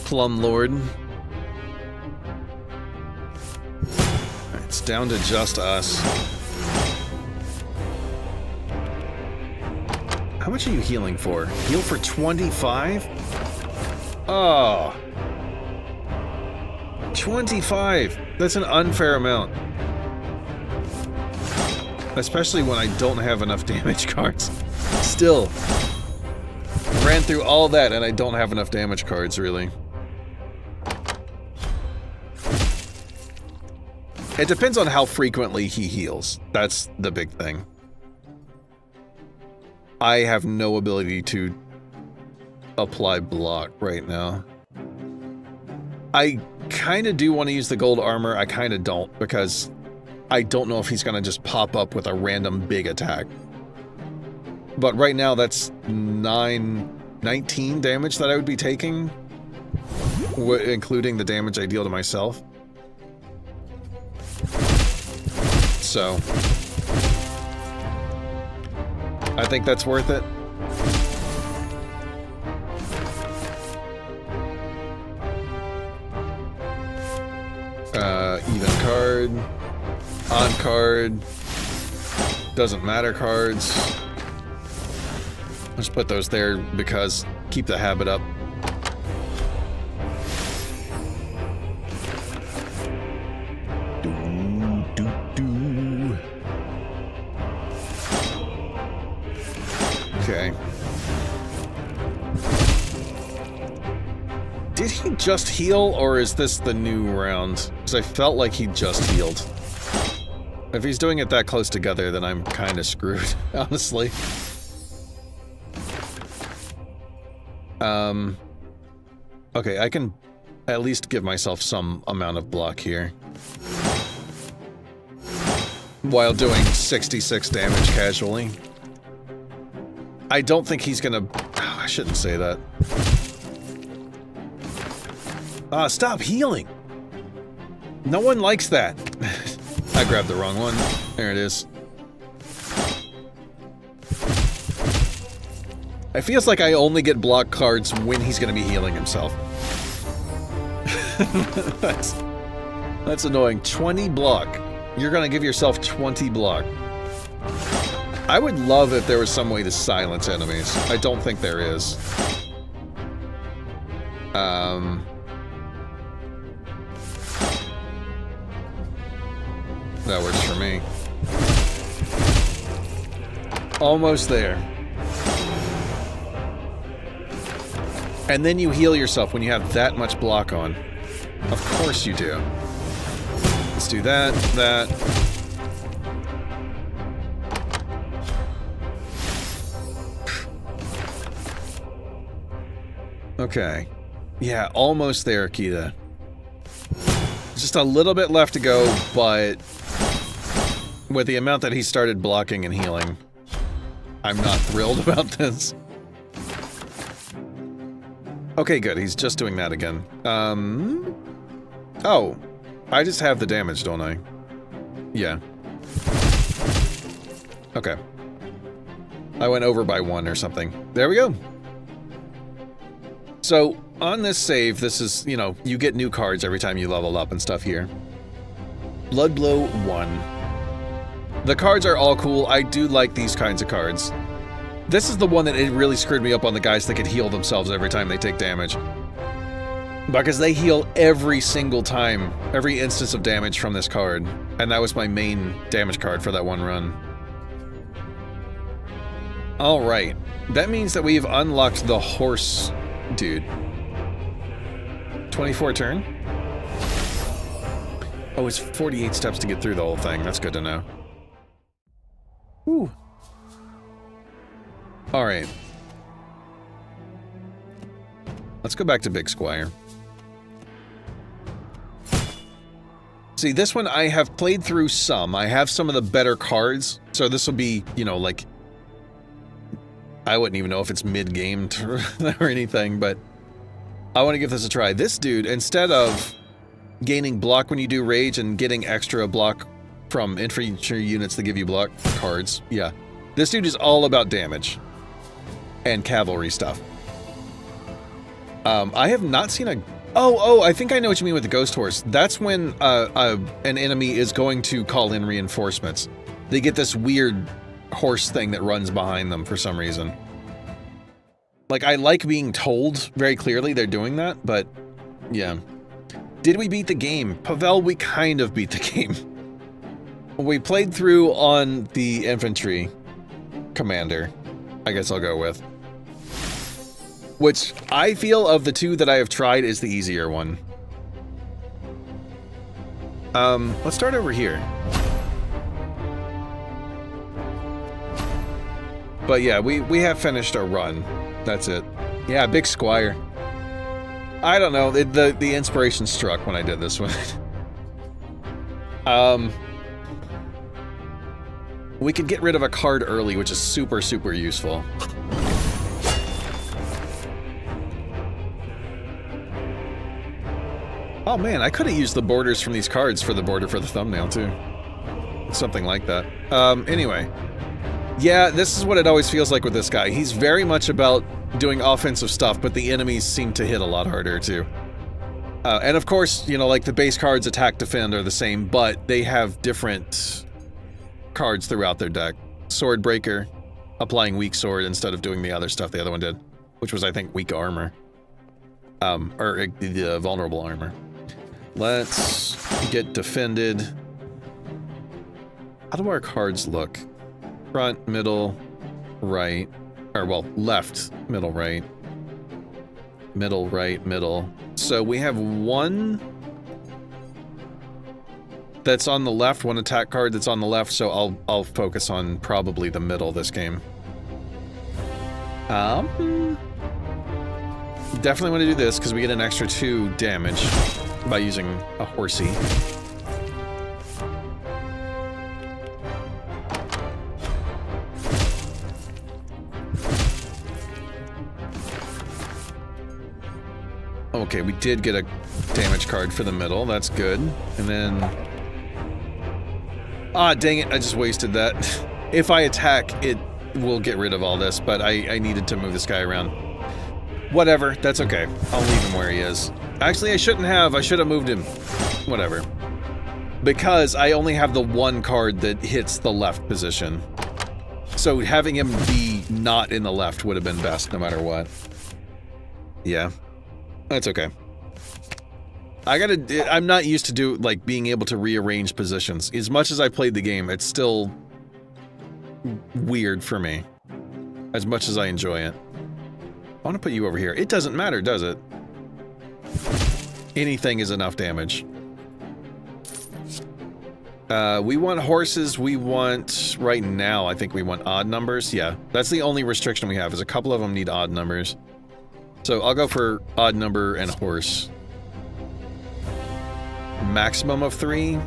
Plum Lord. It's down to just us. How much are you healing for? Heal for 25? Oh. 25! That's an unfair amount. Especially when I don't have enough damage cards. Still. Ran through all that and I don't have enough damage cards, really. It depends on how frequently he heals. That's the big thing. I have no ability to apply block right now. I kind of do want to use the gold armor. I kind of don't, because I don't know if he's going to just pop up with a random big attack. But right now, that's 19 damage that I would be taking, including the damage I deal to myself. So, I think that's worth it. Even card, on card, doesn't matter cards. Let's put those there because keep the habit up. Okay. Did he just heal, or is this the new round? Because I felt like he just healed. If he's doing it that close together, then I'm kind of screwed, honestly. Okay, I can at least give myself some amount of block here. While doing 66 damage casually. I don't think he's gonna... Oh, I shouldn't say that. Stop healing! No one likes that. I grabbed the wrong one. There it is. It feels like I only get block cards when he's gonna be healing himself. That's annoying. 20 block. You're gonna give yourself 20 block. I would love if there was some way to silence enemies. I don't think there is. That works for me. Almost there. And then you heal yourself when you have that much block on. Of course you do. Let's do that, that. Okay. Yeah, almost there, Akita. Just a little bit left to go, but with the amount that he started blocking and healing, I'm not thrilled about this. Okay, good. He's just doing that again. Oh. I just have the damage, don't I? Yeah. Okay. I went over by 1 or something. There we go. So, on this save, this is, you know, you get new cards every time you level up and stuff here. Blood Blow 1. The cards are all cool. I do like these kinds of cards. This is the one that it really screwed me up on the guys that could heal themselves every time they take damage. Because they heal every single time, every instance of damage from this card. And that was my main damage card for that one run. Alright. That means that we've unlocked the horse dude. 24 turn? Oh, it's 48 steps to get through the whole thing. That's good to know. Whew. Alright. Let's go back to Big Squire. See, this one I have played through some. I have some of the better cards, so this will be, you know, like... I wouldn't even know if it's mid-game or anything, but... I want to give this a try. This dude, instead of gaining block when you do rage and getting extra block from infantry units that give you block cards, yeah. This dude is all about damage. And cavalry stuff. I have not seen a... Oh, I think I know what you mean with the ghost horse. That's when an enemy is going to call in reinforcements. They get this weird horse thing that runs behind them for some reason. Like, I like being told very clearly they're doing that, but yeah. Did we beat the game? Pavel, we kind of beat the game. We played through on the infantry commander, I guess I'll go with. Which I feel of the two that I have tried is the easier one. Let's start over here. But yeah, we have finished our run. That's it. Yeah, Big Squire. I don't know, the inspiration struck when I did this one. We could get rid of a card early, which is super, super useful. Oh man, I could have used the borders from these cards for the border for the thumbnail too. Something like that. Anyway. Yeah, this is what it always feels like with this guy. He's very much about doing offensive stuff, but the enemies seem to hit a lot harder too. And of course, you know, like the base cards attack, defend are the same, but they have different cards throughout their deck. Sword Breaker, applying weak sword instead of doing the other stuff the other one did, which was, I think, weak armor. Or the vulnerable armor. Let's get defended. How do our cards look? Front, middle, right. Or, well, left, middle, right. Middle, right, middle. So we have one that's on the left, one attack card that's on the left, so I'll focus on probably the middle this game. definitely want to do this because we get an extra 2 damage by using a horsey. Okay, we did get a damage card for the middle. That's good. And then... ah, dang it. I just wasted that. If I attack, it will get rid of all this, but I needed to move this guy around. Whatever. That's okay. I'll leave him where he is. Actually, I shouldn't have. I should have moved him. Whatever. Because I only have the 1 card that hits the left position. So having him be not in the left would have been best no matter what. Yeah. That's okay. I'm not used to being able to rearrange positions. As much as I played the game, it's still weird for me. As much as I enjoy it. I want to put you over here. It doesn't matter, does it? Anything is enough damage. We want horses. We want, right now, I think we want odd numbers. Yeah, that's the only restriction we have, is a couple of them need odd numbers. So I'll go for odd number and horse. Maximum of 3.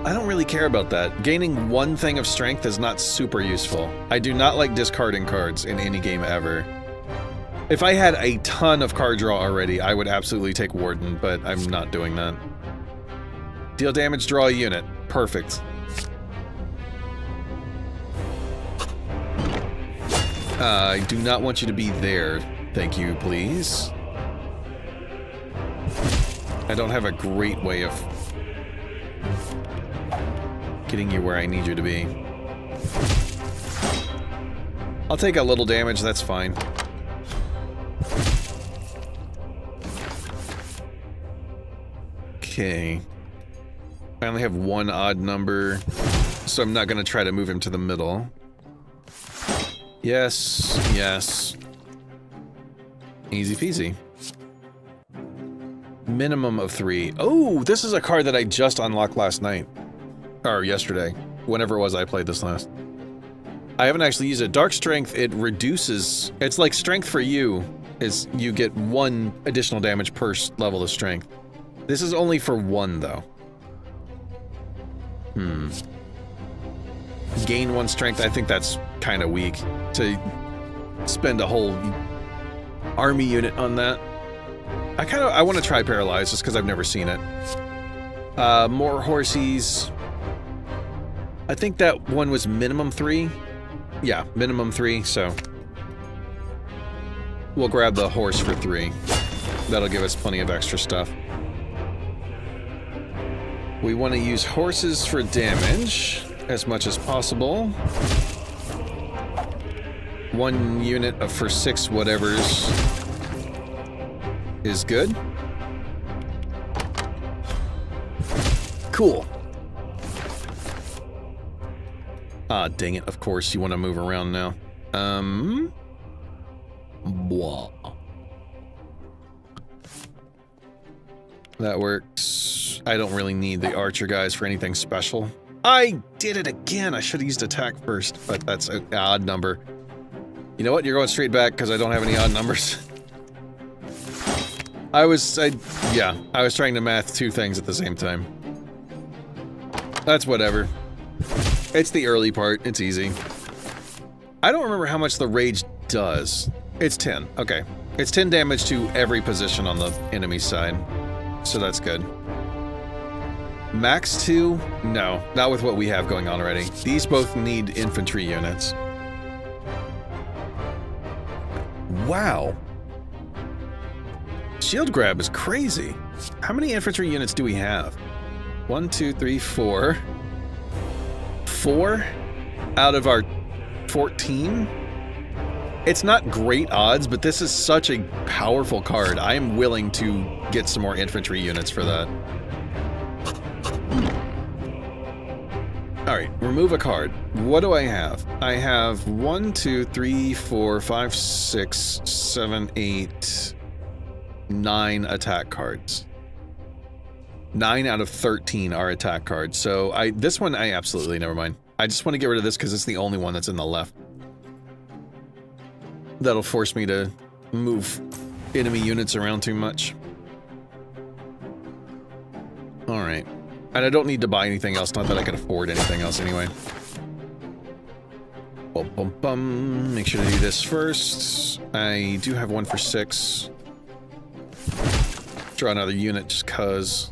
I don't really care about that. Gaining 1 thing of strength is not super useful. I do not like discarding cards in any game ever. If I had a ton of card draw already, I would absolutely take Warden, but I'm not doing that. Deal damage, draw a unit. Perfect. I do not want you to be there. Thank you, please. I don't have a great way of getting you where I need you to be. I'll take a little damage, that's fine. Okay. I only have 1 odd number, so I'm not going to try to move him to the middle. Yes, yes. Easy peasy. Minimum of 3. Oh, this is a card that I just unlocked last night. Or yesterday. Whenever it was I played this last. I haven't actually used it. Dark Strength, it reduces... It's like Strength for you. Is you get 1 additional damage per level of Strength. This is only for 1, though. Gain 1 Strength, I think that's kind of weak. To spend a whole army unit on that. I want to try Paralyze just because I've never seen it. More horsies. I think that one was minimum 3. Yeah, minimum 3, so we'll grab the horse for 3. That'll give us plenty of extra stuff. We want to use horses for damage as much as possible. 1 unit for 6 whatevers is good. Cool. Ah, dang it. Of course, you want to move around now. Blah. That works. I don't really need the archer guys for anything special. I did it again! I should have used attack first, but that's an odd number. You know what? You're going straight back because I don't have any odd numbers. I was trying to math 2 things at the same time. That's whatever. It's the early part. It's easy. I don't remember how much the rage does. It's 10. Okay. It's 10 damage to every position on the enemy side. So that's good. Max 2? No, not with what we have going on already. These both need infantry units. Wow. Shield grab is crazy. How many infantry units do we have? 1, 2, 3, 4. 4 out of our 14? It's not great odds, but this is such a powerful card. I am willing to get some more infantry units for that. Alright, remove a card. What do I have? I have 1, 2, 3, 4, 5, 6, 7, 8, 9 attack cards. 9 out of 13 are attack cards, so this one I absolutely, never mind. I just want to get rid of this because it's the only one that's in the left. That'll force me to move enemy units around too much. Alright. And I don't need to buy anything else, not that I can afford anything else anyway. Bum, bum, bum. Make sure to do this first. I do have one for 6. Draw another unit just cuz.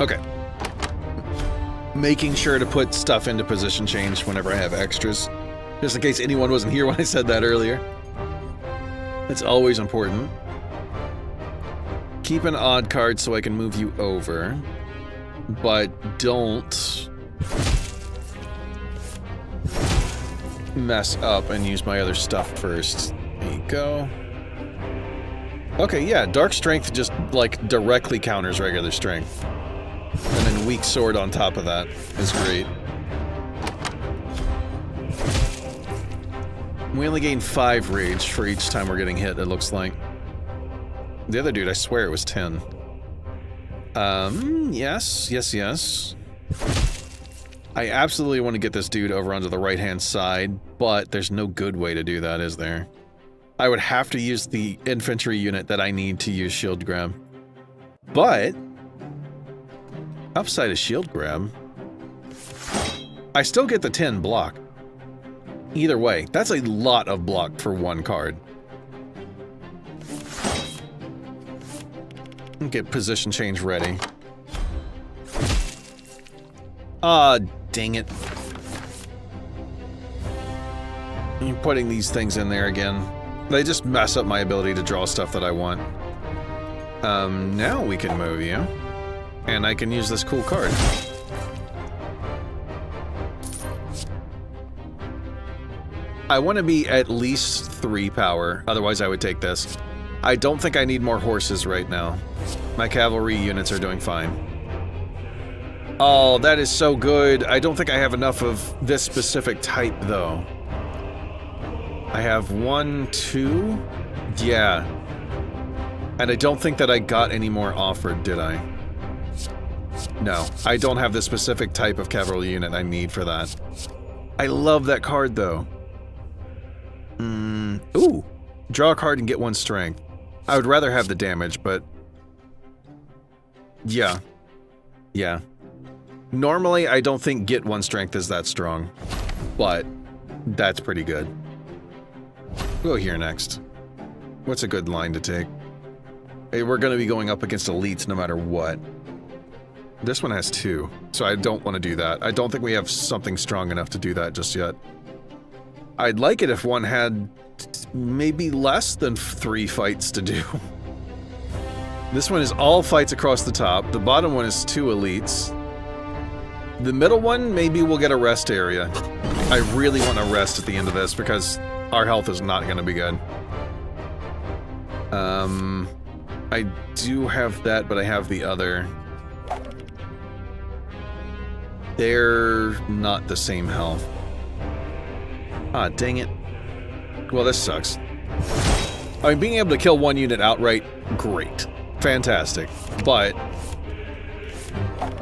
Okay. Making sure to put stuff into position change whenever I have extras. Just in case anyone wasn't here when I said that earlier. It's always important. Keep an odd card so I can move you over. But don't mess up and use my other stuff first. There you go. Okay, yeah, Dark Strength just, like, directly counters regular Strength. And then Weak Sword on top of that is great. We only gain 5 rage for each time we're getting hit, it looks like. The other dude, I swear it was 10. Yes. I absolutely want to get this dude over onto the right-hand side, but there's no good way to do that, is there? I would have to use the infantry unit that I need to use Shield Grab. But upside of Shield Grab, I still get the 10 block. Either way, that's a lot of block for one card. Get position change ready. Ah, dang it. I'm putting these things in there again. They just mess up my ability to draw stuff that I want. Now we can move you. And I can use this cool card. I want to be at least 3 power, otherwise I would take this. I don't think I need more horses right now. My cavalry units are doing fine. Oh, that is so good. I don't think I have enough of this specific type, though. I have 1, 2... Yeah. And I don't think that I got any more offered, did I? No, I don't have the specific type of cavalry unit I need for that. I love that card, though. Ooh. Draw a card and get 1 strength. I would rather have the damage, but... Yeah. Yeah. Normally, I don't think get 1 strength is that strong. But, that's pretty good. We'll go here next. What's a good line to take? Hey, we're going to be going up against elites no matter what. This one has 2, so I don't want to do that. I don't think we have something strong enough to do that just yet. I'd like it if one had maybe less than 3 fights to do. This one is all fights across the top. The bottom one is 2 elites. The middle one, maybe we'll get a rest area. I really want to rest at the end of this because our health is not going to be good. I do have that, but I have the other. They're not the same health. Ah, dang it. Well, this sucks. I mean, being able to kill 1 unit outright, great. Fantastic. But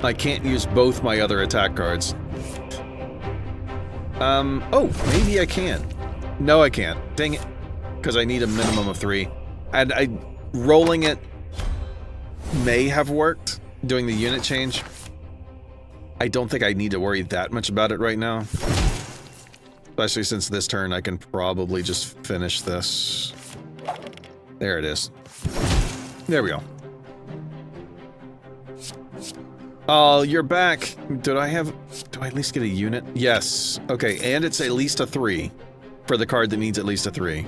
I can't use both my other attack cards. Oh, maybe I can. No, I can't. Dang it. Because I need a minimum of 3. And rolling it may have worked, doing the unit change. I don't think I need to worry that much about it right now. Especially since this turn I can probably just finish this. There it is. There we go. Oh, you're back. Do I at least get a unit? Yes. Okay, and it's at least a 3 for the card that needs at least a 3.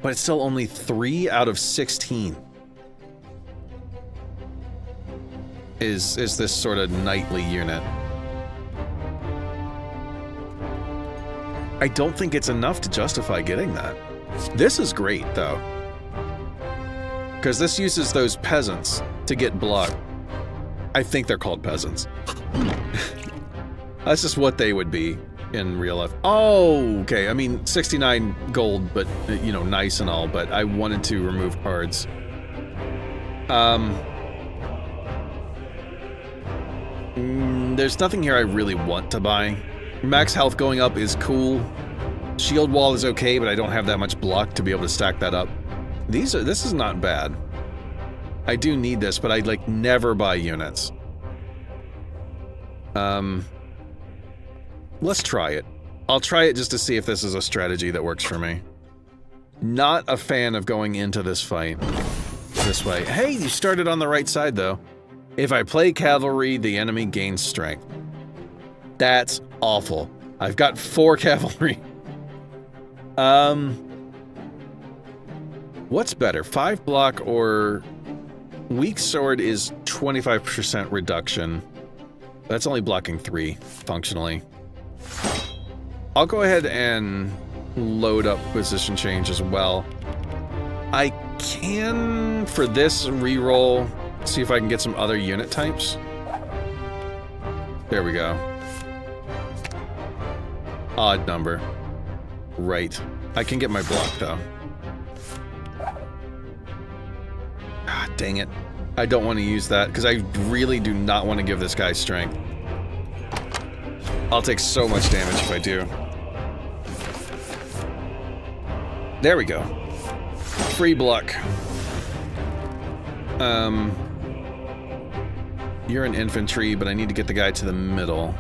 But it's still only 3 out of 16. Is this sort of knightly unit. I don't think it's enough to justify getting that. This is great, though. Because this uses those peasants to get blocked. I think they're called peasants. That's just what they would be in real life. Oh, okay. I mean, 69 gold, but, you know, nice and all, but I wanted to remove cards. There's nothing here I really want to buy. Max health going up is cool. Shield wall is okay, but I don't have that much block to be able to stack that up. This is not bad. I do need this, but I like never buy units. Let's try it. I'll try it just to see if this is a strategy that works for me. Not a fan of going into this fight this way. Hey, you started on the right side though. If I play cavalry, the enemy gains strength. That's awful. I've got 4 cavalry. What's better, 5 block or weak sword is 25% reduction. That's only blocking 3 functionally. I'll go ahead and load up position change as well. I can, for this reroll, see if I can get some other unit types. There we go. Odd number. Right. I can get my block though. Ah, dang it. I don't want to use that because I really do not want to give this guy strength. I'll take so much damage if I do. There we go. Free block. You're an infantry, but I need to get the guy to the middle.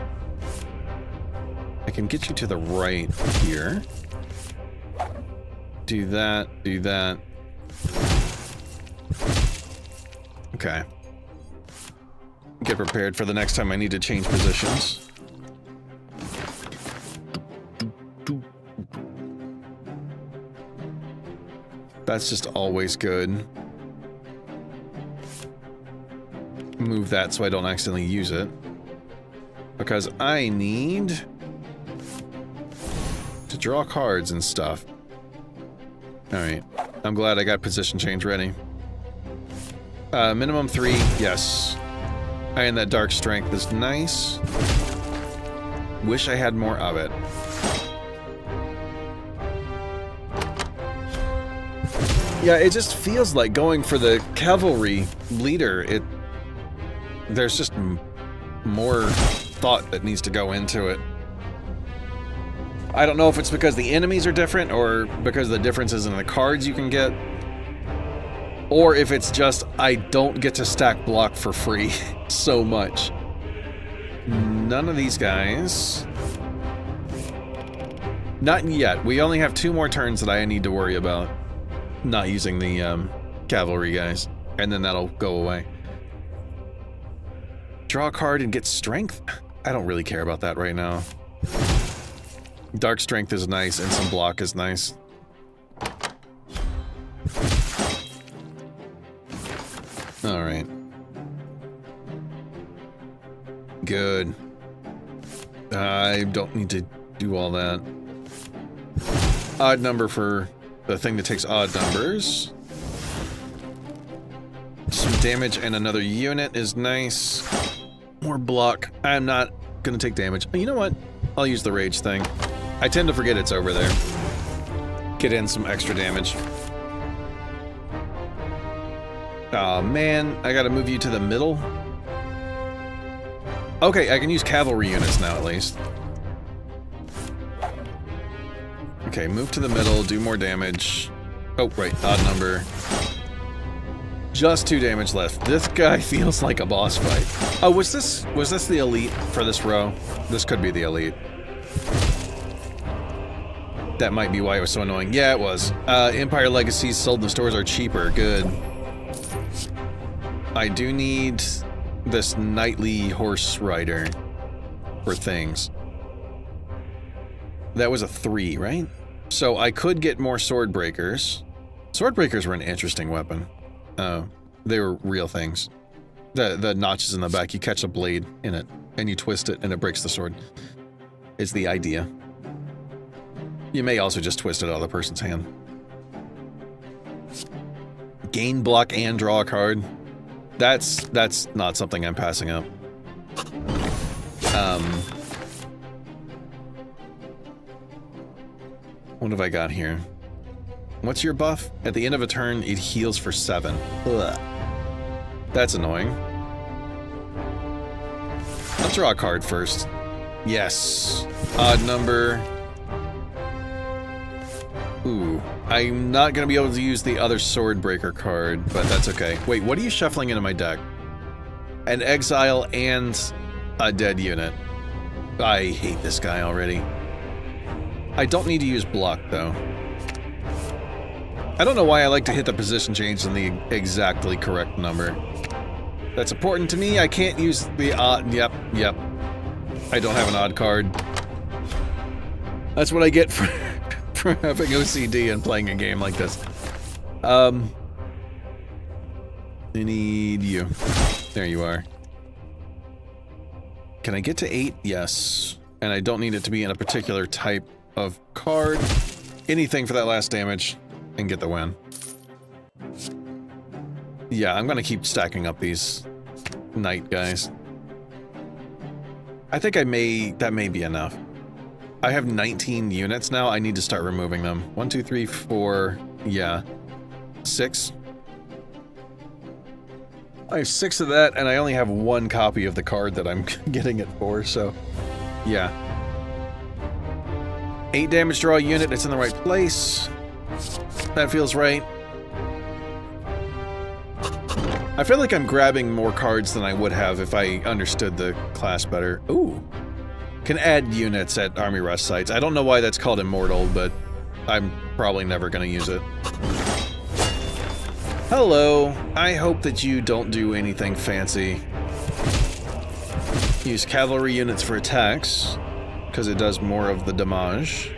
I can get you to the right here. Do that, do that. Okay. Get prepared for the next time I need to change positions. That's just always good. Move that so I don't accidentally use it. Because I need to draw cards and stuff. Alright. I'm glad I got position change ready. Minimum 3, yes. And that dark strength is nice. Wish I had more of it. Yeah, it just feels like going for the cavalry leader, there's just more thought that needs to go into it. I don't know if it's because the enemies are different or because the differences in the cards you can get. Or if it's just I don't get to stack block for free so much. None of these guys. Not yet. We only have 2 more turns that I need to worry about. Not using the cavalry guys. And then that'll go away. Draw a card and get strength? I don't really care about that right now. Dark strength is nice and some block is nice. Alright. Good. I don't need to do all that. Odd number for the thing that takes odd numbers. Some damage and another unit is nice. More block. I'm not gonna take damage. You know what? I'll use the rage thing. I tend to forget it's over there. Get in some extra damage. Aw, man. I gotta move you to the middle. Okay, I can use cavalry units now at least. Okay, move to the middle, do more damage. Oh, right, odd number. Just 2 damage left. This guy feels like a boss fight. Oh, was this the elite for this row? This could be the elite. That might be why it was so annoying. Yeah, it was. Empire Legacies sold in the stores are cheaper. Good. I do need this knightly horse rider for things. That was a 3, right? So I could get more sword breakers. Sword breakers were an interesting weapon. Oh, they were real things. The notches in the back, you catch a blade in it, and you twist it, and it breaks the sword. Is the idea. You may also just twist it out of the person's hand. Gain block and draw a card. That's not something I'm passing up. What have I got here? What's your buff? At the end of a turn, it heals for 7. Ugh. That's annoying. I'll draw a card first. Yes. Odd number. Ooh. I'm not going to be able to use the other Swordbreaker card, but that's okay. Wait, what are you shuffling into my deck? An exile and a dead unit. I hate this guy already. I don't need to use block, though. I don't know why I like to hit the position change in the exactly correct number. That's important to me. I can't use the odd... Yep. I don't have an odd card. That's what I get for having OCD and playing a game like this. I need you. There you are. Can I get to 8? Yes. And I don't need it to be in a particular type of card. Anything for that last damage and get the win. Yeah, I'm gonna keep stacking up these knight guys. I think that may be enough. I have 19 units now. I need to start removing them. 1, 2, 3, 4. Yeah. 6. I have 6 of that, and I only have 1 copy of the card that I'm getting it for, so... Yeah. 8 damage, draw a unit. It's in the right place. That feels right. I feel like I'm grabbing more cards than I would have if I understood the class better. Ooh. Can add units at army rest sites. I don't know why that's called immortal, but I'm probably never going to use it. Hello. I hope that you don't do anything fancy. Use cavalry units for attacks, because it does more of the damage.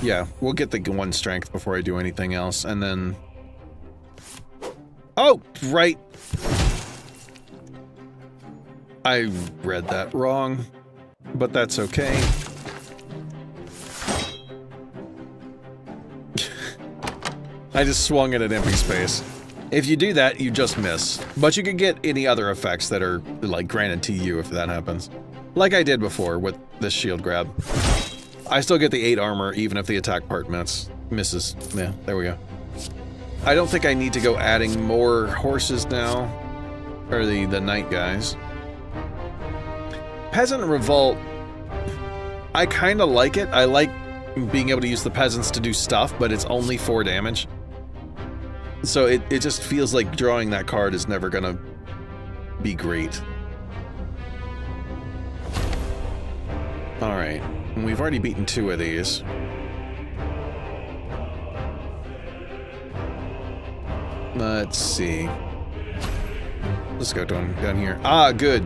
Yeah, we'll get the 1 strength before I do anything else, and then... Oh, right! I read that wrong, but that's okay. I just swung it at empty space. If you do that, you just miss. But you can get any other effects that are, like, granted to you if that happens. Like I did before with this shield grab. I still get the 8 armor, even if the attack part misses. Yeah, there we go. I don't think I need to go adding more horses now. Or the knight guys. Peasant Revolt. I kind of like it. I like being able to use the peasants to do stuff, but it's only 4 damage. So it just feels like drawing that card is never gonna be great. Alright. We've already beaten 2 of these. Let's see. Let's go down here. Ah, good.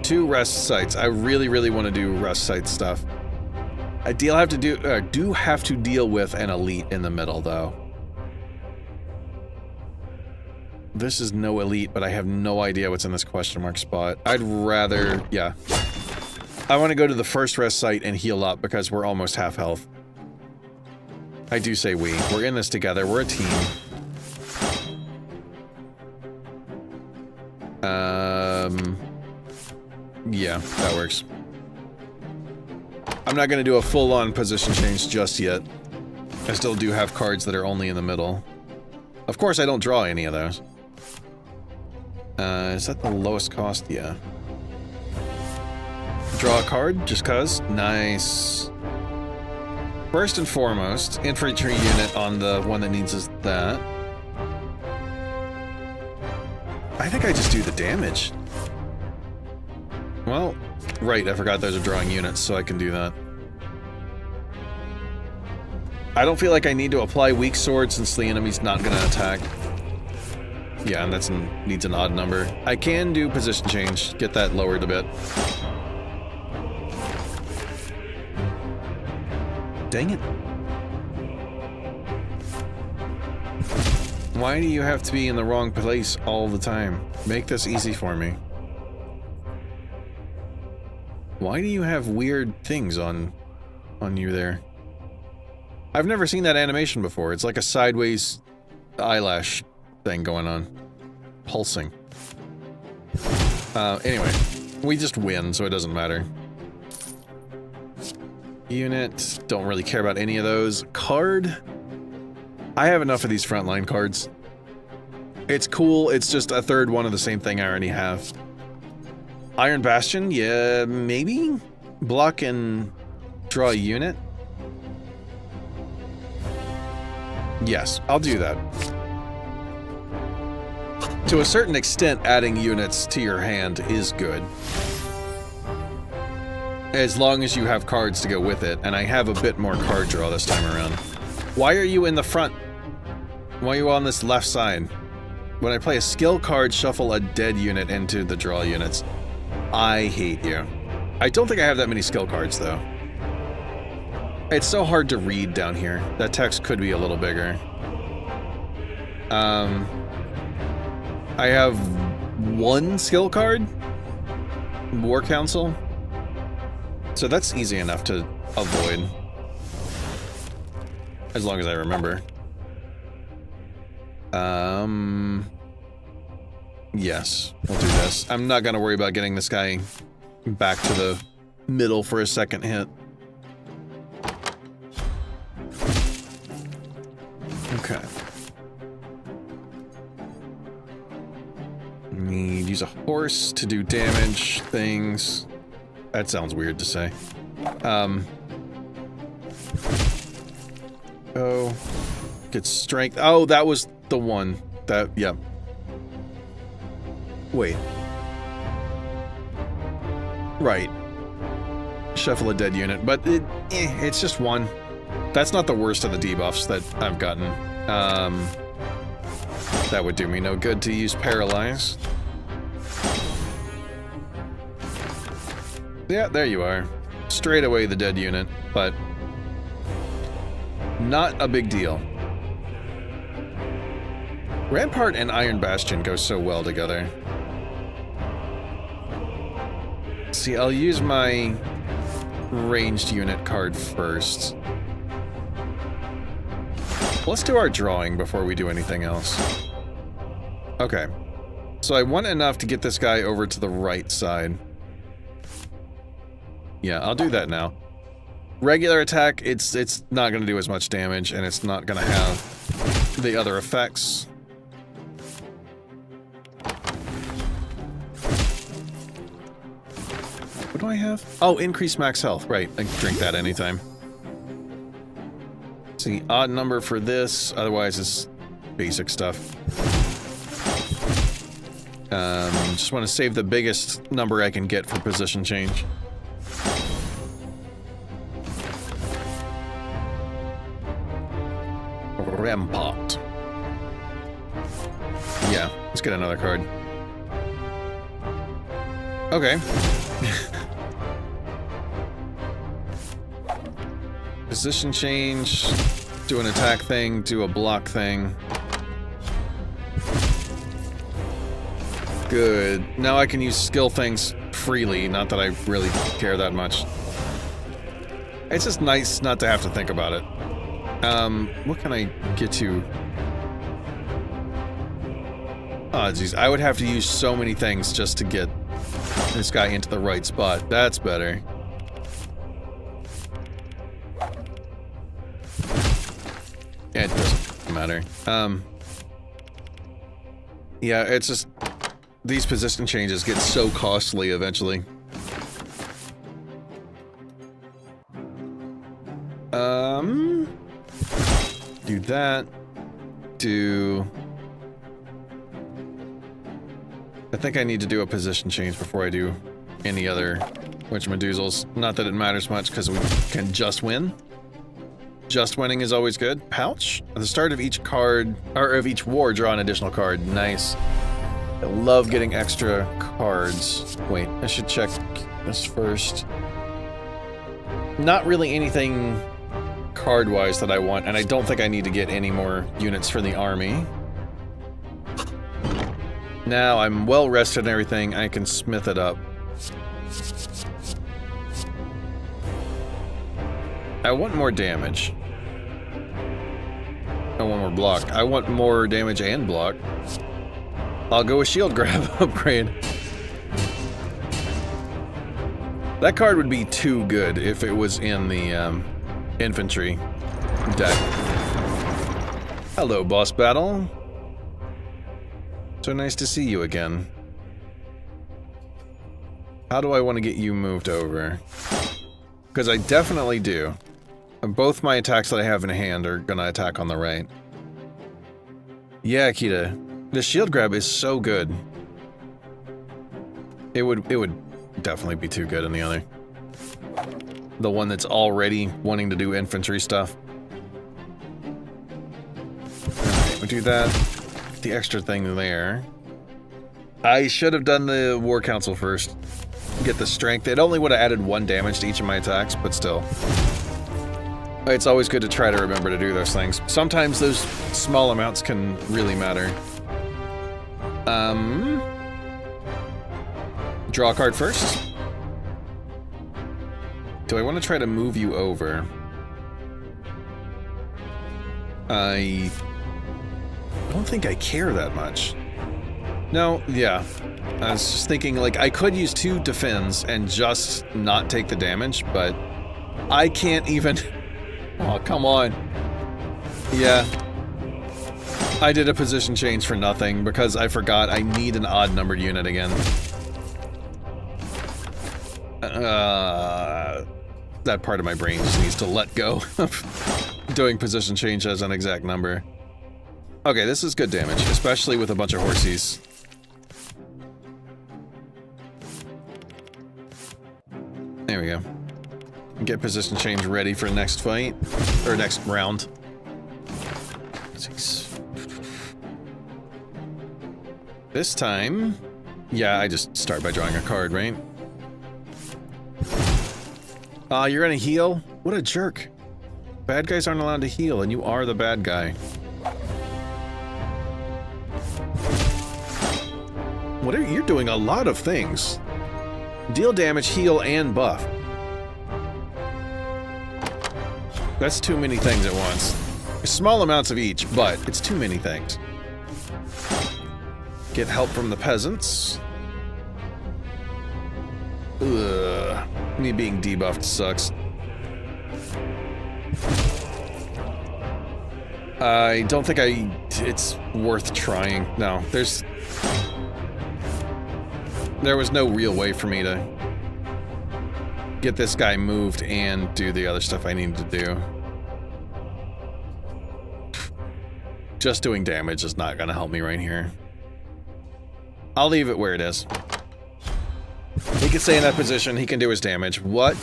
2 rest sites. I really, really want to do rest site stuff. I do have to deal with an elite in the middle, though. This is no elite, but I have no idea what's in this question mark spot. I'd rather... Yeah. I want to go to the first rest site and heal up because we're almost half health. I do say we. We're in this together. We're a team. Yeah, that works. I'm not going to do a full-on position change just yet. I still do have cards that are only in the middle. Of course, I don't draw any of those. Is that the lowest cost? Yeah. Draw a card, just cuz. Nice. First and foremost, infantry unit on the one that needs is that. I think I just do the damage. Well, right, I forgot those are drawing units, so I can do that. I don't feel like I need to apply weak sword since the enemy's not gonna attack. Yeah, and that needs an odd number. I can do position change, get that lowered a bit. Dang it. Why do you have to be in the wrong place all the time? Make this easy for me. Why do you have weird things on you there? I've never seen that animation before. It's like a sideways eyelash thing going on. Pulsing. Anyway. We just win, so it doesn't matter. Unit, don't really care about any of those. Card, I have enough of these frontline cards. It's cool, it's just a third one of the same thing I already have. Iron Bastion, yeah, maybe? Block and draw a unit? Yes, I'll do that. To a certain extent, adding units to your hand is good. As long as you have cards to go with it, and I have a bit more card draw this time around. Why are you in the front? Why are you on this left side? When I play a skill card, shuffle a dead unit into the draw units. I hate you. I don't think I have that many skill cards, though. It's so hard to read down here. That text could be a little bigger. I have one skill card. War Council. So that's easy enough to avoid. As long as I remember. Yes, we'll do this. I'm not gonna worry about getting this guy back to the middle for a second hit. Okay. Need use a horse to do damage things. That sounds weird to say. Oh, get strength. Oh, that was the one. That, yeah. Wait. Right. Shuffle a dead unit, but it's just one. That's not the worst of the debuffs that I've gotten. That would do me no good to use Paralyze. Yeah, there you are. Straight away the dead unit, but not a big deal. Rampart and Iron Bastion go so well together. See, I'll use my ranged unit card first. Let's do our drawing before we do anything else. Okay. So I want enough to get this guy over to the right side. Yeah, I'll do that now. Regular attack, it's not going to do as much damage, and it's not going to have the other effects. What do I have? Oh, increase max health. Right, I can drink that anytime. See, odd number for this, otherwise it's basic stuff. Just want to save the biggest number I can get for position change. Rampart. Yeah, let's get another card. Okay. Position change, do an attack thing, do a block thing. Good. Now I can use skill things freely, not that I really care that much. It's just nice not to have to think about it. What can I get to? Oh, geez, I would have to use so many things just to get this guy into the right spot. That's better. Yeah, it doesn't matter. Yeah, it's just... These position changes get so costly eventually. Do that. Do... I think I need to do a position change before I do any other witchmadoozles. Not that it matters much, because we can just win. Just winning is always good. Pouch? At the start of each card, or of each war, draw an additional card. Nice. I love getting extra cards. Wait, I should check this first. Not really anything card-wise that I want, and I don't think I need to get any more units for the army. Now I'm well rested and everything, I can smith it up. I want more damage. I want more block. I want more damage and block. I'll go with shield grab upgrade. That card would be too good if it was in the infantry deck. Hello, boss battle. So nice to see you again. How do I want to get you moved over? Because I definitely do. Both my attacks that I have in hand are gonna attack on the right. Yeah, Akita. The shield grab is so good. It would definitely be too good in the other. The one that's already wanting to do infantry stuff. Alright, we'll do that. The extra thing there. I should have done the War Council first. Get the strength. It only would have added 1 damage to each of my attacks, but still. It's always good to try to remember to do those things. Sometimes those small amounts can really matter. Draw a card first. Do I want to try to move you over? I don't think I care that much. No, yeah. I was just thinking, like, I could use 2 defends and just not take the damage, but I can't even... Oh, come on. Yeah. I did a position change for nothing because I forgot I need an odd-numbered unit again. That part of my brain just needs to let go of doing position change as an exact number. Okay, this is good damage, especially with a bunch of horsies. There we go. Get position change ready for next fight, or next round. 6. This time, yeah, I just start by drawing a card, right? You're gonna heal? What a jerk. Bad guys aren't allowed to heal, and you are the bad guy. What are you're doing a lot of things. Deal damage, heal, and buff. That's too many things at once. Small amounts of each, but it's too many things. Get help from the peasants. Ugh. Me being debuffed sucks. I don't think it's worth trying. No, there was no real way for me to get this guy moved and do the other stuff I needed to do. Just doing damage is not gonna help me right here. I'll leave it where it is. He can stay in that position, he can do his damage. What?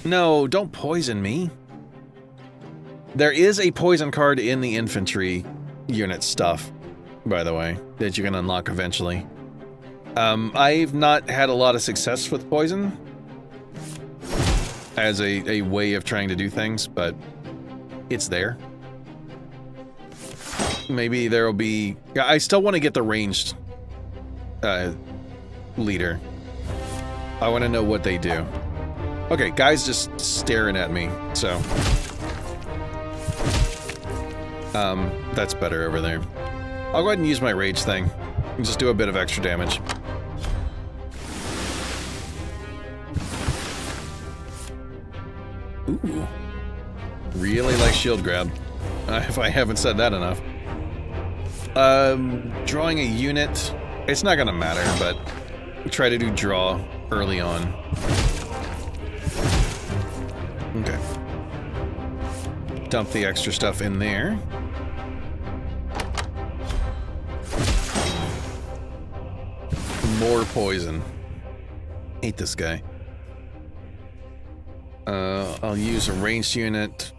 No, don't poison me. There is a poison card in the infantry unit stuff, by the way, that you can unlock eventually. I've not had a lot of success with poison as a way of trying to do things, but it's there. Maybe there'll be... I still want to get the ranged leader. I want to know what they do. Okay, guy's just staring at me, so... that's better over there. I'll go ahead and use my rage thing and just do a bit of extra damage. Ooh. Really like shield grab. If I haven't said that enough. Drawing a unit. It's not gonna matter, but try to do draw early on. Okay. Dump the extra stuff in there. More poison. Hate this guy. I'll use a ranged unit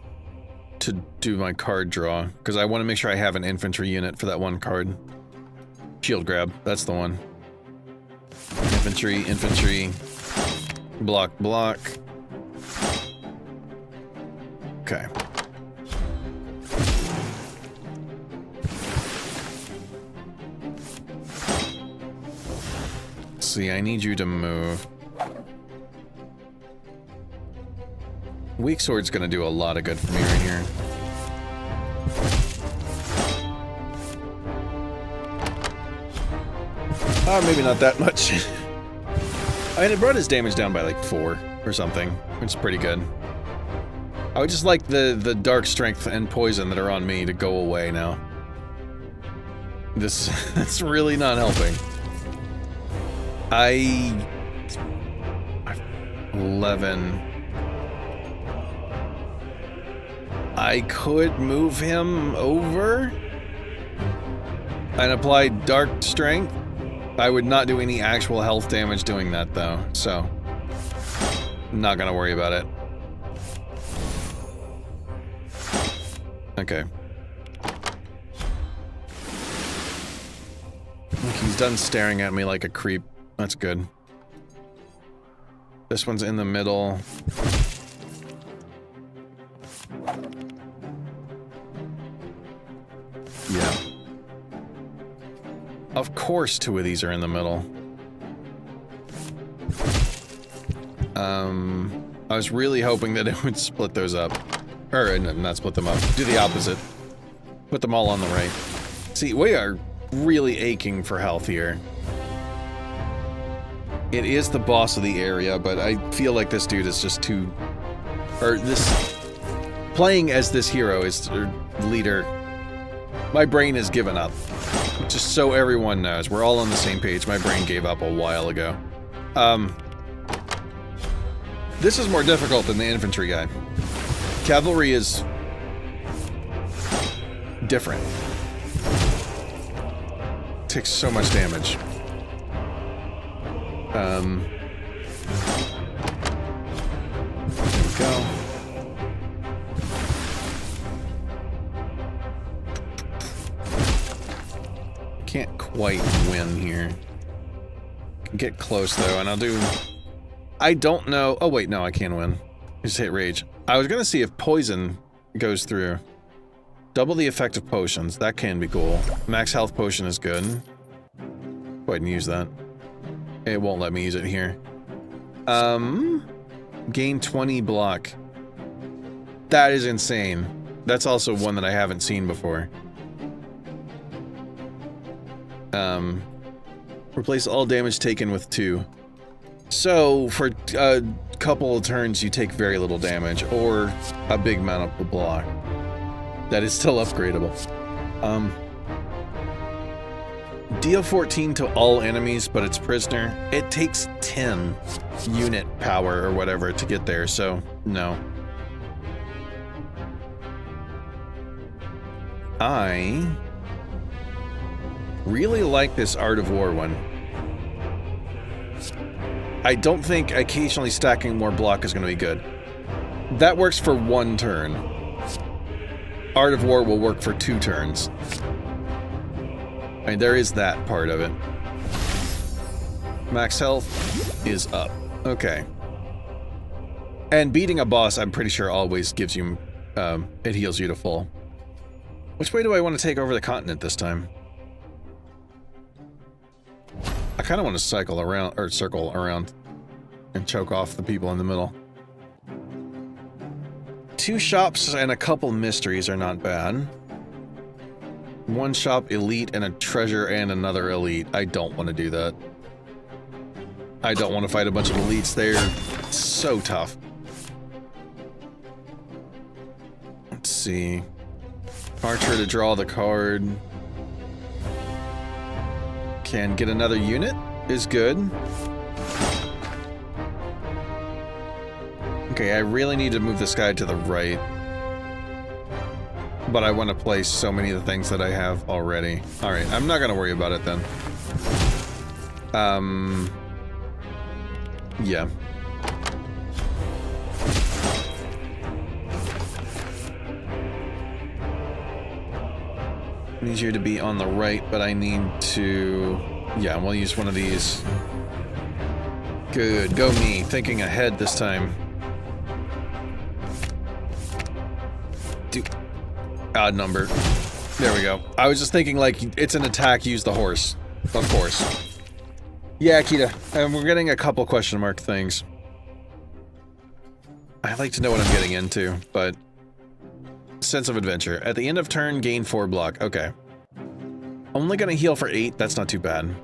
to do my card draw, because I want to make sure I have an infantry unit for that one card. Shield grab, that's the one. Infantry, infantry, block, block. Okay. See, I need you to move. Weak sword's gonna do a lot of good for me right here. Maybe not that much. And it brought his damage down by like 4 or something, which is pretty good. I would just like the dark strength and poison that are on me to go away now. It's really not helping. 11. I could move him over and apply dark strength. I would not do any actual health damage doing that though, so I'm not gonna worry about it. Okay. Look, he's done staring at me like a creep. That's good. This one's in the middle. Yeah. Of course 2 of these are in the middle. I was really hoping that it would split those up. Or, not split them up. Do the opposite. Put them all on the right. See, we are really aching for health here. It is the boss of the area, but I feel like this dude is just too... Or this... Playing as this hero is... Or leader... My brain has given up. Just so everyone knows, we're all on the same page. My brain gave up a while ago. This is more difficult than the infantry guy. Cavalry is... different. Takes so much damage. There we go. Can't quite win here. Get close though, and I'll do... I don't know... Oh wait, no, I can win. Just hit rage. I was gonna see if poison goes through. Double the effect of potions. That can be cool. Max health potion is good. Go ahead and use that. It won't let me use it here. Gain 20 block. That is insane. That's also one that I haven't seen before. Replace all damage taken with 2. So, for a couple of turns, you take very little damage, or a big amount of block. That is still upgradable. Deal 14 to all enemies, but it's prisoner. It takes 10 unit power or whatever to get there, so no. I really like this Art of War one. I don't think occasionally stacking more block is going to be good. That works for 1 turn. Art of War will work for 2 turns. I mean, there is that part of it. Max health is up. Okay. And beating a boss, I'm pretty sure always gives you, it heals you to full. Which way do I want to take over the continent this time? I kind of want to cycle around, or circle around, and choke off the people in the middle. 2 shops and a couple mysteries are not bad. 1 shop elite and a treasure and another elite. I don't want to do that. I don't want to fight a bunch of elites. They're so tough. Let's see. Archer to draw the card. Can get another unit is good. Okay, I really need to move this guy to the right. But I want to place so many of the things that I have already. Alright, I'm not going to worry about it then. Yeah. I need you to be on the right, but I need to... Yeah, we'll use one of these. Good, go me. Thinking ahead this time. Odd number. There we go. I was just thinking, like, it's an attack, use the horse. Of course. Yeah, Akita. We're getting a couple question mark things. I like to know what I'm getting into, but... Sense of adventure. At the end of turn, gain 4 block. Okay. Only gonna heal for 8. That's not too bad.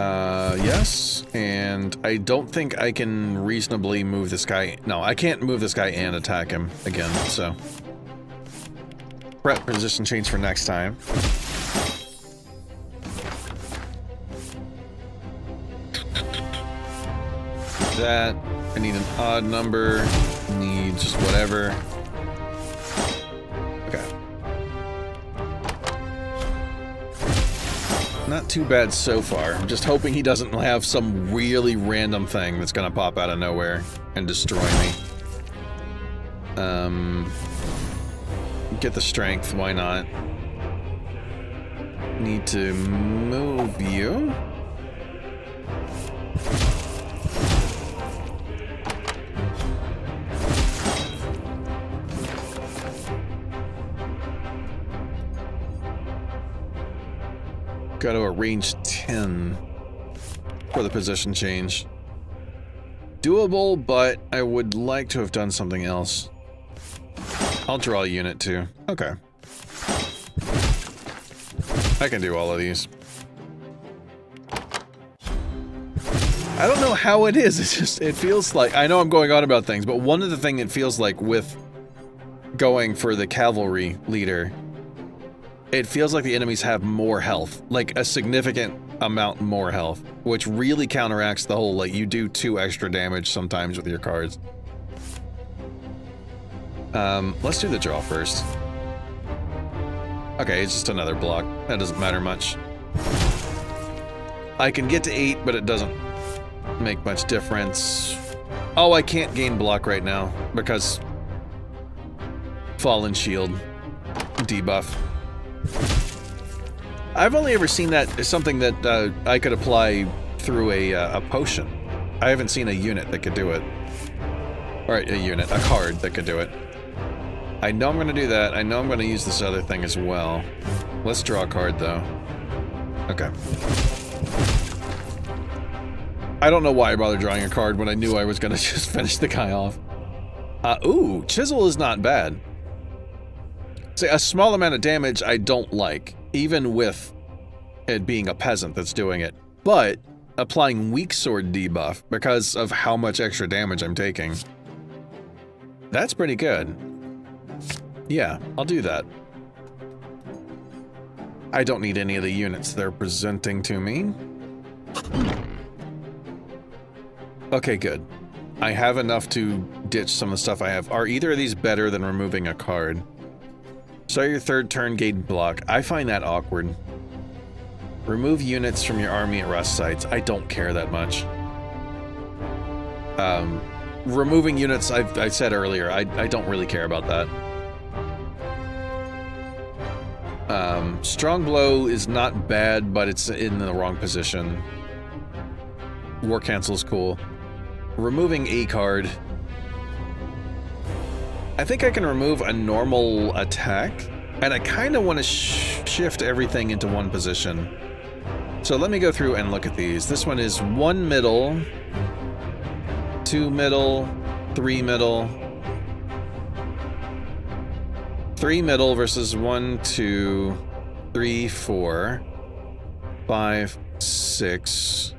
Yes, and I don't think I can reasonably move this guy. No, I can't move this guy and attack him again, so. Prep position change for next time. That. I need an odd number. Need just whatever. Okay. Not too bad so far. I'm just hoping he doesn't have some really random thing that's gonna pop out of nowhere and destroy me. Get the strength, why not? Need to move you. Go to a range 10 for the position change. Doable, but I would like to have done something else. I'll draw a unit too. Okay. I can do all of these. I don't know how it is. It's just, it feels like, I know I'm going on about things, but one of the things it feels like with going for the cavalry leader, it feels like the enemies have more health, like a significant amount more health, which really counteracts the whole, like, you do 2 extra damage sometimes with your cards. Let's do the draw first. Okay, it's just another block. That doesn't matter much. I can get to 8, but it doesn't make much difference. Oh, I can't gain block right now because Fallen Shield debuff. I've only ever seen that as something that I could apply through a potion. I haven't seen a unit that could do it. Or a card that could do it. I know I'm going to do that. I know I'm going to use this other thing as well. Let's draw a card, though. Okay. I don't know why I bothered drawing a card when I knew I was going to just finish the guy off. Ooh, Chisel is not bad. See, a small amount of damage I don't like, even with it being a peasant that's doing it. But applying weak sword debuff because of how much extra damage I'm taking. That's pretty good. Yeah, I'll do that. I don't need any of the units they're presenting to me. Okay, good. I have enough to ditch some of the stuff I have. Are either of these better than removing a card? So your third turn gain block. I find that awkward. Remove units from your army at rest sites. I don't care that much. Removing units, I said earlier, I don't really care about that. Strong Blow is not bad, but it's in the wrong position. War Cancel is cool. Removing a card. I think I can remove a normal attack, and I kind of want to shift everything into one position. So let me go through and look at these. This one is 1 middle, 2 middle, 3 middle, 3 middle versus 1, 2, 3, 4, 5, 6,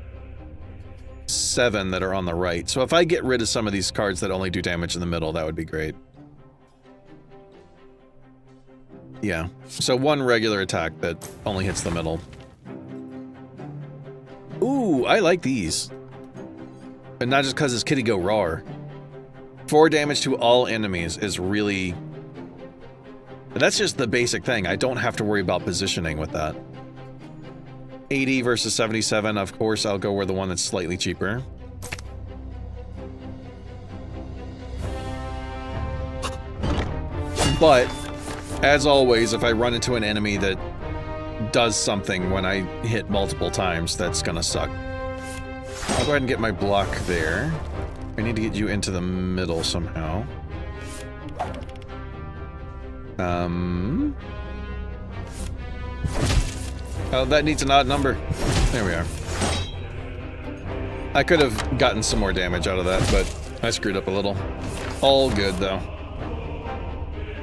7 that are on the right. So if I get rid of some of these cards that only do damage in the middle, that would be great. Yeah, so 1 regular attack that only hits the middle. Ooh, I like these. And not just because it's Kitty Go Roar. 4 damage to all enemies is really... That's just the basic thing. I don't have to worry about positioning with that. 80 versus 77, of course I'll go with the one that's slightly cheaper. But, as always, if I run into an enemy that does something when I hit multiple times, that's gonna suck. I'll go ahead and get my block there. I need to get you into the middle somehow. Oh, that needs an odd number. There we are. I could have gotten some more damage out of that, but I screwed up a little. All good, though.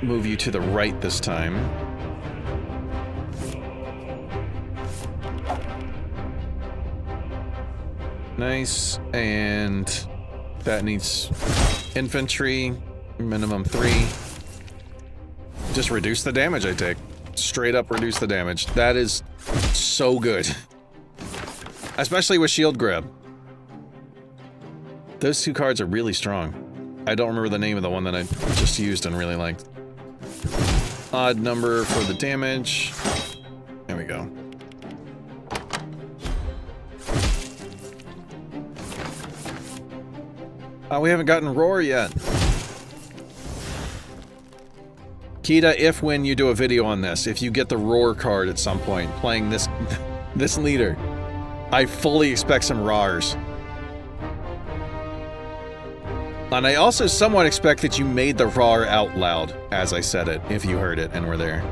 Move you to the right this time. Nice. And that needs infantry. Minimum 3. Just reduce the damage I take. Straight up reduce the damage. That is so good. Especially with shield grab. Those 2 cards are really strong. I don't remember the name of the one that I just used and really liked. Odd number for the damage. There we go. We haven't gotten Roar yet. Kita, if when you do a video on this, if you get the Roar card at some point, playing this this leader, I fully expect some Rars. And I also somewhat expect that you made the RAR out loud as I said it, if you heard it and were there.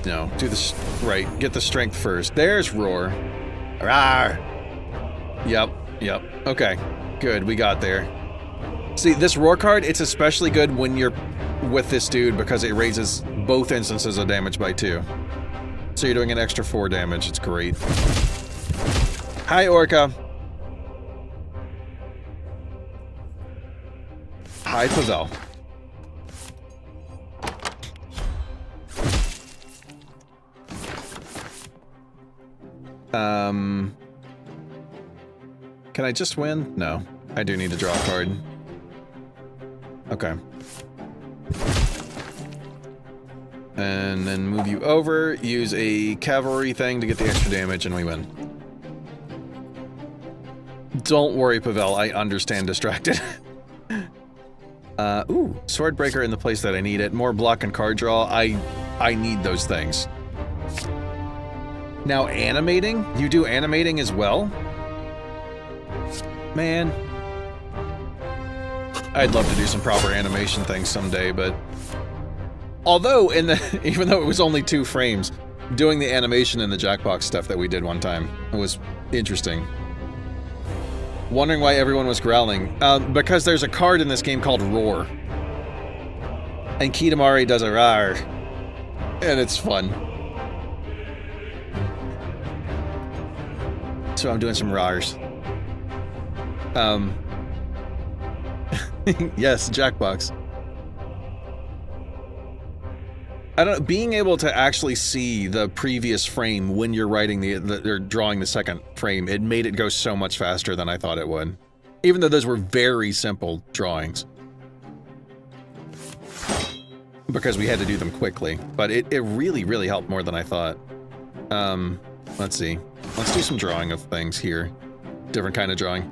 No, do this right. Get the strength first. There's Roar. Rawr. Yep. Okay, good. We got there. See, this Roar card, it's especially good when you're with this dude because it raises both instances of damage by 2. So you're doing an extra 4 damage. It's great. Hi, Orca. Hi, Pavel. Can I just win? No. I do need to draw a card. Okay. And then move you over, use a cavalry thing to get the extra damage, and we win. Don't worry, Pavel, I understand distracted. Ooh, Swordbreaker in the place that I need it. More block and card draw. I need those things. Now, animating? You do animating as well? Man. I'd love to do some proper animation things someday, but... Although, even though it was only 2 frames, doing the animation in the Jackbox stuff that we did one time, it was interesting. Wondering why everyone was growling. Because there's a card in this game called Roar. And Kitamari does a rar. And it's fun. So I'm doing some rars. Yes, Jackbox. I don't know, being able to actually see the previous frame when you're writing or drawing the second frame, it made it go so much faster than I thought it would. Even though those were very simple drawings. Because we had to do them quickly. But it really, really helped more than I thought. Let's see. Let's do some drawing of things here. Different kind of drawing.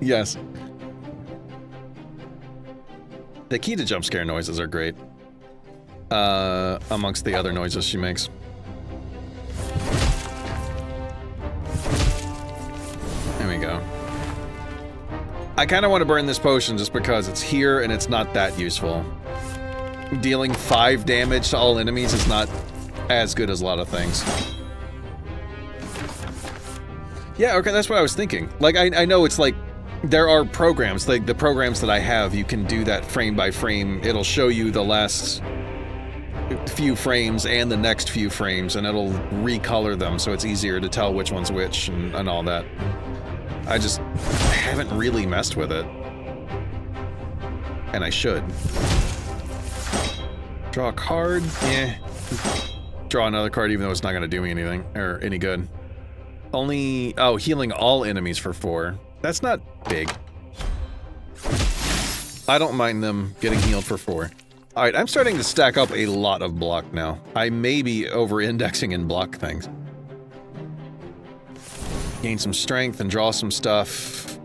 Yes. The key to jump scare noises are great. Amongst the other noises she makes. There we go. I kind of want to burn this potion just because it's here and it's not that useful. Dealing 5 damage to all enemies is not as good as a lot of things. Yeah, okay, that's what I was thinking. Like, I know it's like, there are programs, like the programs that I have, you can do that frame by frame. It'll show you the last few frames and the next few frames, and it'll recolor them so it's easier to tell which one's which and all that. I just haven't really messed with it. And I should. Draw a card? Eh. Draw another card even though it's not going to do me anything, or any good. Only... oh, healing all enemies for 4. That's not big. I don't mind them getting healed for 4. Alright, I'm starting to stack up a lot of block now. I may be over-indexing in block things. Gain some strength and draw some stuff.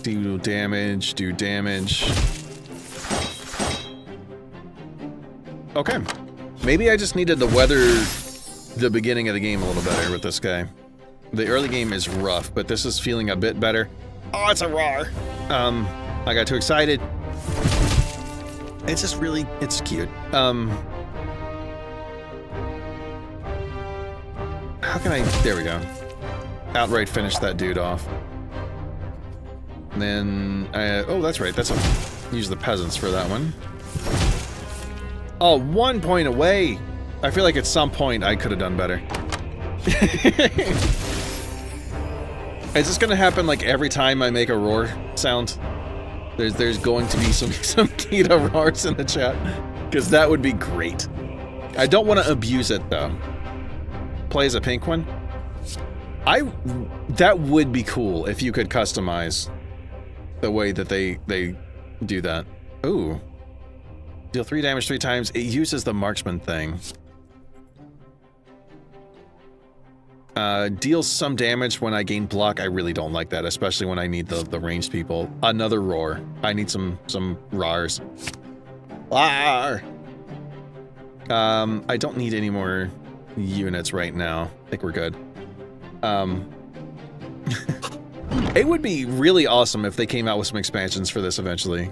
Do damage, do damage. Okay. Maybe I just needed to weather the beginning of the game a little better with this guy. The early game is rough, but this is feeling a bit better. Oh, it's a RAR! I got too excited. It's just really, it's cute. How can I, there we go. Outright finish that dude off. And then, oh, that's right. Use the peasants for that one. Oh, 1 point away. I feel like at some point I could have done better. Is this gonna happen like every time I make a roar sound? There's going to be some Kita roars in the chat, because that would be great. I don't want to abuse it though. Play as a pink one. That would be cool if you could customize the way that they do that. Ooh. Deal 3 damage 3 times. It uses the marksman thing. Deals some damage when I gain block. I really don't like that, especially when I need the ranged people. Another roar. I need some rars. Rawr! I don't need any more units right now. I think we're good. It would be really awesome if they came out with some expansions for this eventually.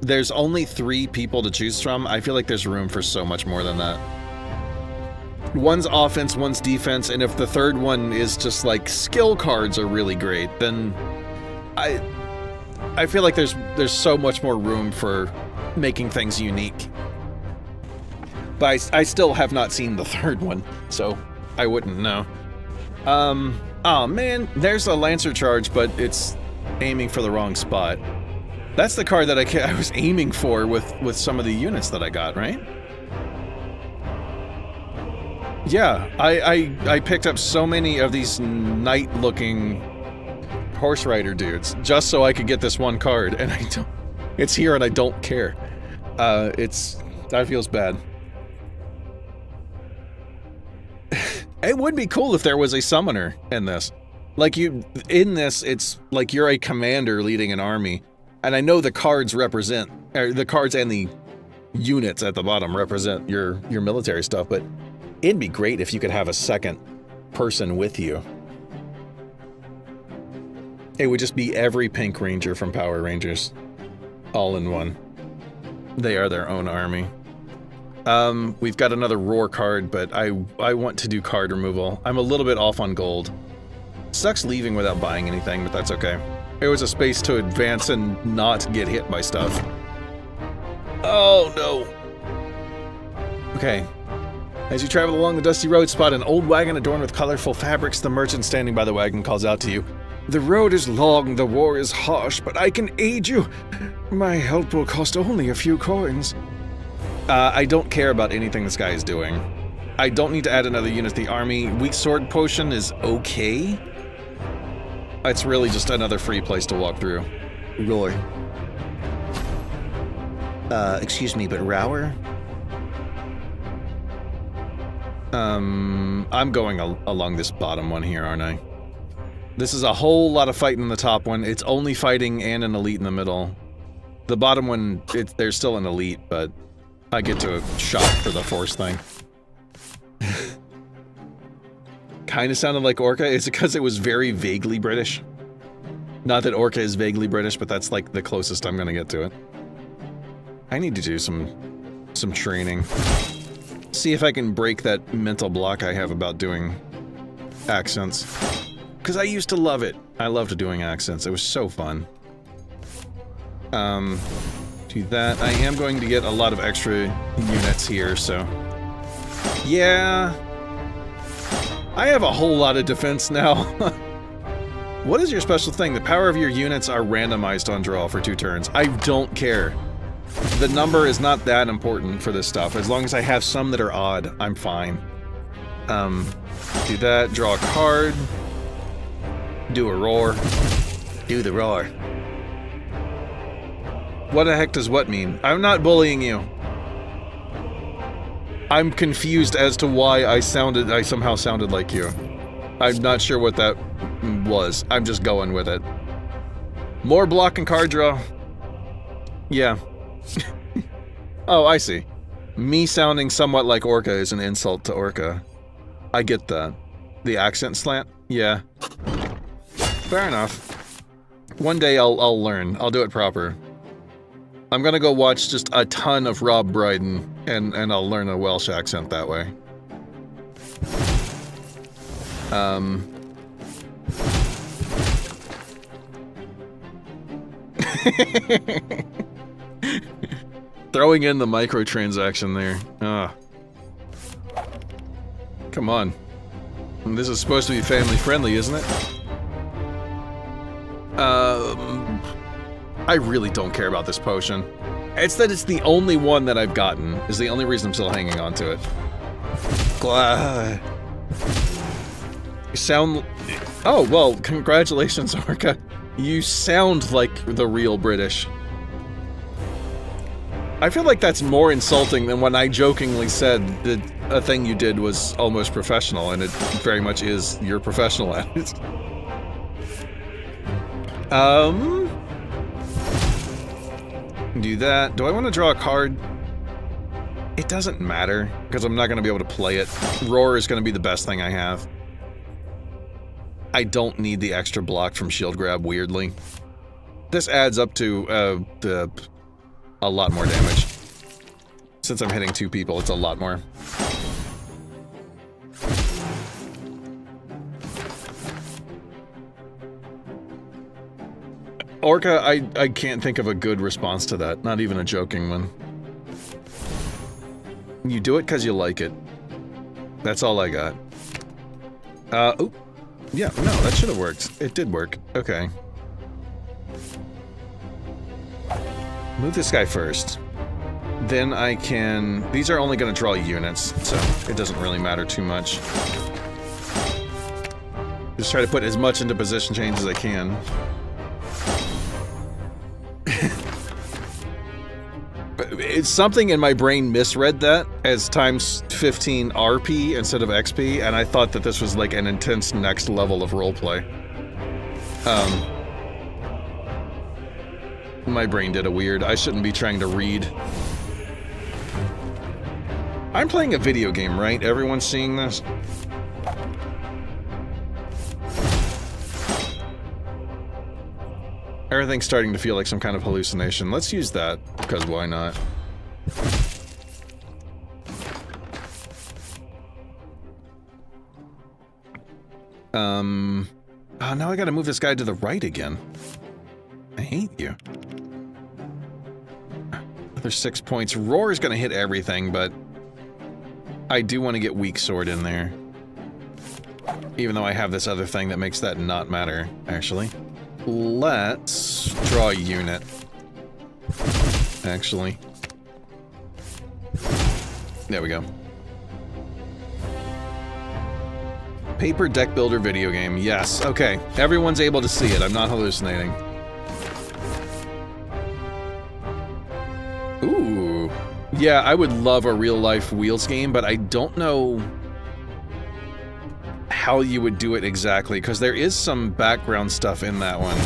There's only 3 people to choose from. I feel like there's room for so much more than that. One's offense, one's defense, and if the third one is just like skill cards are really great, then I feel like there's so much more room for making things unique. But I still have not seen the third one, so I wouldn't know. Oh man, there's a Lancer charge, but it's aiming for the wrong spot. That's the card that I was aiming for with some of the units that I got, right? Yeah, I picked up so many of these knight-looking horse rider dudes just so I could get this one card, and it's here and I don't care. That feels bad. It would be cool if there was a summoner in this. Like it's like you're a commander leading an army, and I know the cards represent, the cards and the units at the bottom represent your military stuff, but it'd be great if you could have a second person with you. It would just be every pink ranger from Power Rangers, all in one. They are their own army. We've got another roar card, but I want to do card removal. I'm a little bit off on gold. Sucks leaving without buying anything, but that's okay. It was a space to advance and not get hit by stuff. Oh no. Okay. As you travel along the dusty road, spot an old wagon adorned with colorful fabrics. The merchant standing by the wagon calls out to you. The road is long, the war is harsh, but I can aid you. My help will cost only a few coins. I don't care about anything this guy is doing. I don't need to add another unit to the army. Weak sword potion is okay. It's really just another free place to walk through. Roar. Excuse me, but Rower? I'm going along this bottom one here, aren't I? This is a whole lot of fighting in the top one. It's only fighting and an elite in the middle. The bottom one, there's still an elite, but I get to shop for the force thing. Kinda sounded like Orca. Is it because it was very vaguely British? Not that Orca is vaguely British, but that's like the closest I'm gonna get to it. I need to do some training. See if I can break that mental block I have about doing accents. Because I used to love it. I loved doing accents. It was so fun. Do that. I am going to get a lot of extra units here, so... Yeah... I have a whole lot of defense now. What is your special thing? The power of your units are randomized on draw for 2 turns. I don't care. The number is not that important for this stuff. As long as I have some that are odd, I'm fine. Do that, draw a card. Do a roar. Do the roar. What the heck does what mean? I'm not bullying you. I'm confused as to why I somehow sounded like you. I'm not sure what that was. I'm just going with it. More block and card draw. Yeah. Oh, I see. Me sounding somewhat like Orca is an insult to Orca. I get that. The accent slant? Yeah. Fair enough. One day I'll learn. I'll do it proper. I'm gonna go watch just a ton of Rob Brydon, and I'll learn a Welsh accent that way. Throwing in the microtransaction there. Ah. Come on. This is supposed to be family friendly, isn't it? I really don't care about this potion. It's that it's the only one that I've gotten, is the only reason I'm still hanging on to it. You sound... Oh, well, congratulations, Orca. You sound like the real British. I feel like that's more insulting than when I jokingly said that a thing you did was almost professional, and it very much is. You're professional at it. Do that. Do I want to draw a card? It doesn't matter, because I'm not going to be able to play it. Roar is going to be the best thing I have. I don't need the extra block from shield grab, weirdly. This adds up to, a lot more damage. Since I'm hitting 2 people, it's a lot more. Orca, I can't think of a good response to that. Not even a joking one. You do it because you like it. That's all I got. Oh. Yeah, no, that should have worked. It did work. Okay. Move this guy first. Then I can... These are only going to draw units, so it doesn't really matter too much. Just try to put as much into position change as I can. It's something in my brain misread that as times 15 RP instead of XP, and I thought that this was like an intense next level of roleplay. My brain did a weird. I shouldn't be trying to read. I'm playing a video game, right? Everyone's seeing this? Everything's starting to feel like some kind of hallucination. Let's use that, because why not? Oh, now I gotta move this guy to the right again. I hate you. Another 6 points. Roar is gonna hit everything, but I do want to get Weak Sword in there. Even though I have this other thing that makes that not matter, actually. Let's draw a unit. Actually. There we go. Paper deck builder video game. Yes. Okay. Everyone's able to see it. I'm not hallucinating. Ooh. Yeah, I would love a real-life Wheels game, but I don't know how you would do it exactly, because there is some background stuff in that one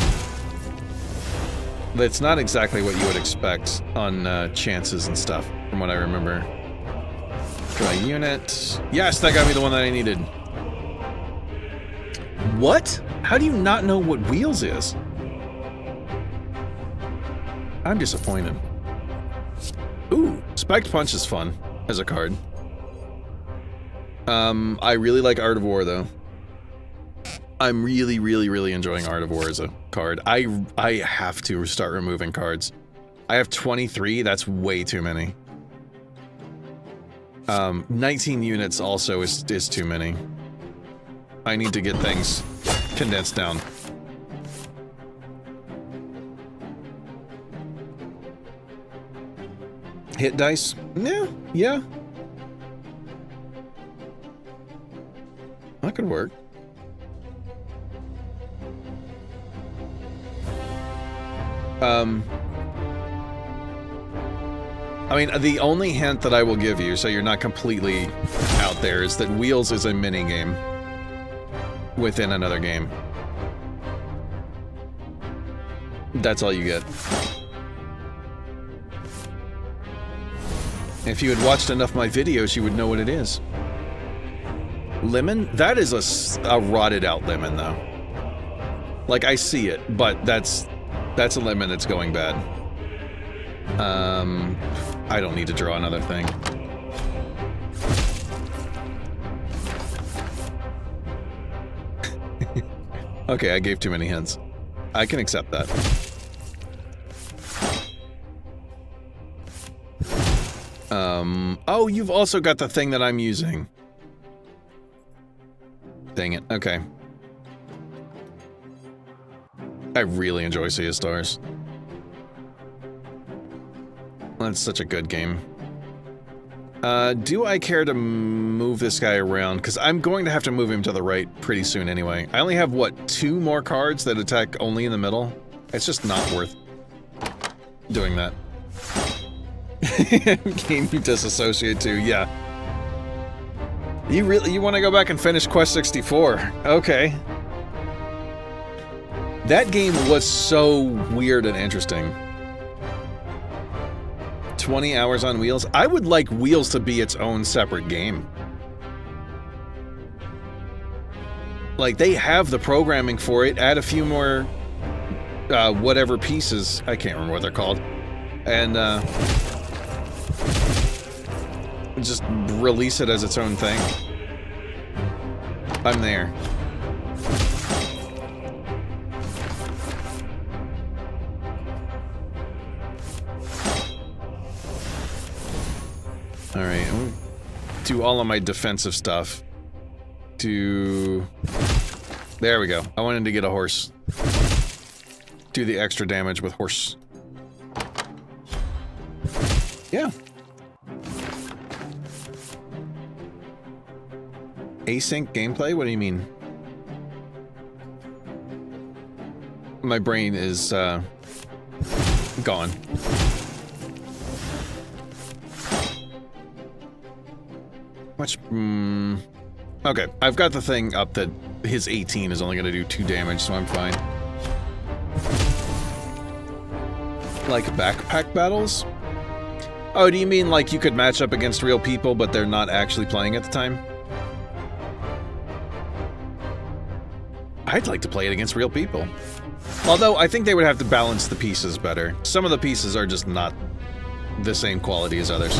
that's not exactly what you would expect on chances and stuff, from what I remember. Draw a unit. Yes, that got me the one that I needed. What? How do you not know what Wheels is? I'm disappointed. Ooh, Spiked Punch is fun as a card. I really like Art of War, though. I'm really, really, really enjoying Art of War as a card. I have to start removing cards. I have 23, that's way too many. 19 units also is too many. I need to get things condensed down. Hit dice? Yeah. That could work. I mean, the only hint that I will give you, so you're not completely out there, is that Wheels is a mini-game within another game. That's all you get. If you had watched enough of my videos, you would know what it is. Lemon? That is a rotted out lemon, though. Like, I see it, but that's a lemon that's going bad. I don't need to draw another thing. Okay, I gave too many hints. I can accept that. Oh, you've also got the thing that I'm using. Dang it, okay. I really enjoy Sea of Stars. That's such a good game. Do I care to move this guy around? Because I'm going to have to move him to the right pretty soon anyway. I only have, what, 2 more cards that attack only in the middle? It's just not worth doing that. Game you disassociate to, yeah. You want to go back and finish Quest 64? Okay. That game was so weird and interesting. 20 hours on Wheels? I would like Wheels to be its own separate game. Like, they have the programming for it. Add a few more, whatever pieces. I can't remember what they're called. And, just release it as its own thing. I'm there. Alright, I'm gonna do all of my defensive stuff. There we go. I wanted to get a horse. Do the extra damage with horse. Yeah. Async gameplay? What do you mean? My brain is, gone. Okay, I've got the thing up that his 18 is only going to do 2 damage, so I'm fine. Like backpack battles? Oh, do you mean like you could match up against real people, but they're not actually playing at the time? I'd like to play it against real people. Although, I think they would have to balance the pieces better. Some of the pieces are just not the same quality as others.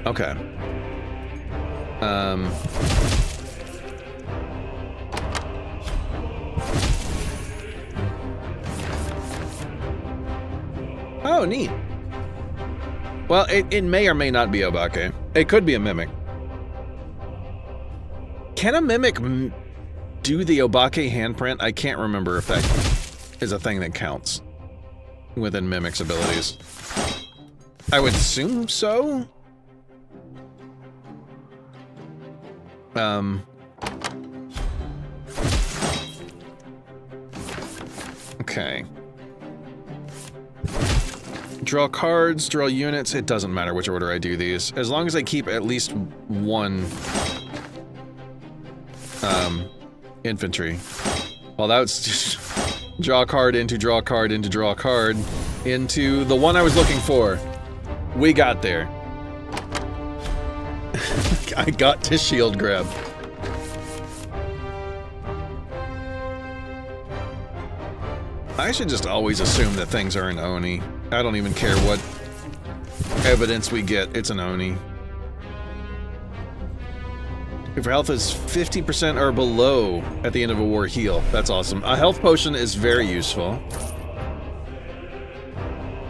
Okay. Oh, neat. Well, it may or may not be Obake. It could be a mimic. Can a mimic do the Obake handprint? I can't remember if that is a thing that counts within Mimic's abilities. I would assume so? Okay. Draw cards, draw units, it doesn't matter which order I do these. As long as I keep at least one infantry. Well, that's just draw card into draw card into draw card into the one I was looking for. We got there. I got to shield grab. I should just always assume that things are an Oni. I don't even care what evidence we get, it's an Oni. If your health is 50% or below at the end of a war, heal. That's awesome. A health potion is very useful.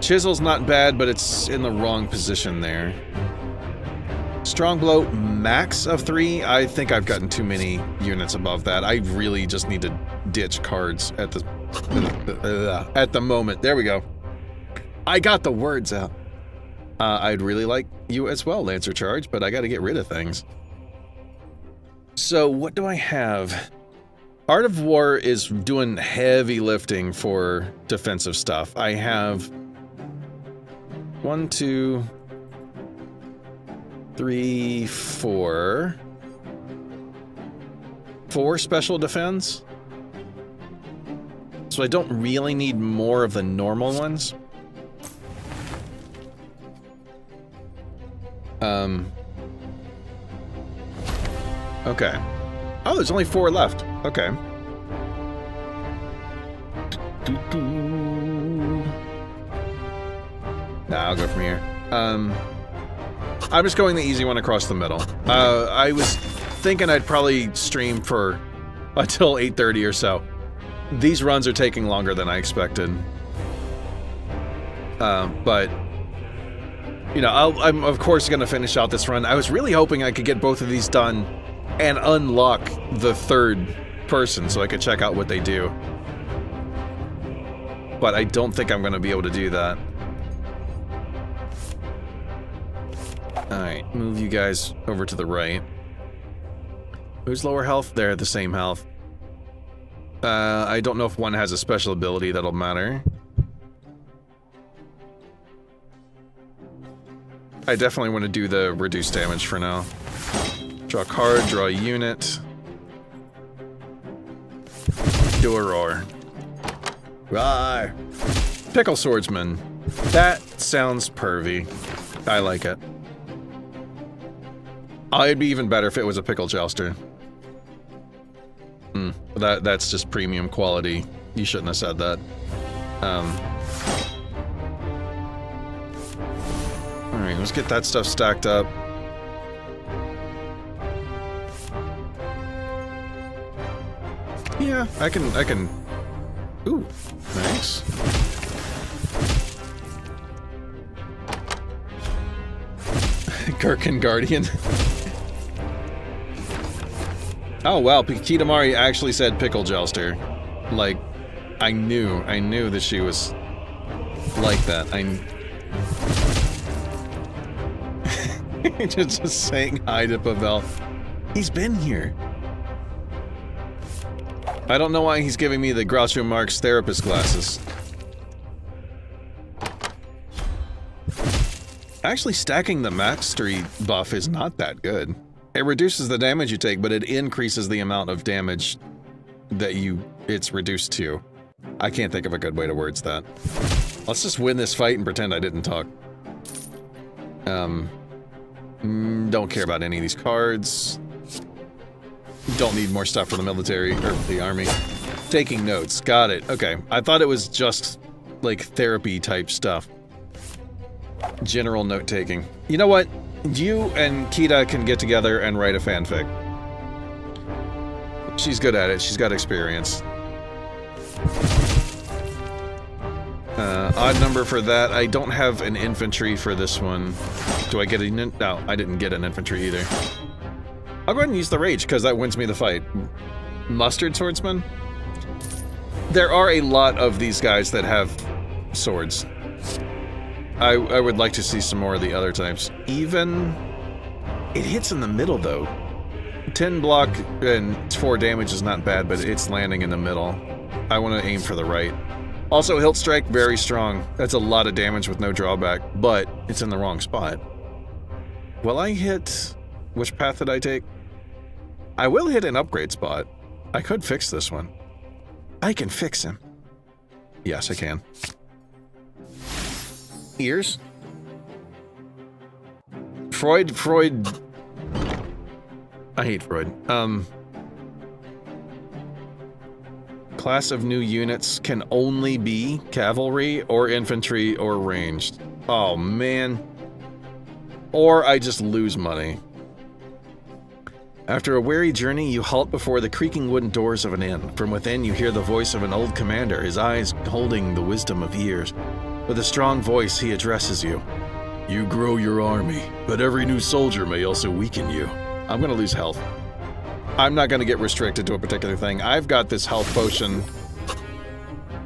Chisel's not bad, but it's in the wrong position there. Strong blow, max of 3? I think I've gotten too many units above that. I really just need to ditch cards at the moment. There we go. I got the words out. I'd really like you as well, Lancer Charge, but I gotta get rid of things. So, what do I have? Art of War is doing heavy lifting for defensive stuff. I have 1, 2, 3, 4. 4 special defense. So I don't really need more of the normal ones. Okay. Oh, there's only 4 left. Okay. Nah, I'll go from here. I'm just going the easy one across the middle. I was thinking I'd probably stream for until 8:30 or so. These runs are taking longer than I expected. But You know, I'm of course gonna finish out this run. I was really hoping I could get both of these done and unlock the third person so I could check out what they do. But I don't think I'm gonna be able to do that. Alright, move you guys over to the right. Who's lower health? They're the same health. I don't know if one has a special ability that'll matter. I definitely want to do the reduced damage for now. Draw a card, draw a unit. Do a roar. Roar! Pickle Swordsman. That sounds pervy. I like it. It'd be even better if it was a pickle jouster. That's just premium quality. You shouldn't have said that. Alright, let's get that stuff stacked up. Yeah, I can... Ooh, nice. Gherkin Guardian. Oh wow, Kitamari actually said pickle jouster. Like, I knew that she was like that. Just saying hi to Pavel. He's been here. I don't know why he's giving me the Groucho Marx therapist glasses. Actually, stacking the mastery buff is not that good. It reduces the damage you take, but it increases the amount of damage that it's reduced to. I can't think of a good way to words that. Let's just win this fight and pretend I didn't talk. Don't care about any of these cards. Don't need more stuff for the military, or the army. Taking notes, got it. Okay, I thought it was just, like, therapy type stuff. General note-taking. You know what? You and Kita can get together and write a fanfic. She's good at it. She's got experience. Odd number for that. I don't have an infantry for this one. Do I get a... No, I didn't get an infantry either. I'll go ahead and use the rage, because that wins me the fight. Mustard swordsman? There are a lot of these guys that have swords. I would like to see some more of the other types. Even... It hits in the middle, though. 10 block and 4 damage is not bad, but it's landing in the middle. I want to aim for the right. Also, hilt strike, very strong. That's a lot of damage with no drawback, but it's in the wrong spot. Will I hit... Which path did I take? I will hit an upgrade spot. I could fix this one. I can fix him. Yes, I can. Ears? Freud... I hate Freud. Class of new units can only be cavalry or infantry or ranged. Oh, man. Or I just lose money. After a weary journey, you halt before the creaking wooden doors of an inn. From within, you hear the voice of an old commander, his eyes holding the wisdom of years. With a strong voice, he addresses you. You grow your army, but every new soldier may also weaken you. I'm gonna lose health. I'm not gonna get restricted to a particular thing. I've got this health potion.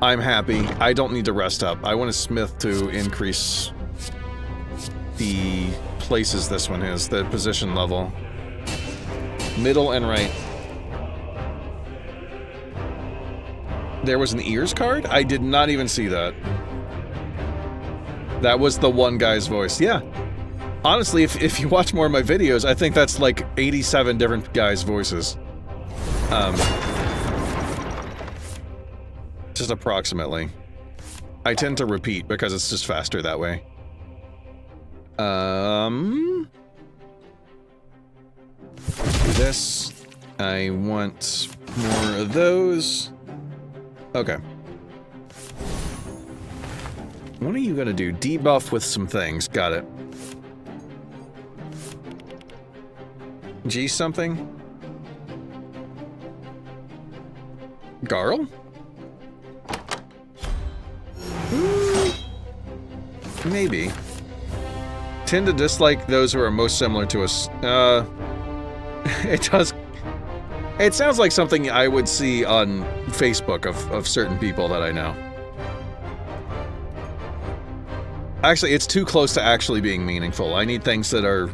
I'm happy. I don't need to rest up. I want a smith to increase the places this one is, the position level. Middle and right. There was an ears card? I did not even see that. That was the one guy's voice. Yeah. Honestly, if you watch more of my videos, I think that's like 87 different guys' voices. Just approximately. I tend to repeat because it's just faster that way. Do this. I want more of those. Okay. What are you gonna do? Debuff with some things. Got it. G something? Garl? Maybe. Tend to dislike those who are most similar to us. It does. It sounds like something I would see on Facebook of certain people that I know. Actually, it's too close to actually being meaningful. I need things that are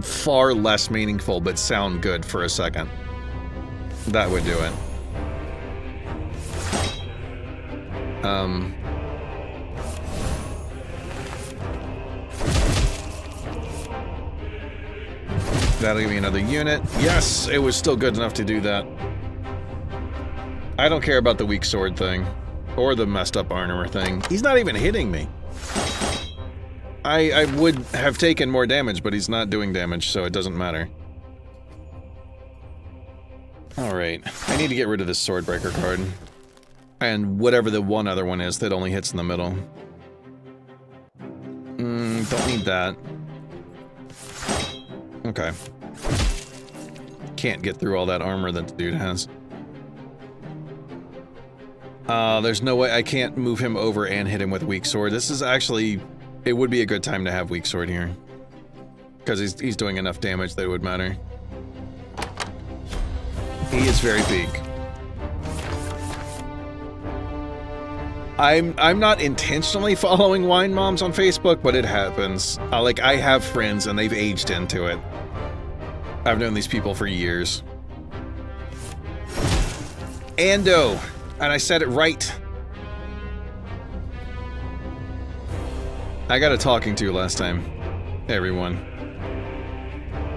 far less meaningful but sound good for a second. That would do it. That'll give me another unit. Yes, it was still good enough to do that. I don't care about the weak sword thing. Or the messed up armor thing. He's not even hitting me. I would have taken more damage, but he's not doing damage, so it doesn't matter. Alright, I need to get rid of this Swordbreaker card. And whatever the one other one is that only hits in the middle. Don't need that. Okay. Can't get through all that armor that the dude has. There's no way I can't move him over and hit him with weak sword. This is actually... It would be a good time to have weak sword here. Because he's doing enough damage that it would matter. He is very big. I'm not intentionally following wine moms on Facebook, but it happens. Like, I have friends and they've aged into it. I've known these people for years. Ando! And I said it right. I got a talking to last time. Everyone.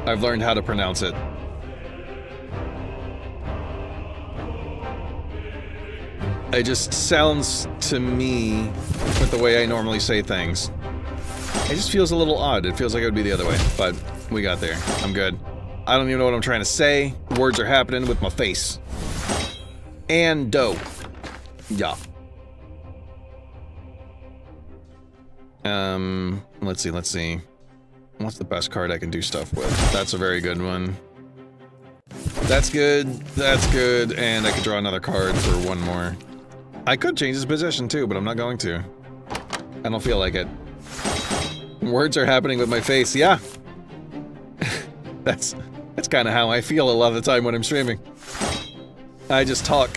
I've learned how to pronounce it. It just sounds to me with the way I normally say things. It just feels a little odd. It feels like it would be the other way, but we got there. I'm good. I don't even know what I'm trying to say. Words are happening with my face. Ando. Yeah. Let's see. What's the best card I can do stuff with? That's a very good one. That's good, and I could draw another card for one more. I could change his position too, but I'm not going to. I don't feel like it. Words are happening with my face, yeah. That's kind of how I feel a lot of the time when I'm streaming. I just talk.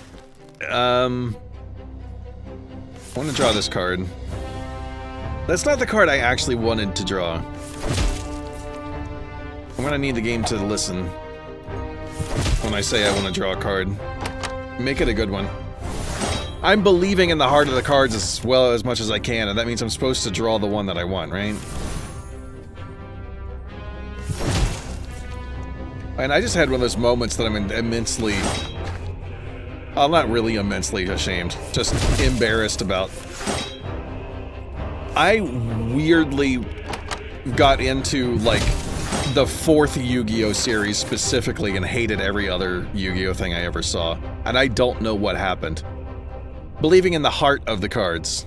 I want to draw this card. That's not the card I actually wanted to draw. I'm gonna need the game to listen when I say I want to draw a card. Make it a good one. I'm believing in the heart of the cards as well as much as I can, and that means I'm supposed to draw the one that I want, right? And I just had one of those moments that I'm immensely... Well, not really immensely ashamed, just embarrassed about. I weirdly got into, like, the 4th Yu-Gi-Oh! Series specifically and hated every other Yu-Gi-Oh! Thing I ever saw. And I don't know what happened. Believing in the heart of the cards.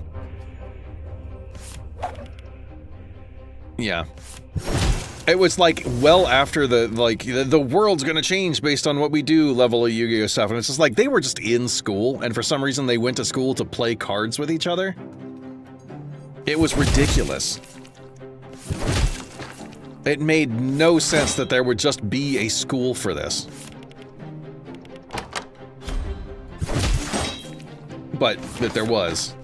Yeah. It was like well after the world's gonna change based on what we do level of Yu-Gi-Oh! Stuff, and it's just like they were just in school, and for some reason they went to school to play cards with each other. It was ridiculous. It made no sense that there would just be a school for this. But that there was.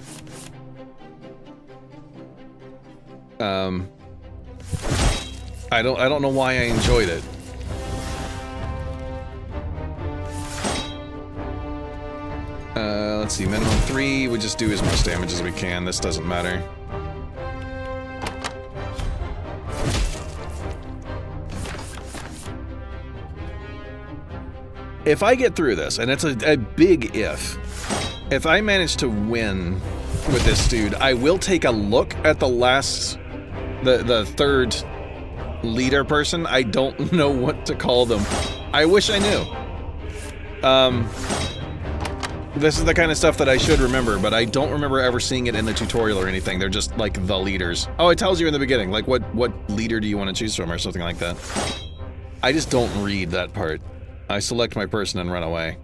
I don't know why I enjoyed it. Let's see, minimum 3, we just do as much damage as we can, this doesn't matter. If I get through this, and it's a big if I manage to win with this dude, I will take a look at the last, the third leader person. I don't know what to call them. I wish I knew. This is the kind of stuff that I should remember, but I don't remember ever seeing it in the tutorial or anything. They're just like the leaders. Oh, it tells you in the beginning, like what leader do you want to choose from or something like that. I just don't read that part. I select my person and run away.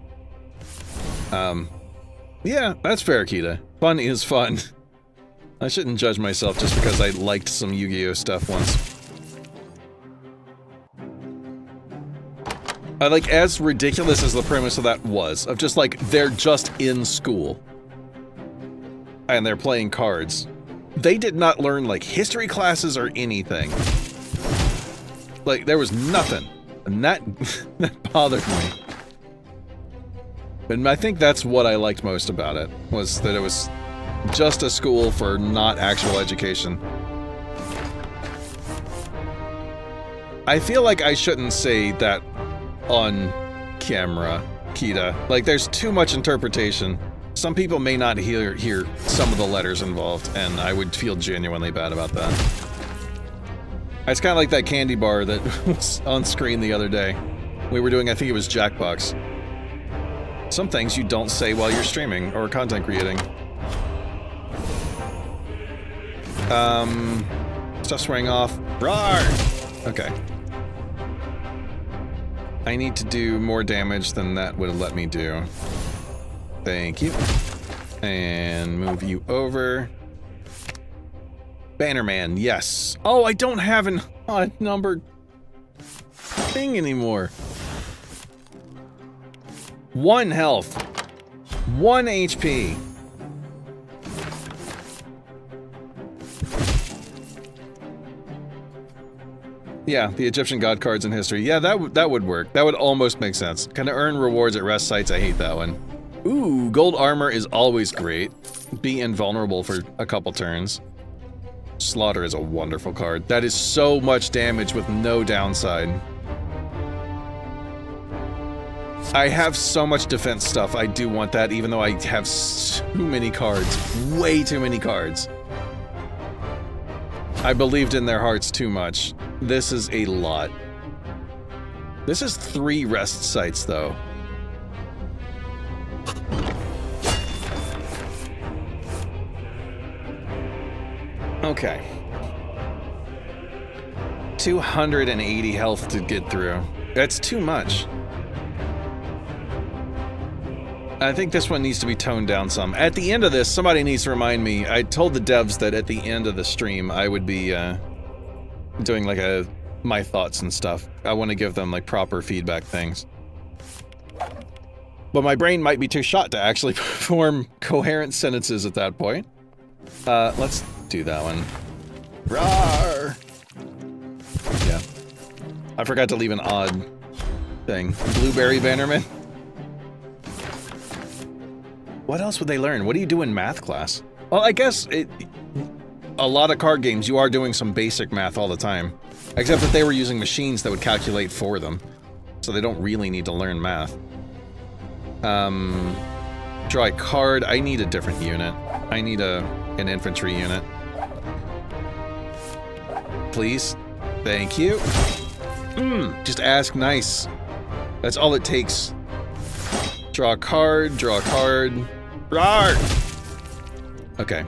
Yeah, that's fair, Kita. Fun is fun. I shouldn't judge myself just because I liked some Yu-Gi-Oh stuff once. Like, as ridiculous as the premise of that was, of just like, they're just in school. And they're playing cards. They did not learn, like, history classes or anything. Like, there was nothing. And that, that bothered me. And I think that's what I liked most about it, was that it was just a school for not actual education. I feel like I shouldn't say that on camera, Kita. Like, there's too much interpretation. Some people may not hear some of the letters involved, and I would feel genuinely bad about that. It's kind of like that candy bar that was on screen the other day. We were doing, I think it was Jackbox. Some things you don't say while you're streaming or content creating. Stuff swaying off. Rawr! Okay. I need to do more damage than that would have let me do. Thank you. And move you over. Bannerman, yes. Oh, I don't have an odd numbered thing anymore. 1 health. 1 HP. Yeah, the Egyptian god cards in history. Yeah, that would work. That would almost make sense. Can I earn rewards at rest sites? I hate that one. Ooh, gold armor is always great. Be invulnerable for a couple turns. Slaughter is a wonderful card. That is so much damage with no downside. I have so much defense stuff. I do want that, even though I have too many cards. Way too many cards. I believed in their hearts too much. This is a lot. This is 3 rest sites, though. Okay. 280 health to get through. That's too much. I think this one needs to be toned down some. At the end of this, somebody needs to remind me. I told the devs that at the end of the stream, I would be doing like my thoughts and stuff. I want to give them like proper feedback things. But my brain might be too shot to actually form coherent sentences at that point. Let's do that one. Rawr! Yeah. I forgot to leave an odd thing. Blueberry Bannerman? What else would they learn? What do you do in math class? Well, I guess a lot of card games, you are doing some basic math all the time. Except that they were using machines that would calculate for them. So they don't really need to learn math. Draw a card. I need a different unit. I need an infantry unit. Please. Thank you. Just ask nice. That's all it takes. Draw a card, draw a card. Rawr! Okay.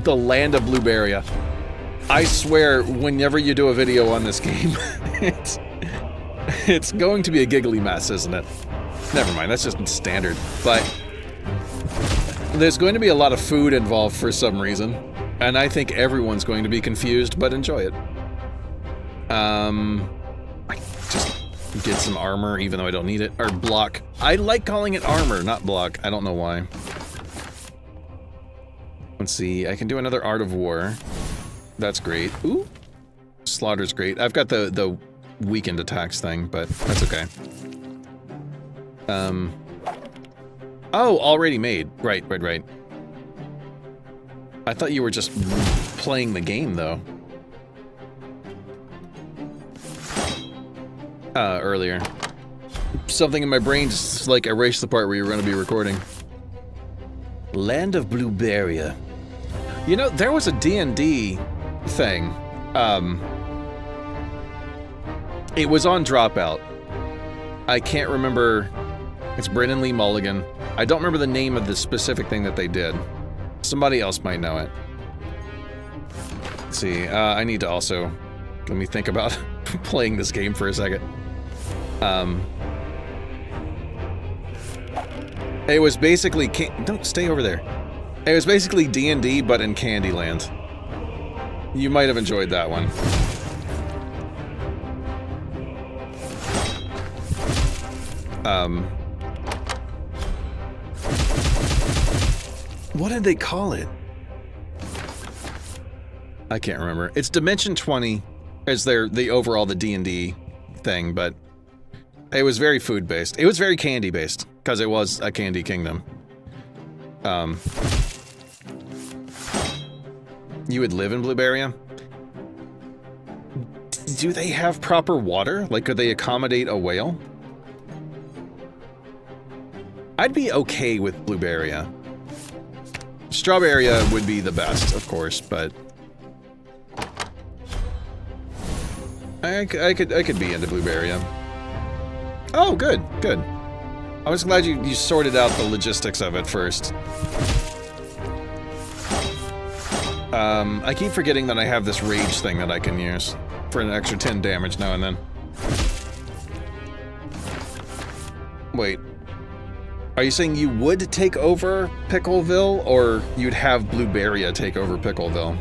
The land of Blueberria. I swear, whenever you do a video on this game, it's going to be a giggly mess, isn't it? Never mind, that's just standard. But there's going to be a lot of food involved for some reason, and I think everyone's going to be confused, but enjoy it. Just get some armor, even though I don't need it. Or block. I like calling it armor, not block. I don't know why. Let's see. I can do another Art of War. That's great. Ooh. Slaughter's great. I've got the weakened attacks thing, but that's okay. Oh, already made. Right. I thought you were just playing the game, though. Earlier. Something in my brain just, like, erased the part where you were going to be recording. Land of Blueberria. You know, there was a D&D thing. It was on Dropout. I can't remember. It's Brennan Lee Mulligan. I don't remember the name of the specific thing that they did. Somebody else might know it. Let's see. I need to also... Let me think about playing this game for a second. It was basically... Don't stay over there. It was basically D&D, but in Candyland. You might have enjoyed that one. What did they call it? I can't remember. It's Dimension 20 as the overall the D&D thing, but it was very food-based. It was very candy-based, because it was a candy kingdom. You would live in Blueberria? Do they have proper water? Like, could they accommodate a whale? I'd be okay with Blueberria. Strawberria would be the best, of course, but I could be into Blueberria. Oh, good, good. I was glad you sorted out the logistics of it first. I keep forgetting that I have this rage thing that I can use for an extra 10 damage now and then. Wait. Are you saying you would take over Pickleville, or you'd have Blueberria take over Pickleville?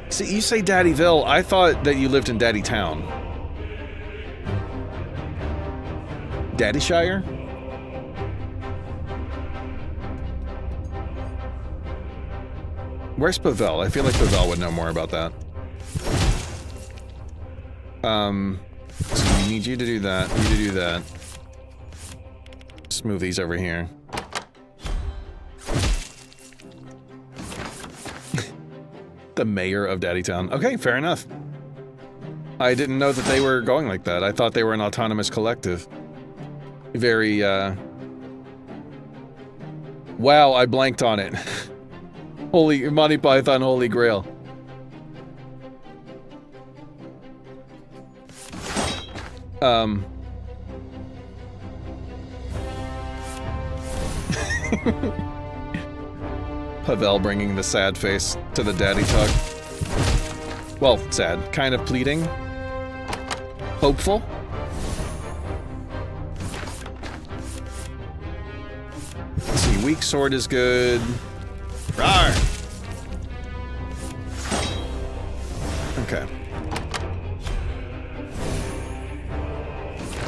See, you say Daddyville, I thought that you lived in Daddytown. Daddyshire? Where's Pavel? I feel like Pavel would know more about that. So we need you to do that, you to do that. Just move these over here. The mayor of Daddytown. Okay, fair enough. I didn't know that they were going like that. I thought they were an autonomous collective. Very, Wow, I blanked on it. Holy Monty Python, Holy Grail. Pavel bringing the sad face to the daddy talk. Well, sad. Kind of pleading. Hopeful. Let's see, weak sword is good. Rawr! Okay.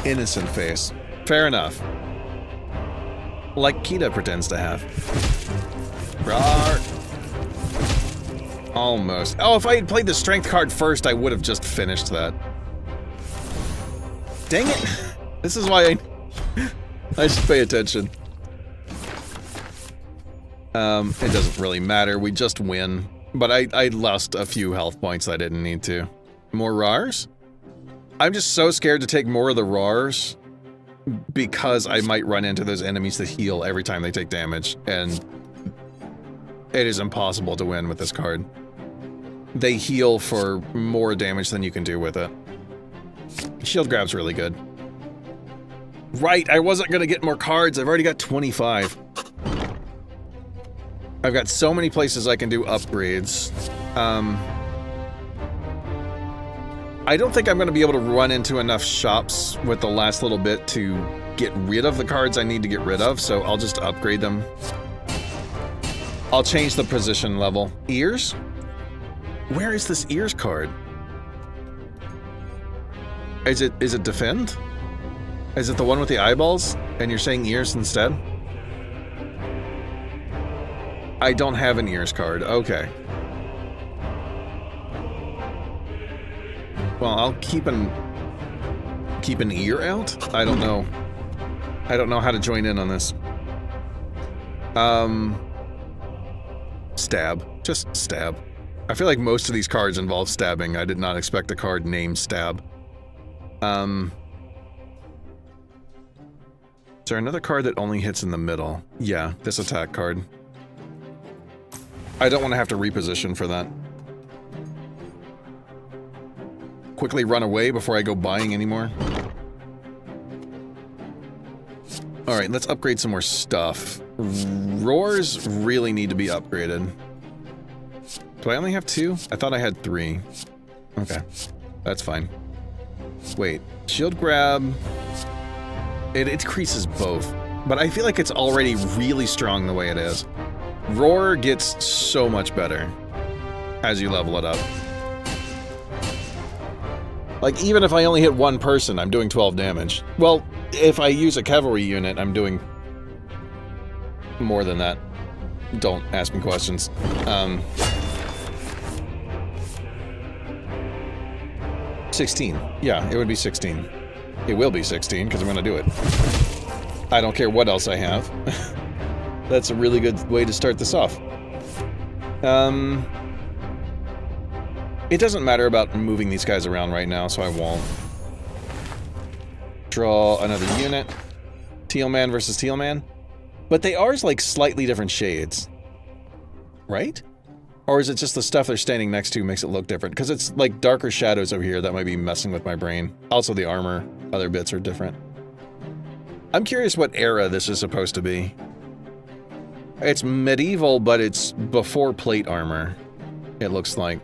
Innocent face. Fair enough. Like Kita pretends to have. Rawr! Almost. Oh, if I had played the strength card first, I would have just finished that. Dang it! This is why I should pay attention. It doesn't really matter, we just win. But I lost a few health points I didn't need to. More RARs? I'm just so scared to take more of the RARs because I might run into those enemies that heal every time they take damage, and it is impossible to win with this card. They heal for more damage than you can do with it. Shield grab's really good. Right, I wasn't gonna get more cards, I've already got 25. I've got so many places I can do upgrades. I don't think I'm going to be able to run into enough shops with the last little bit to get rid of the cards I need to get rid of, so I'll just upgrade them. I'll change the position level. Ears? Where is this ears card? Is it defend? Is it the one with the eyeballs? And you're saying ears instead? I don't have an ears card. Okay. Well, I'll keep an ear out? I don't know. I don't know how to join in on this. Stab. Just stab. I feel like most of these cards involve stabbing. I did not expect a card named Stab. Is there another card that only hits in the middle? Yeah, this attack card. I don't want to have to reposition for that. Quickly run away before I go buying anymore. Alright, let's upgrade some more stuff. Roars really need to be upgraded. Do I only have 2? I thought I had 3. Okay, that's fine. Wait, shield grab... It increases both. but I feel like it's already really strong the way it is. Roar gets so much better as you level it up. Like, even if I only hit one person, I'm doing 12 damage. Well, if I use a cavalry unit, I'm doing more than that. Don't ask me questions. 16. Yeah, it would be 16. It will be 16, because I'm going to do it. I don't care what else I have. That's a really good way to start this off. It doesn't matter about moving these guys around right now, so I won't. Draw another unit. Teal man versus teal man. But they are like slightly different shades. Right? Or is it just the stuff they're standing next to makes it look different? Because it's like darker shadows over here that might be messing with my brain. Also the armor, other bits are different. I'm curious what era this is supposed to be. It's medieval, but it's before plate armor. It looks like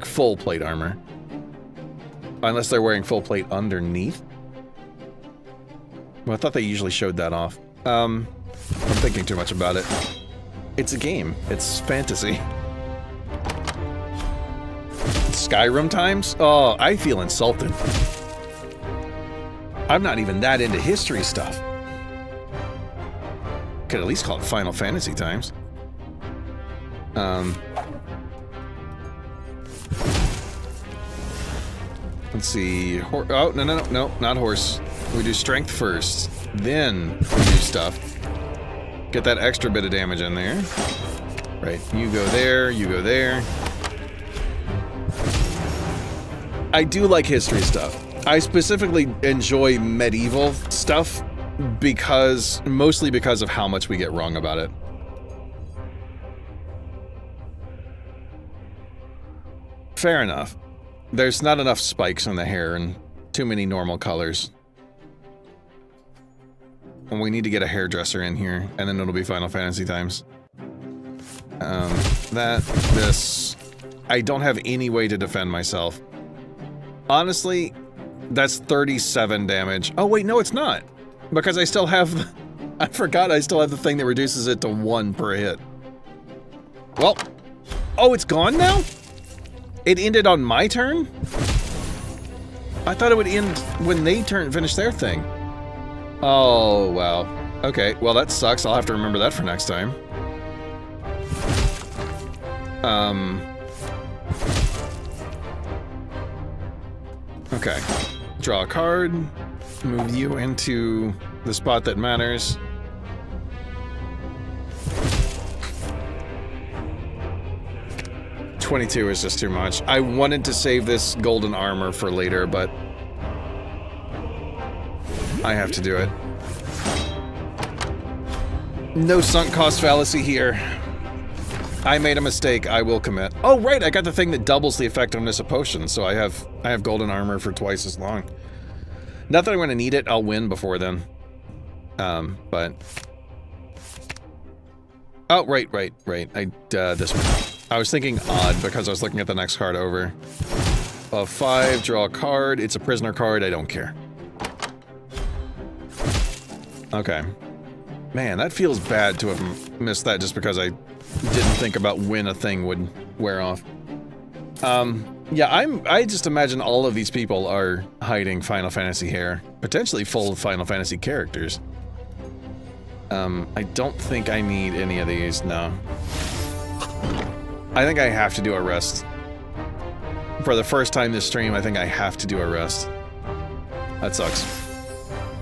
full plate armor. Unless they're wearing full plate underneath. Well, I thought they usually showed that off. I'm thinking too much about it. It's a game. It's fantasy. Skyrim times? Oh, I feel insulted. I'm not even that into history stuff. Could at least call it Final Fantasy times. Let's see. Oh, no, not horse. We do strength first. Then we do stuff. Get that extra bit of damage in there. Right, you go there, you go there. I do like history stuff. I specifically enjoy medieval stuff mostly because of how much we get wrong about it. Fair enough. There's not enough spikes on the hair and too many normal colors. And we need to get a hairdresser in here, and then it'll be Final Fantasy times. This. I don't have any way to defend myself. Honestly, that's 37 damage. Oh wait, no it's not. Because I still have... I forgot I still have the thing that reduces it to 1 per hit. Well... Oh, it's gone now? It ended on my turn? I thought it would end when they finish their thing. Oh, wow. Okay, well that sucks. I'll have to remember that for next time. Okay. Draw a card. Move you into the spot that matters. $22 is just too much. I wanted to save this golden armor for later, but I have to do it. No sunk cost fallacy here. I made a mistake. I will commit. Oh, right. I got the thing that doubles the effectiveness of potions, so I have golden armor for twice as long. Not that I'm going to need it. I'll win before then. But... Oh, right. This one. I was thinking odd because I was looking at the next card over. 5, draw a card. It's a prisoner card. I don't care. Okay. Man, that feels bad to have missed that just because I didn't think about when a thing would wear off. Yeah, I just imagine all of these people are hiding Final Fantasy hair. Potentially full Final Fantasy characters. I don't think I need any of these, no. I think I have to do a rest. For the first time this stream, I think I have to do a rest. That sucks.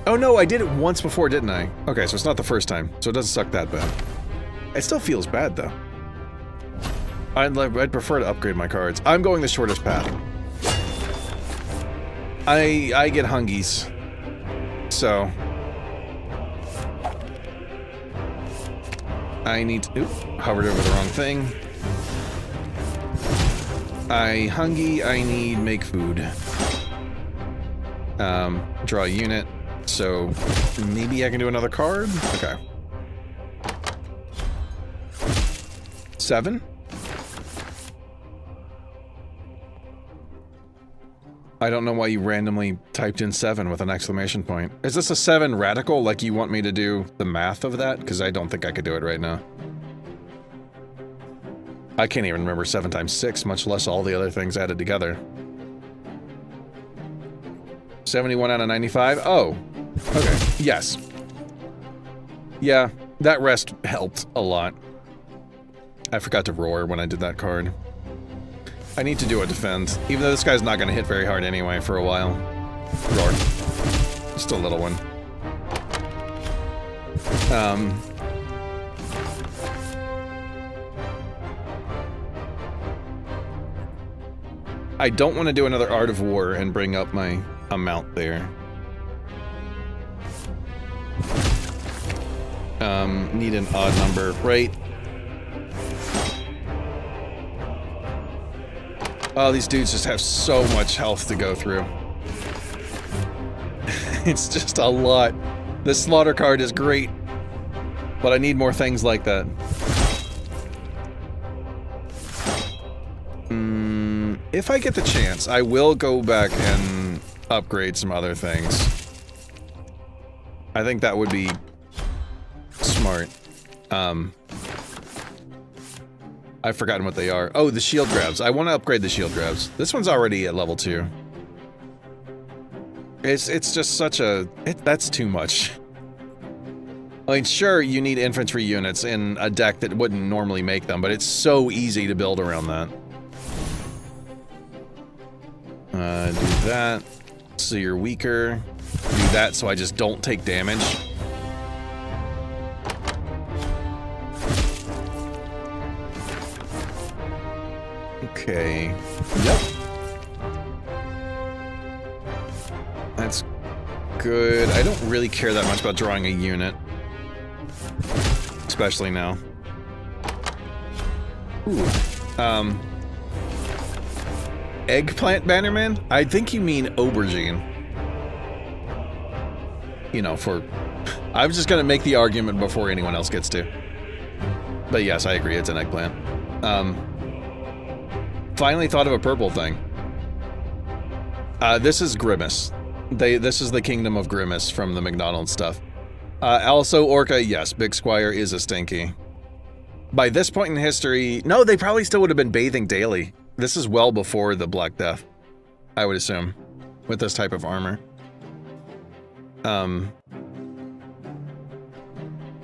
Oh no, I did it once before, didn't I? Okay, so it's not the first time, so it doesn't suck that bad. It still feels bad, though. I'd prefer to upgrade my cards. I'm going the shortest path. I get hungies. So... I need to... Oop, hovered over the wrong thing. Hungry, I need make food. Draw a unit. So, maybe I can do another card? Okay. 7? I don't know why you randomly typed in 7 with an exclamation point. Is this a 7 radical, like you want me to do the math of that? Because I don't think I could do it right now. I can't even remember 7 times 6, much less all the other things added together. 71 out of 95? Oh. Okay. Yes. Yeah, that rest helped a lot. I forgot to roar when I did that card. I need to do a defend, even though this guy's not going to hit very hard anyway for a while. Roar. Just a little one. I don't want to do another Art of War and bring up my amount there. Need an odd number, right? Oh, these dudes just have so much health to go through. It's just a lot. This slaughter card is great, but I need more things like that. If I get the chance, I will go back and upgrade some other things. I think that would be smart. I've forgotten what they are. Oh, the shield grabs. I want to upgrade the shield grabs. This one's already at level 2. It's just such a... that's too much. I mean, sure, you need infantry units in a deck that wouldn't normally make them, but it's so easy to build around that. Do that, so you're weaker. Do that so I just don't take damage. Okay. Yep. That's good. I don't really care that much about drawing a unit. Especially now. Ooh. Eggplant Bannerman? I think you mean aubergine. You know, for... I'm just gonna make the argument before anyone else gets to. But yes, I agree, it's an eggplant. Finally thought of a purple thing. This is Grimace. This is the Kingdom of Grimace from the McDonald's stuff. Also, Orca, yes, Big Squire is a stinky. By this point in history... No, they probably still would have been bathing daily. This is well before the Black Death, I would assume, with this type of armor.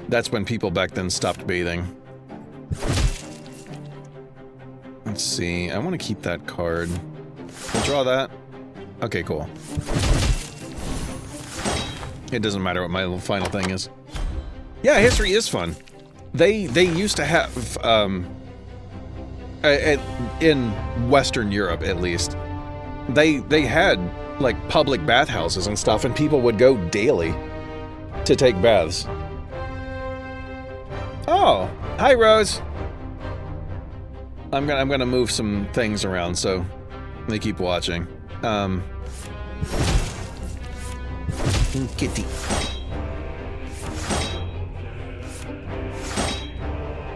That's when people back then stopped bathing. Let's see, I want to keep that card. We'll draw that. Okay, cool. It doesn't matter what my final thing is. Yeah, history is fun. They used to have, in Western Europe at least, they had like public bathhouses and stuff, and people would go daily to take baths. Oh, hi Rose. I'm gonna move some things around so they keep watching. Kitty.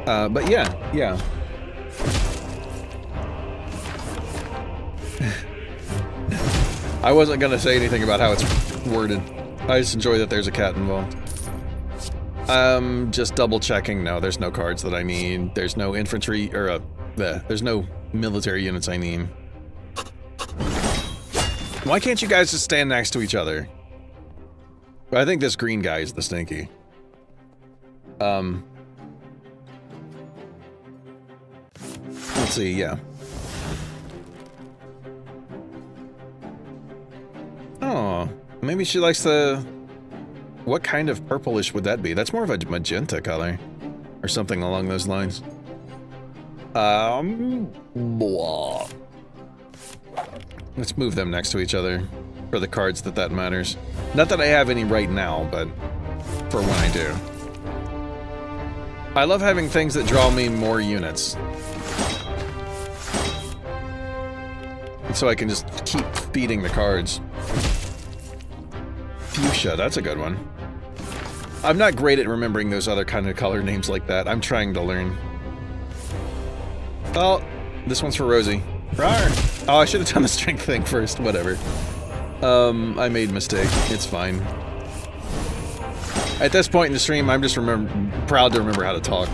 But yeah. I wasn't gonna say anything about how it's worded. I just enjoy that there's a cat involved. Just double checking. No, there's no cards that I need. There's no infantry, or there's no military units I need. Why can't you guys just stand next to each other? I think this green guy is the stinky. Let's see, yeah. Oh, maybe she likes the... What kind of purplish would that be? That's more of a magenta color. Or something along those lines. Blah. Let's move them next to each other. For the cards that matters. Not that I have any right now, but... for when I do. I love having things that draw me more units. So I can just keep feeding the cards. Fuchsia, that's a good one. I'm not great at remembering those other kind of color names like that. I'm trying to learn. Oh, this one's for Rosie. Rawr! Oh, I should have done the strength thing first. Whatever. I made a mistake. It's fine. At this point in the stream, I'm just proud to remember how to talk.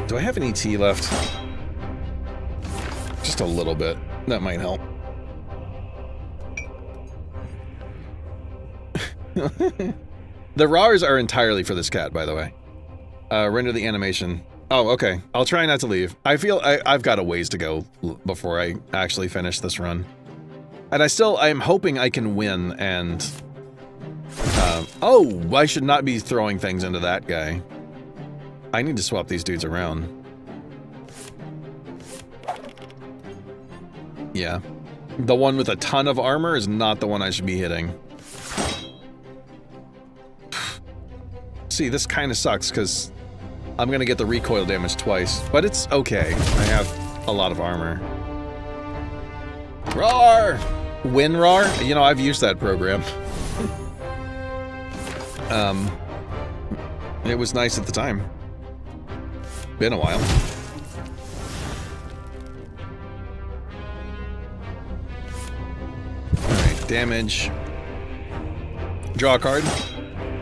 Do I have an ET left? Just a little bit. That might help. The RARs are entirely for this cat, by the way. Render the animation. Oh, okay. I'll try not to leave. I feel I've got a ways to go before I actually finish this run. And I'm hoping I can win and... oh, I should not be throwing things into that guy. I need to swap these dudes around. Yeah. The one with a ton of armor is not the one I should be hitting. See, this kind of sucks because I'm gonna get the recoil damage twice, but it's okay. I have a lot of armor. Roar! WinRAR? You know, I've used that program. It was nice at the time. Been a while. Alright, damage. Draw a card.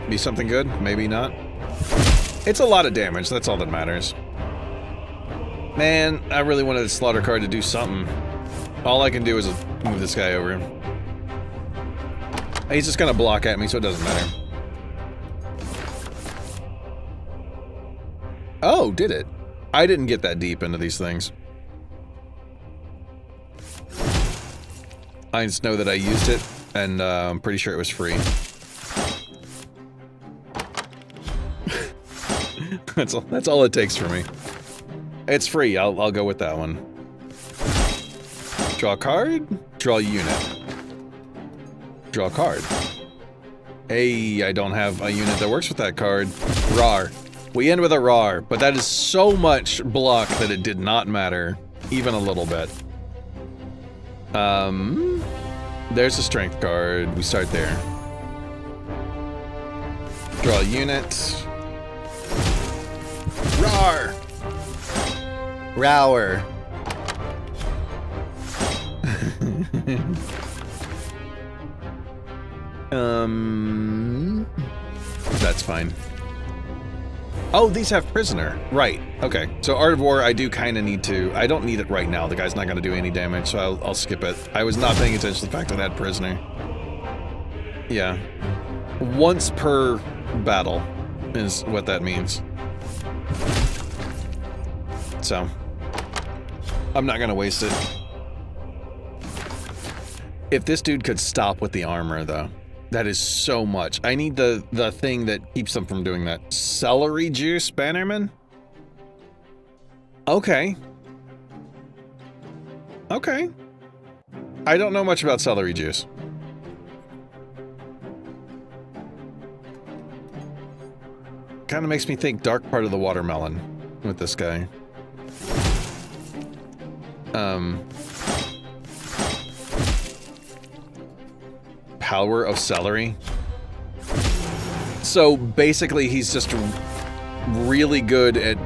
Be something good, maybe not. It's a lot of damage, that's all that matters. Man, I really wanted the slaughter card to do something. All I can do is move this guy over. He's just gonna block at me, so it doesn't matter. Oh, did it? I didn't get that deep into these things. I just know that I used it, and I'm pretty sure it was free. That's all it takes for me. It's free. I'll go with that one. Draw a card. Draw a unit. Draw a card. Hey, I don't have a unit that works with that card. RAR. We end with a RAR, but that is so much block that it did not matter, even a little bit. There's a strength card. We start there. Draw a unit. RAR! Rower. That's fine. Oh, these have prisoner. Right. Okay. So Art of War, I do kind of need to. I don't need it right now. The guy's not going to do any damage, so I'll skip it. I was not paying attention to the fact that I had prisoner. Yeah. Once per battle is what that means. So, I'm not going to waste it. If this dude could stop with the armor, though. That is so much. I need the thing that keeps them from doing that. Celery juice, Bannerman? Okay. Okay. I don't know much about celery juice. Kind of makes me think dark part of the watermelon with this guy. Power of celery. So basically he's just really good at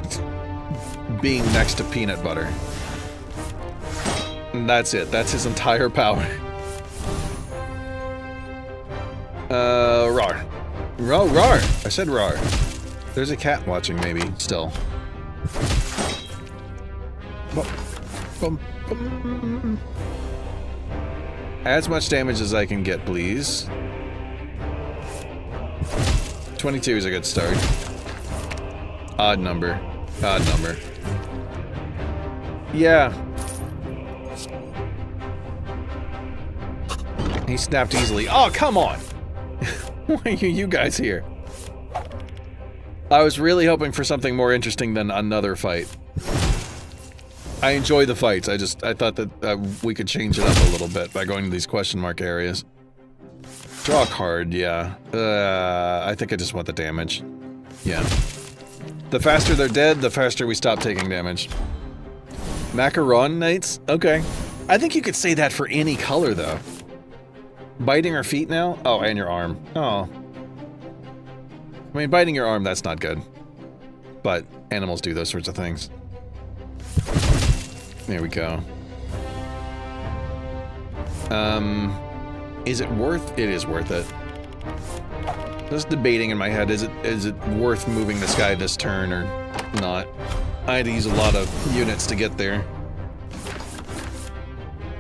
being next to peanut butter. And that's it. That's his entire power. Rar. Rar. I said rar. There's a cat watching maybe, still. As much damage as I can get, please. 22 is a good start. Odd number. Odd number. Yeah. He snapped easily. Oh, come on! Why are you guys here? I was really hoping for something more interesting than another fight. I enjoy the fights, I thought that we could change it up a little bit by going to these question mark areas. Draw a card, yeah. I think I just want the damage. Yeah. The faster they're dead, the faster we stop taking damage. Macaron Knights? Okay. I think you could say that for any color, though. Biting our feet now? Oh, and your arm. Oh. I mean, biting your arm, that's not good. But animals do those sorts of things. There we go. Is it worth? It is worth it. Just debating in my head, is it worth moving this guy this turn or not? I had to use a lot of units to get there.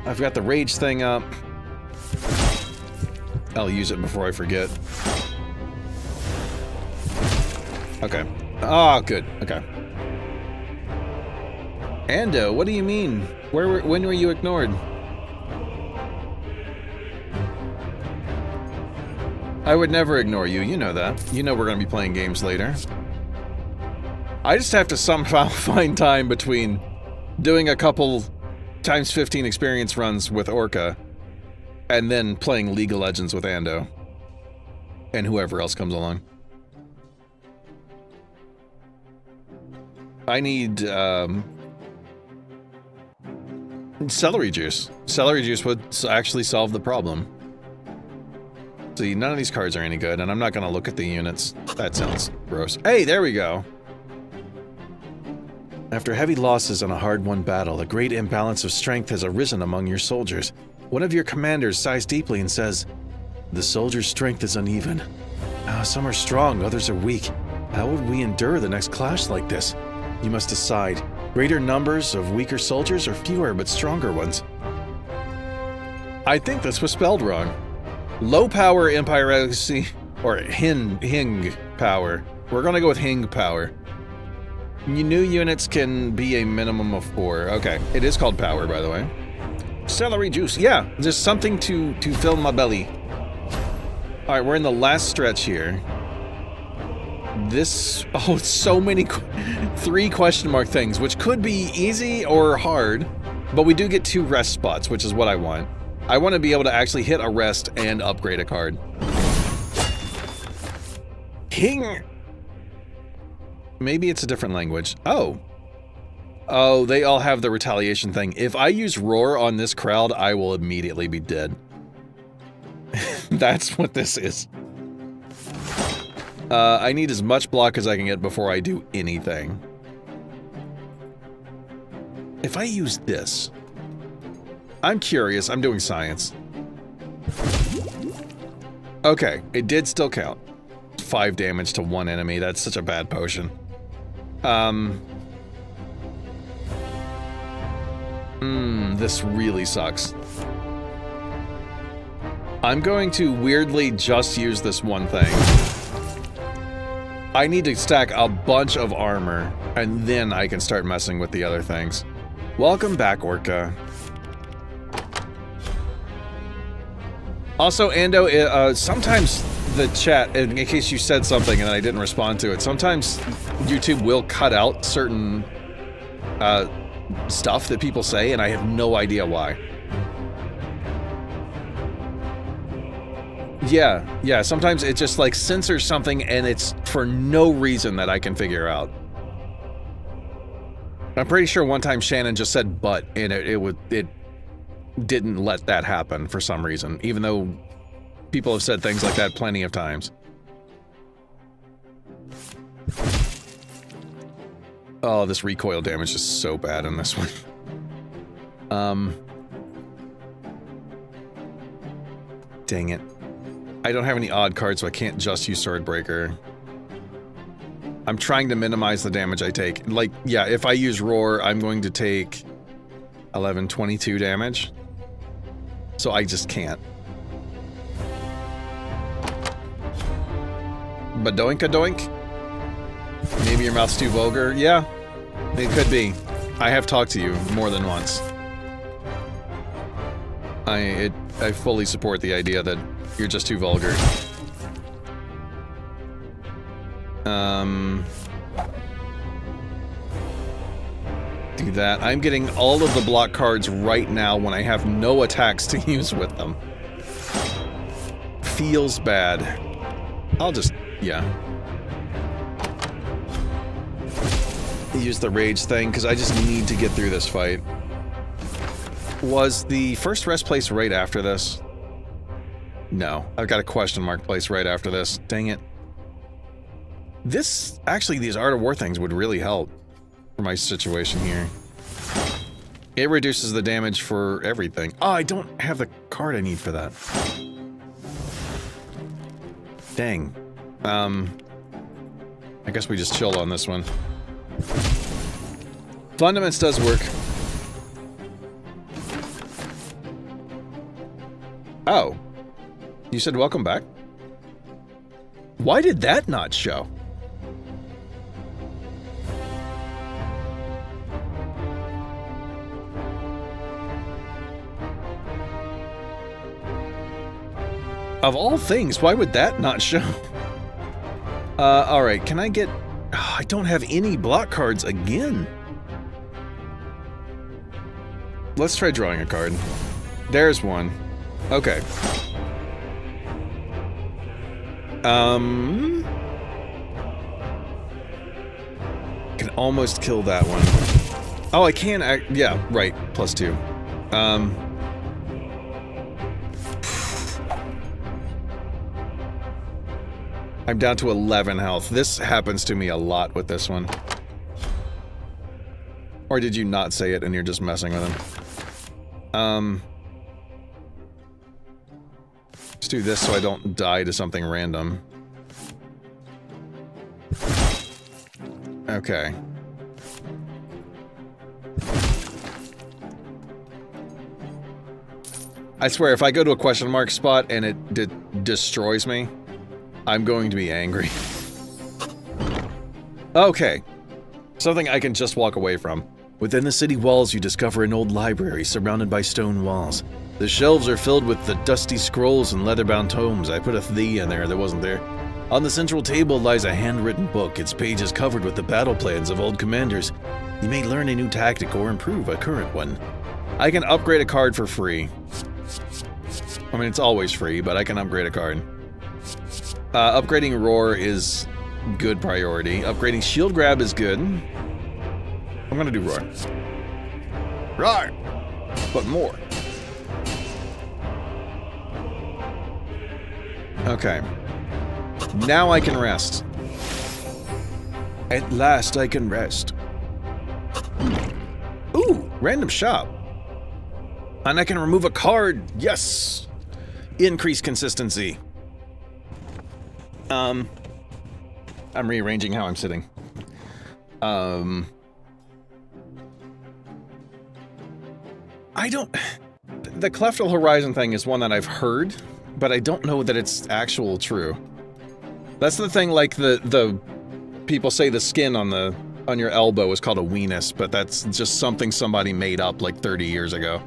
I've got the rage thing up. I'll use it before I forget. Okay. Ah, good. Okay. Ando, what do you mean? When were you ignored? I would never ignore you, you know that. You know we're gonna be playing games later. I just have to somehow find time between doing a couple times 15 experience runs with Orca and then playing League of Legends with Ando. And whoever else comes along. I need, celery juice. Celery juice would actually solve the problem. See, none of these cards are any good, and I'm not gonna look at the units. That sounds gross. Hey, there we go! After heavy losses in a hard-won battle, a great imbalance of strength has arisen among your soldiers. One of your commanders sighs deeply and says, "The soldiers' strength is uneven. Some are strong, others are weak. How would we endure the next clash like this? You must decide. Greater numbers of weaker soldiers or fewer but stronger ones?" I think this was spelled wrong. Low power empiracy, or Hing power. We're gonna go with Hing power. New units can be a minimum of 4. Okay, it is called power, by the way. Celery juice, yeah, just something to fill my belly. All right, we're in the last stretch here. This, oh, so many, 3 question mark things, which could be easy or hard, but we do get 2 rest spots, which is what I want. I want to be able to actually hit a rest and upgrade a card. Hing! Maybe it's a different language. Oh. Oh, they all have the retaliation thing. If I use roar on this crowd, I will immediately be dead. That's what this is. I need as much block as I can get before I do anything. If I use this... I'm curious, I'm doing science. Okay, it did still count. 5 damage to 1 enemy, that's such a bad potion. This really sucks. I'm going to weirdly just use this one thing. I need to stack a bunch of armor, and then I can start messing with the other things. Welcome back, Orca. Also, Ando, sometimes the chat, in case you said something and I didn't respond to it, sometimes YouTube will cut out certain stuff that people say, and I have no idea why. Yeah, sometimes it just like censors something and it's for no reason that I can figure out. I'm pretty sure one time Shannon just said "but" and it didn't let that happen for some reason, even though people have said things like that plenty of times. Oh, this recoil damage is so bad in this one. Dang it. I don't have any odd cards, so I can't just use Swordbreaker. I'm trying to minimize the damage I take. Like, yeah, if I use Roar, I'm going to take 11, 22 damage. So I just can't. But doink-a-doink? Maybe your mouth's too vulgar? Yeah, it could be. I have talked to you more than once. I fully support the idea that you're just too vulgar. Do that. I'm getting all of the block cards right now when I have no attacks to use with them. Feels bad. I'll just, yeah. Use the rage thing, because I just need to get through this fight. Was the first rest place right after this? No. I've got a question mark place right after this. Dang it. This, actually, these Art of War things would really help for my situation here. It reduces the damage for everything. Oh, I don't have the card I need for that. Dang. I guess we just chill on this one. Fundaments does work. Oh. You said welcome back? Why did that not show? Of all things, why would that not show? Alright, can I get... Oh, I don't have any block cards again. Let's try drawing a card. There's one. Okay. Can almost kill that one. Oh, I can act... Yeah, right. +2. I'm down to 11 health. This happens to me a lot with this one. Or did you not say it and you're just messing with him? Let's do this so I don't die to something random. Okay. I swear, if I go to a question mark spot and it destroys me, I'm going to be angry. Okay. Something I can just walk away from. Within the city walls, you discover an old library surrounded by stone walls. The shelves are filled with the dusty scrolls and leather-bound tomes. I put a "the" in there that wasn't there. On the central table lies a handwritten book. Its pages covered with the battle plans of old commanders. You may learn a new tactic or improve a current one. I can upgrade a card for free. I mean, it's always free, but I can upgrade a card. Upgrading Roar is good priority. Upgrading Shield Grab is good. I'm gonna do Roar. Roar! But more. Okay. Now I can rest. At last I can rest. Ooh! Random shop. And I can remove a card! Yes! Increase consistency. I'm rearranging how I'm sitting. I don't... The Cleftal Horizon thing is one that I've heard, but I don't know that it's actual true. That's the thing, like, the people say the skin on your elbow is called a weenus, but that's just something somebody made up like 30 years ago.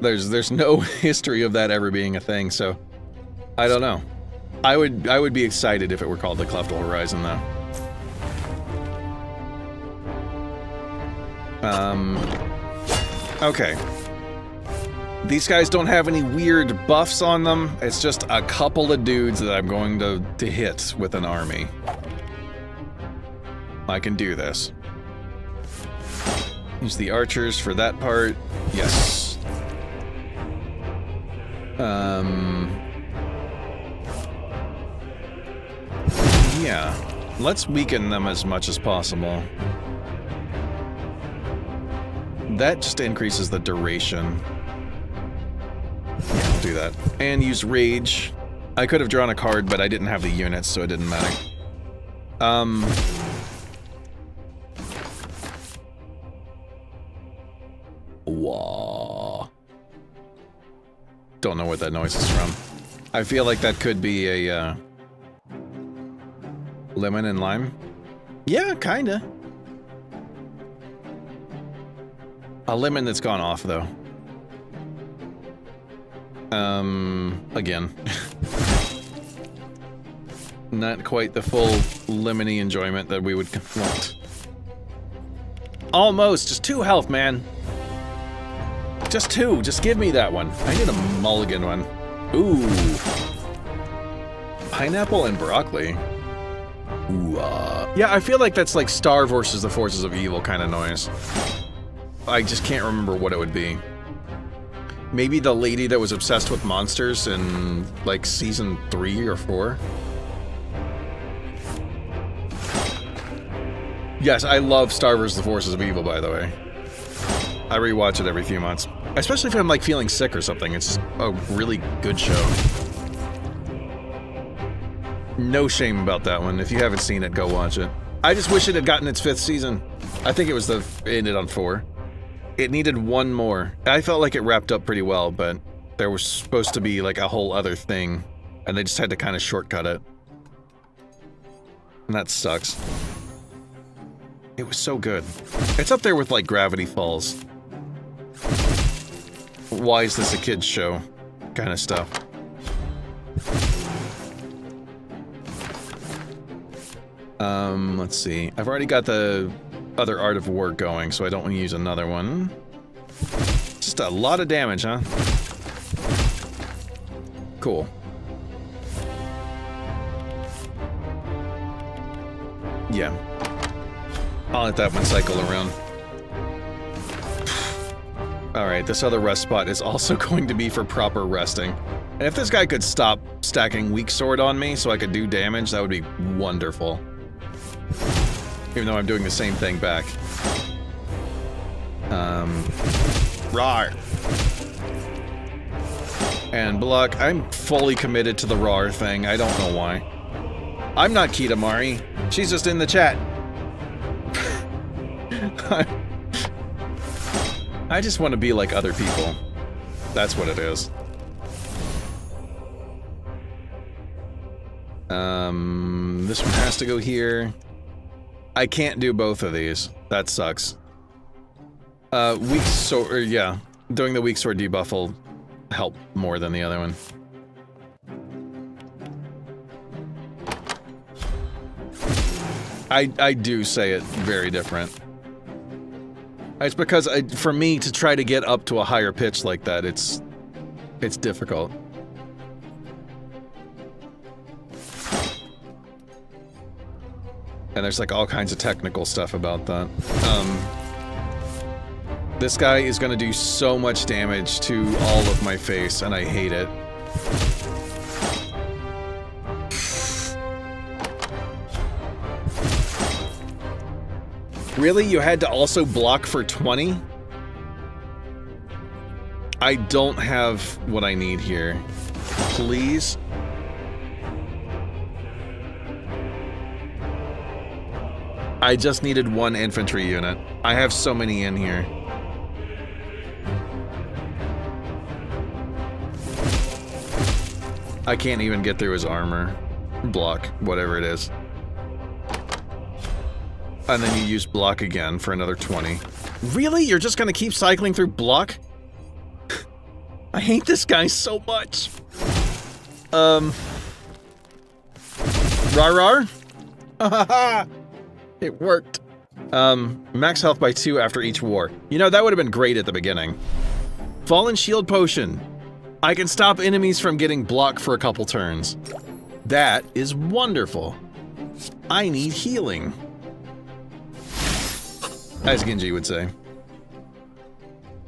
There's no history of that ever being a thing, so I don't know. I would be excited if it were called the Cleftal Horizon, though. Okay. These guys don't have any weird buffs on them. It's just a couple of dudes that I'm going to hit with an army. I can do this. Use the archers for that part. Yes. Yeah. Let's weaken them as much as possible. That just increases the duration. Yeah, I'll do that. And use Rage. I could have drawn a card, but I didn't have the units, so it didn't matter. Wah. Don't know what that noise is from. I feel like that could be a, lemon and lime? Yeah, kinda. A lemon that's gone off, though. Again. Not quite the full lemony enjoyment that we would want. Almost! Just 2 health, man! Just 2! Just give me that one. I need a mulligan one. Ooh. Pineapple and broccoli. Ooh, yeah, I feel like that's like Star versus the Forces of Evil kind of noise. I just can't remember what it would be. Maybe the lady that was obsessed with monsters in, like, season 3 or 4? Yes, I love Star vs. the Forces of Evil, by the way. I rewatch it every few months. Especially if I'm like feeling sick or something. It's a really good show. No shame about that one. If you haven't seen it, go watch it. I just wish it had gotten its 5th season. I think it ended on 4. It needed one more. I felt like it wrapped up pretty well, but there was supposed to be like a whole other thing, and they just had to kind of shortcut it. And that sucks. It was so good. It's up there with like Gravity Falls. Why is this a kid's show? Kind of stuff. Let's see. I've already got the other Art of War going, so I don't want to use another one. Just a lot of damage, huh? Cool. Yeah. I'll let that one cycle around. Alright, this other rest spot is also going to be for proper resting. And if this guy could stop stacking Weak Sword on me so I could do damage, that would be wonderful. Even though I'm doing the same thing back. Rawr. And block, I'm fully committed to the Rawr thing, I don't know why. I'm not Kitamari, she's just in the chat. I just want to be like other people. That's what it is. This one has to go here. I can't do both of these. That sucks. Weak sword, yeah. Doing the weak sword debuff will help more than the other one. I do say it very different. It's because for me to try to get up to a higher pitch like that, it's difficult. And there's like all kinds of technical stuff about that. This guy is gonna do so much damage to all of my face, and I hate it. Really? You had to also block for 20? I don't have what I need here. Please? I just needed one infantry unit. I have so many in here. I can't even get through his armor. Block, whatever it is. And then you use block again for another 20. Really? You're just gonna keep cycling through block? I hate this guy so much. Rar? It worked. Max health by 2 after each war. You know, that would have been great at the beginning. Fallen Shield Potion. I can stop enemies from getting blocked for a couple turns. That is wonderful. I need healing. As Genji would say.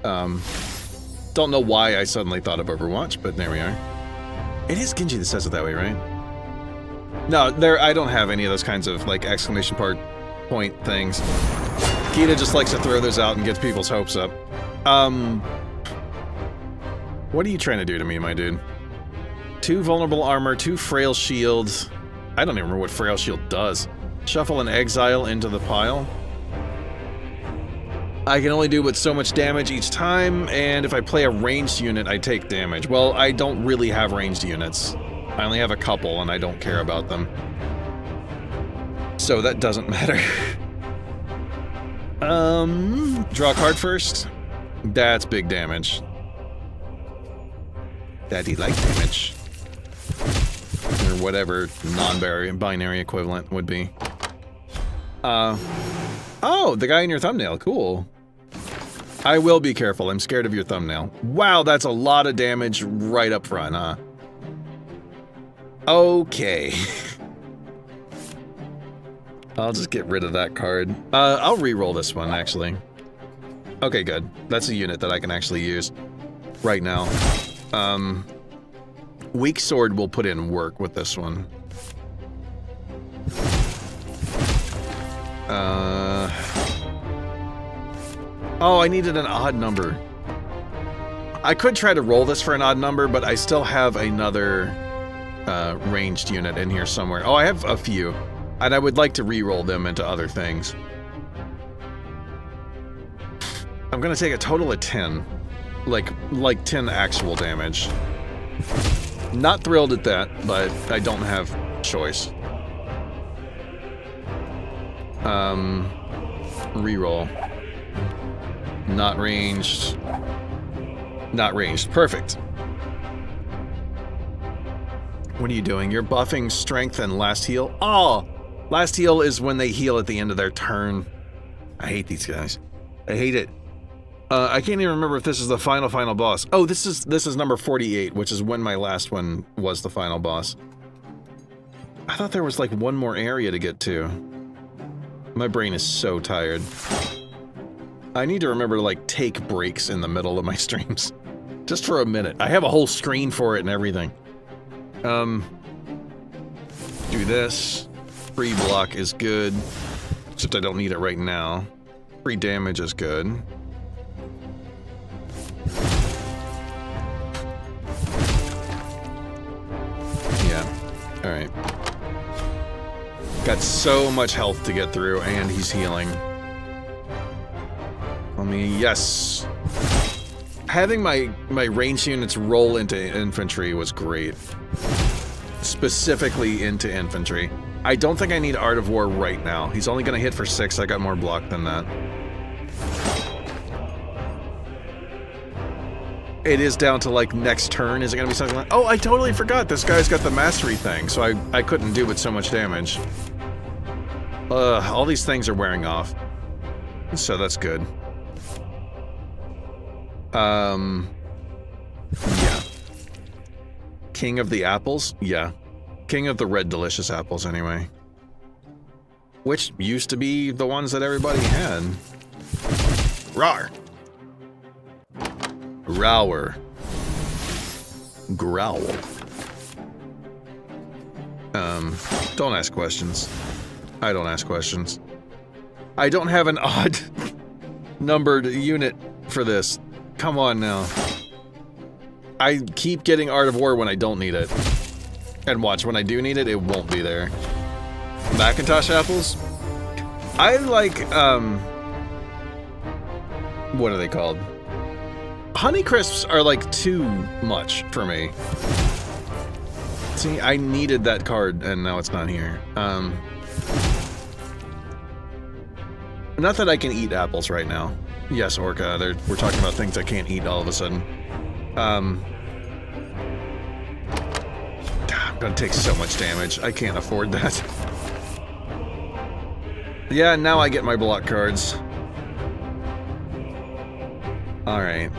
Don't know why I suddenly thought of Overwatch, but there we are. It is Genji that says it that way, right? No, I don't have any of those kinds of, like, exclamation point things. Kita just likes to throw those out and gets people's hopes up. What are you trying to do to me, my dude? 2 vulnerable armor, 2 frail shields. I don't even remember what frail shield does. Shuffle and exile into the pile. I can only do but so much damage each time, and if I play a ranged unit, I take damage. Well, I don't really have ranged units. I only have a couple, and I don't care about them. So that doesn't matter. Draw a card first. That's big damage. Daddy like damage. Or whatever non-binary equivalent would be. Oh, the guy in your thumbnail, cool. I will be careful, I'm scared of your thumbnail. Wow, that's a lot of damage right up front, huh? Okay. I'll just get rid of that card. I'll re-roll this one, actually. Okay, good. That's a unit that I can actually use right now. Weak Sword will put in work with this one. Oh, I needed an odd number. I could try to roll this for an odd number, but I still have another ranged unit in here somewhere. Oh, I have a few, and I would like to re-roll them into other things. I'm gonna take a total of 10. Like 10 actual damage. Not thrilled at that, but I don't have choice. Reroll. Not ranged. Not ranged. Perfect. What are you doing? You're buffing strength and last heal? Oh! Last heal is when they heal at the end of their turn. I hate these guys. I hate it. I can't even remember if this is the final boss. Oh, this is number 48, which is when my last one was the final boss. I thought there was like one more area to get to. My brain is so tired. I need to remember to like take breaks in the middle of my streams. Just for a minute. I have a whole screen for it and everything. Do this. Free block is good. Except I don't need it right now. Free damage is good. Yeah. Alright. Got so much health to get through, and he's healing. Yes. Having my range units roll into infantry was great. Specifically into infantry. I don't think I need Art of War right now. He's only gonna hit for 6, I got more block than that. It is down to like next turn, is it gonna be something like, oh, I totally forgot this guy's got the mastery thing, so I couldn't do with so much damage. All these things are wearing off. So that's good. Yeah. King of the apples? Yeah. King of the red delicious apples, anyway. Which used to be the ones that everybody had. Rawr! Rower. Growl. Don't ask questions. I don't ask questions. I don't have an odd numbered unit for this. Come on now. I keep getting Art of War when I don't need it. And watch, when I do need it, it won't be there. Macintosh apples? I like, what are they called? Honeycrisps are like too much for me. See, I needed that card and now it's not here. Not that I can eat apples right now. Yes, Orca, we're talking about things I can't eat all of a sudden. I'm gonna take so much damage. I can't afford that. Yeah, now I get my block cards. Alright.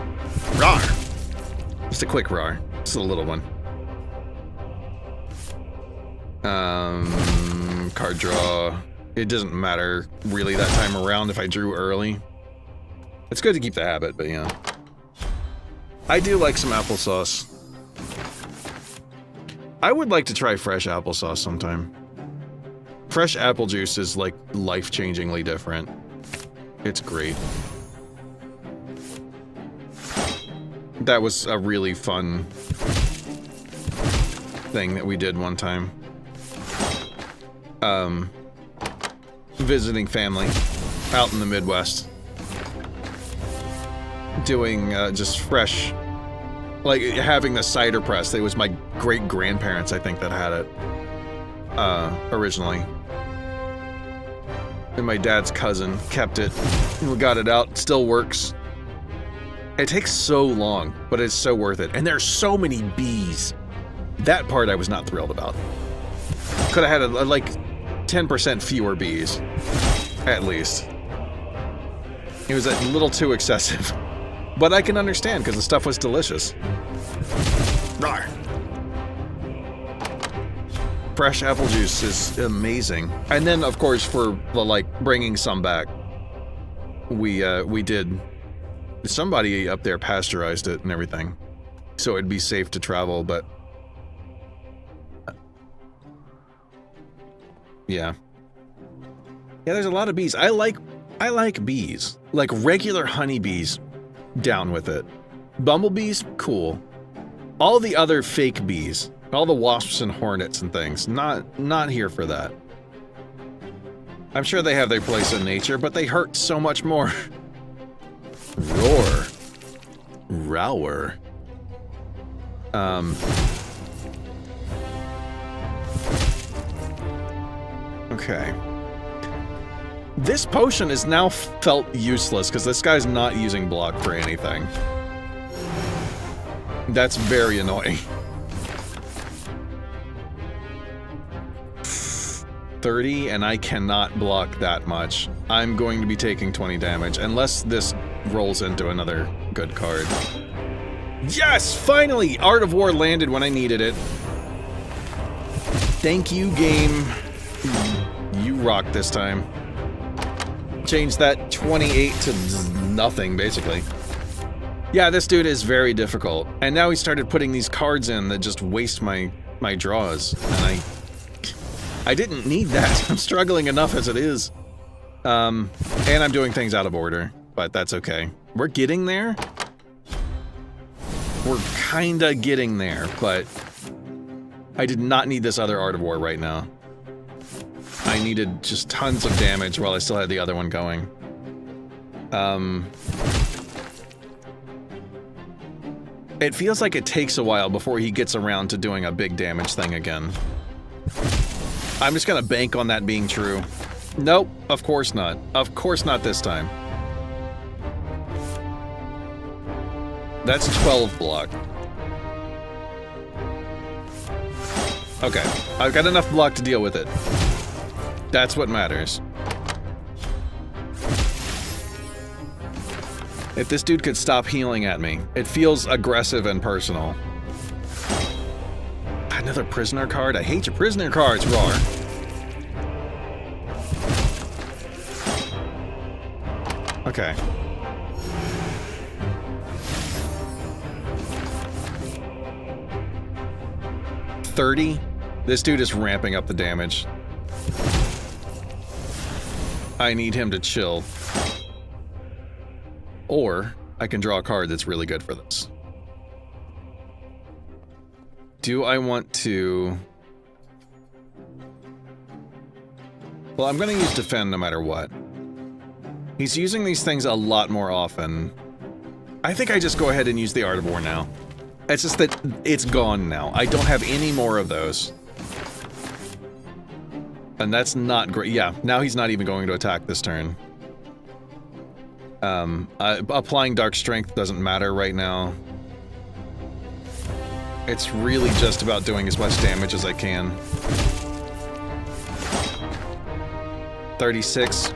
Rawr! Just a quick rawr. Just a little one. Card draw. It doesn't matter really that time around if I drew early. It's good to keep the habit, but yeah. I do like some applesauce. I would like to try fresh applesauce sometime. Fresh apple juice is like life-changingly different. It's great. That was a really fun thing that we did one time. Visiting family out in the Midwest. Doing just fresh, like having the cider press. It was my great-grandparents, I think, that had it originally. And my dad's cousin kept it. We got it out. It still works. It takes so long, but it's so worth it. And there's so many bees. That part I was not thrilled about. Could have had like 10% fewer bees, at least. It was a little too excessive. But I can understand, because the stuff was delicious. Rawr. Fresh apple juice is amazing. And then, of course, for the, like, bringing some back, we did... Somebody up there pasteurized it and everything. So it'd be safe to travel, but... Yeah. Yeah, there's a lot of bees. I like bees. Like regular honeybees, down with it. Bumblebees, cool. All the other fake bees, all the wasps and hornets and things, not here for that. I'm sure they have their place in nature, but they hurt so much more. Roar. Rower. Okay. This potion is now felt useless because this guy's not using block for anything. That's very annoying. 30, and I cannot block that much. I'm going to be taking 20 damage, unless this rolls into another good card. Yes! Finally! Art of War landed when I needed it. Thank you, game. You rock this time. Change that 28 to nothing, basically. Yeah, this dude is very difficult. And now he started putting these cards in that just waste my draws. And I didn't need that. I'm struggling enough as it is. And I'm doing things out of order, but that's okay. We're getting there. We're kinda getting there, but I did not need this other Art of War right now. I needed just tons of damage while I still had the other one going. It feels like it takes a while before he gets around to doing a big damage thing again. I'm just gonna bank on that being true. Nope, of course not. Of course not this time. That's 12 block. Okay, I've got enough block to deal with it. That's what matters. If this dude could stop healing at me, it feels aggressive and personal. Another prisoner card? I hate your prisoner cards, Roar. Okay. $30? This dude is ramping up the damage. I need him to chill. Or, I can draw a card that's really good for this. Do I want to... Well, I'm gonna use defend no matter what. He's using these things a lot more often. I think I just go ahead and use the Art of War now. It's just that it's gone now. I don't have any more of those. And that's not great. Yeah, now he's not even going to attack this turn. Applying Dark Strength doesn't matter right now. It's really just about doing as much damage as I can. 36.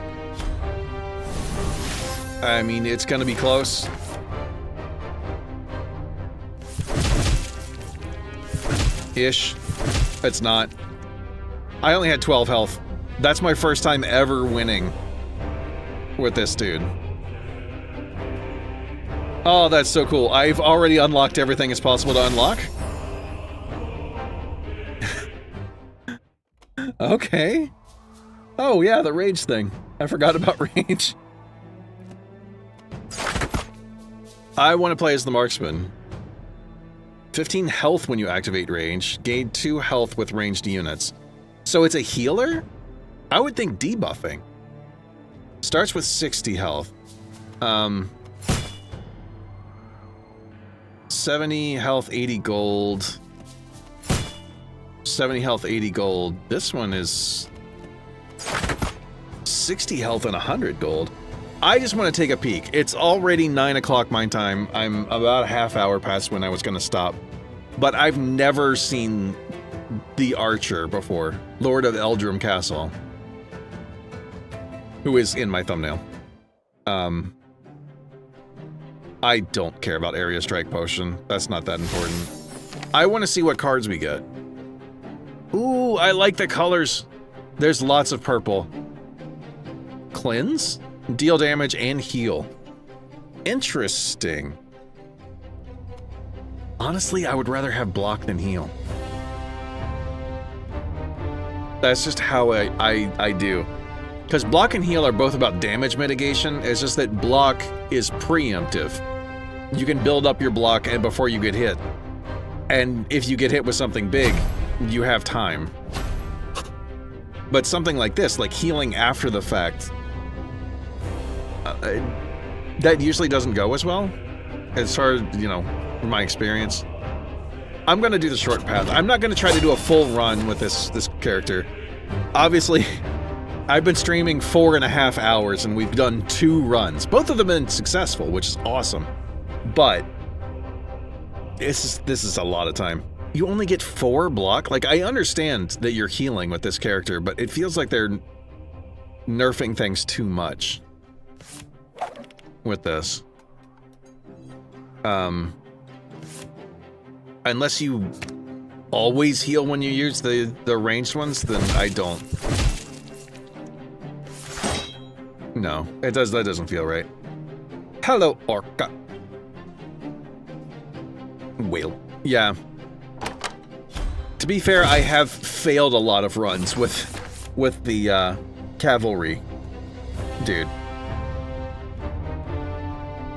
I mean, it's gonna be close. Ish. It's not. I only had 12 health. That's my first time ever winning with this dude. Oh, that's so cool. I've already unlocked everything it's possible to unlock. Okay. Oh, yeah, the rage thing. I forgot about rage. I want to play as the marksman. 15 health when you activate rage. Gain 2 health with ranged units. So it's a healer? I would think debuffing. Starts with 60 health. 70 health, 80 gold. 70 health, 80 gold. This one is 60 health and 100 gold. I just want to take a peek. It's already 9 o'clock my time. I'm about a half hour past when I was going to stop. But I've never seen the Archer before. Lord of Eldrum Castle. Who is in my thumbnail. I don't care about Area Strike Potion. That's not that important. I want to see what cards we get. Ooh, I like the colors. There's lots of purple. Cleanse? Deal damage and heal. Interesting. Honestly, I would rather have block than heal. That's just how I do. Because block and heal are both about damage mitigation. It's just that block is preemptive. You can build up your block and before you get hit. And if you get hit with something big, you have time. But something like this, like healing after the fact, that usually doesn't go as well. As far as, you know, from my experience. I'm gonna do the short path. I'm not gonna try to do a full run with this character. Obviously, I've been streaming 4.5 hours and we've done 2 runs. Both of them have been successful, which is awesome. But this is a lot of time. You only get 4 block? Like, I understand that you're healing with this character, but it feels like they're nerfing things too much with this. Unless you always heal when you use the ranged ones, then I don't. No, that doesn't feel right. Hello, Orca. Whale. Yeah. To be fair, I have failed a lot of runs with the cavalry dude.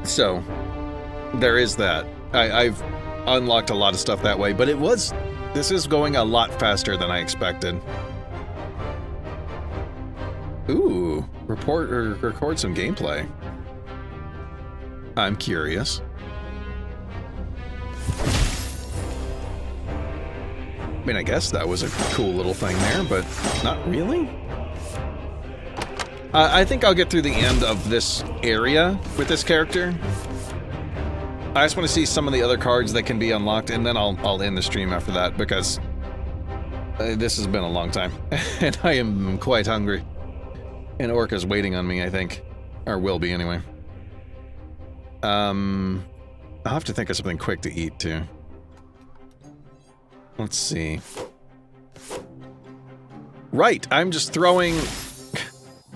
So there is that. I've unlocked a lot of stuff that way, but this is going a lot faster than I expected. Ooh, record some gameplay. I'm curious. I mean, I guess that was a cool little thing there, but not really. I think I'll get through the end of this area with this character. I just want to see some of the other cards that can be unlocked, and then I'll end the stream after that, because this has been a long time, and I am quite hungry. And Orca's waiting on me, I think. Or will be, anyway. I'll have to think of something quick to eat, too. Let's see. Right, I'm just throwing...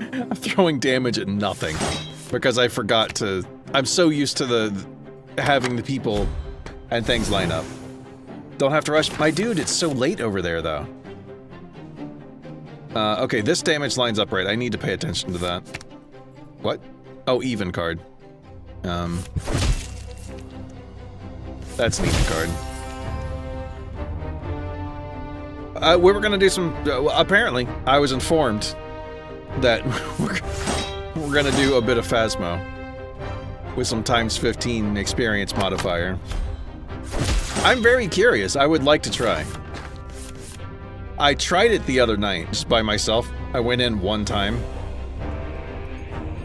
I'm throwing damage at nothing. Because I forgot to... I'm so used to having the people and things line up. Don't have to rush. My dude, it's so late over there, though. Okay, this damage lines up right. I need to pay attention to that. What? Oh, even card. That's an even card. We were gonna do some... apparently, I was informed that we're gonna do a bit of Phasmo with some ×15 experience modifier. I'm very curious. I would like to try. I tried it the other night, just by myself. I went in one time.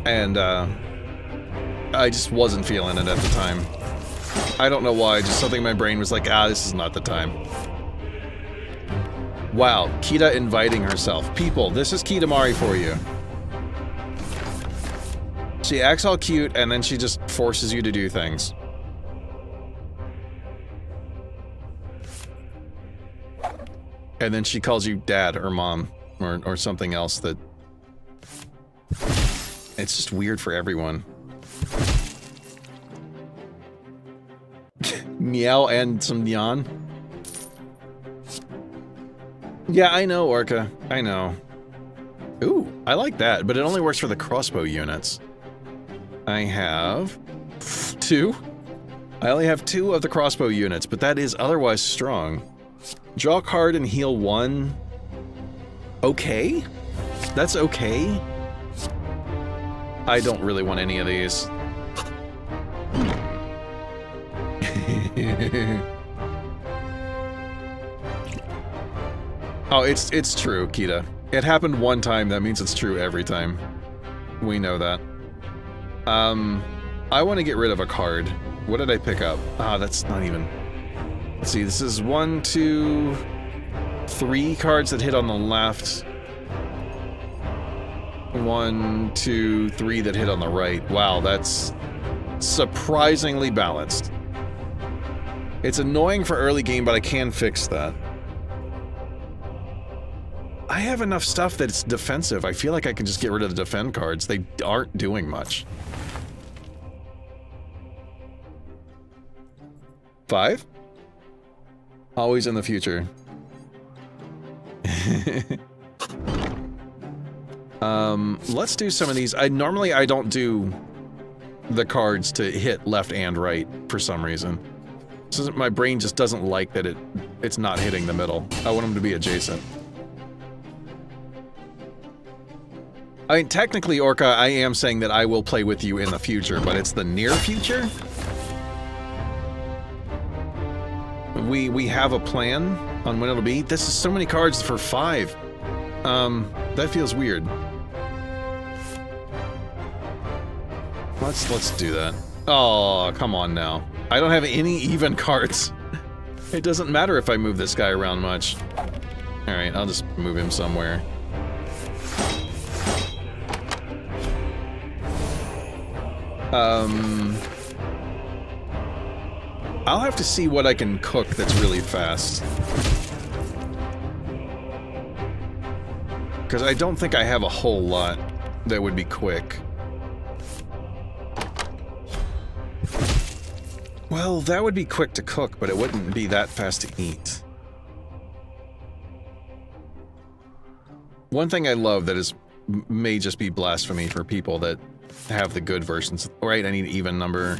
And, I just wasn't feeling it at the time. I don't know why, just something in my brain was like, this is not the time. Wow, Kita inviting herself. People, this is Kitamari for you. She acts all cute, and then she just forces you to do things. And then she calls you dad or mom, or something else that... It's just weird for everyone. Meow and some neon. Yeah, I know, Orca. I know. Ooh, I like that, but it only works for the crossbow units. I have 2. I only have 2 of the crossbow units, but that is otherwise strong. Draw a card and heal 1. Okay? That's okay? I don't really want any of these. Oh, it's true, Kita. It happened one time, that means it's true every time. We know that. I want to get rid of a card. What did I pick up? That's not even... Let's see, this is 1, 2, 3 cards that hit on the left. 1, 2, 3 that hit on the right. Wow, that's surprisingly balanced. It's annoying for early game, but I can fix that. I have enough stuff that it's defensive. I feel like I can just get rid of the defend cards. They aren't doing much. 5? Always in the future. Let's do some of these. Normally I don't do the cards to hit left and right for some reason. My brain just doesn't like that it's not hitting the middle. I want them to be adjacent. I mean, technically, Orca, I am saying that I will play with you in the future, but it's the near future? We have a plan on when it'll be. This is so many cards for 5. That feels weird. Let's do that. Oh, come on now. I don't have any even cards. It doesn't matter if I move this guy around much. Alright, I'll just move him somewhere. I'll have to see what I can cook that's really fast. Because I don't think I have a whole lot that would be quick. Well, that would be quick to cook, but it wouldn't be that fast to eat. One thing I love that may just be blasphemy for people that have the good versions. Right, I need an even number.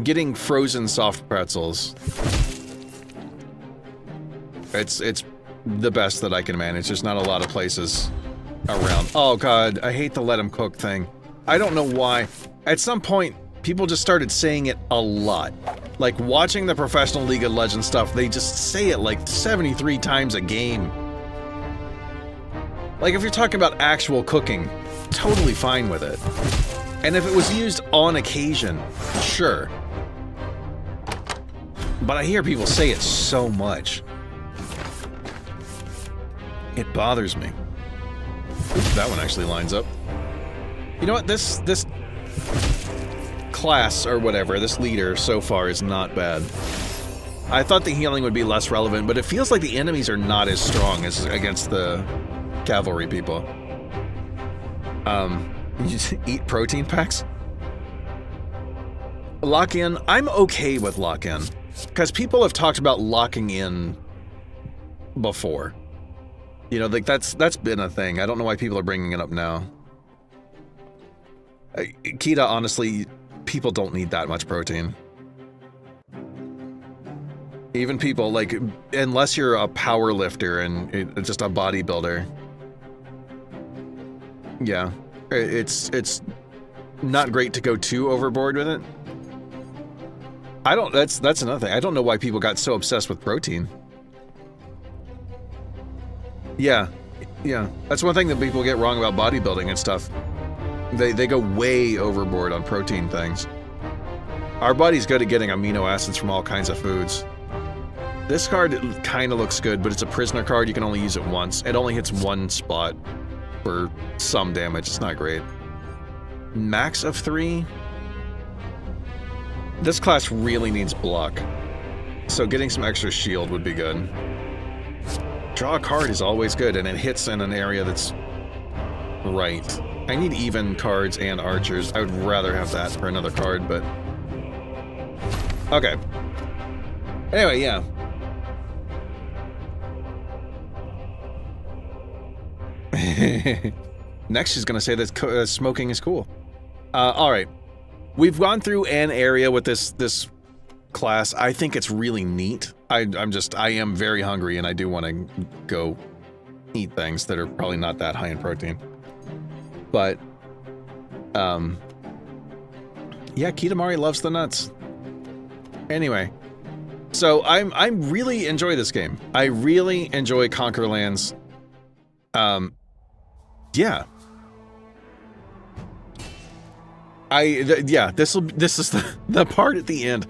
Getting frozen soft pretzels. It's the best that I can manage. There's not a lot of places around. Oh god, I hate the let them cook thing. I don't know why. At some point, people just started saying it a lot. Like, watching the professional League of Legends stuff, they just say it like 73 times a game. Like, if you're talking about actual cooking, totally fine with it. And if it was used on occasion, sure. But I hear people say it so much. It bothers me. Oops, that one actually lines up. You know what, this class, or whatever, this leader so far is not bad. I thought the healing would be less relevant, but it feels like the enemies are not as strong as against the cavalry people. You just eat protein packs? Lock-in, I'm okay with lock-in. Because people have talked about locking in before. You know, like that's been a thing. I don't know why people are bringing it up now. Kita, honestly, people don't need that much protein. Even people, like, unless you're a power lifter and just a bodybuilder. Yeah, it's not great to go too overboard with it. That's another thing. I don't know why people got so obsessed with protein. Yeah, that's one thing that people get wrong about bodybuilding and stuff. They go way overboard on protein things. Our body's good at getting amino acids from all kinds of foods. This card kind of looks good, but it's a prisoner card. You can only use it once. It only hits one spot for some damage. It's not great. Max of 3? This class really needs block. So getting some extra shield would be good. Draw a card is always good, and it hits in an area that's right. I need even cards and archers. I would rather have that for another card, but... Okay. Anyway, yeah. Next she's gonna say that smoking is cool. Alright. We've gone through an area with this class. I think it's really neat. I am very hungry and I do want to go eat things that are probably not that high in protein. But, yeah, Kitamari loves the nuts. Anyway, so I really enjoy this game. I really enjoy Conquerlands. Yeah. This is the part at the end.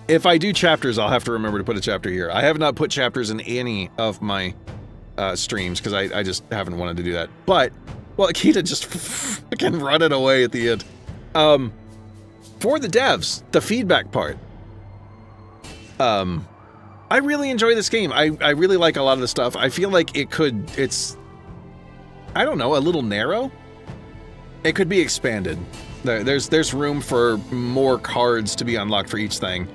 If I do chapters, I'll have to remember to put a chapter here. I have not put chapters in any of my streams because I just haven't wanted to do that. But, well, Akita just fucking run it away at the end. For the devs, the feedback part. I really enjoy this game. I really like a lot of the stuff. I feel like it's, I don't know, a little narrow. It could be expanded. There's room for more cards to be unlocked for each thing.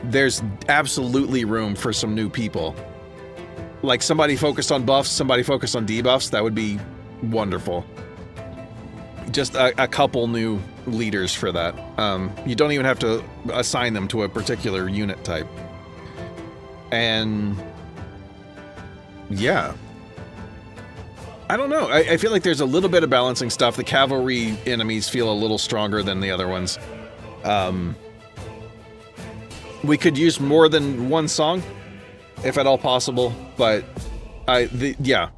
There's absolutely room for some new people. Like somebody focused on buffs, somebody focused on debuffs, that would be wonderful. Just a couple new leaders for that. You don't even have to assign them to a particular unit type. And yeah. I don't know. I feel like there's a little bit of balancing stuff. The cavalry enemies feel a little stronger than the other ones. We could use more than one song, if at all possible, but yeah,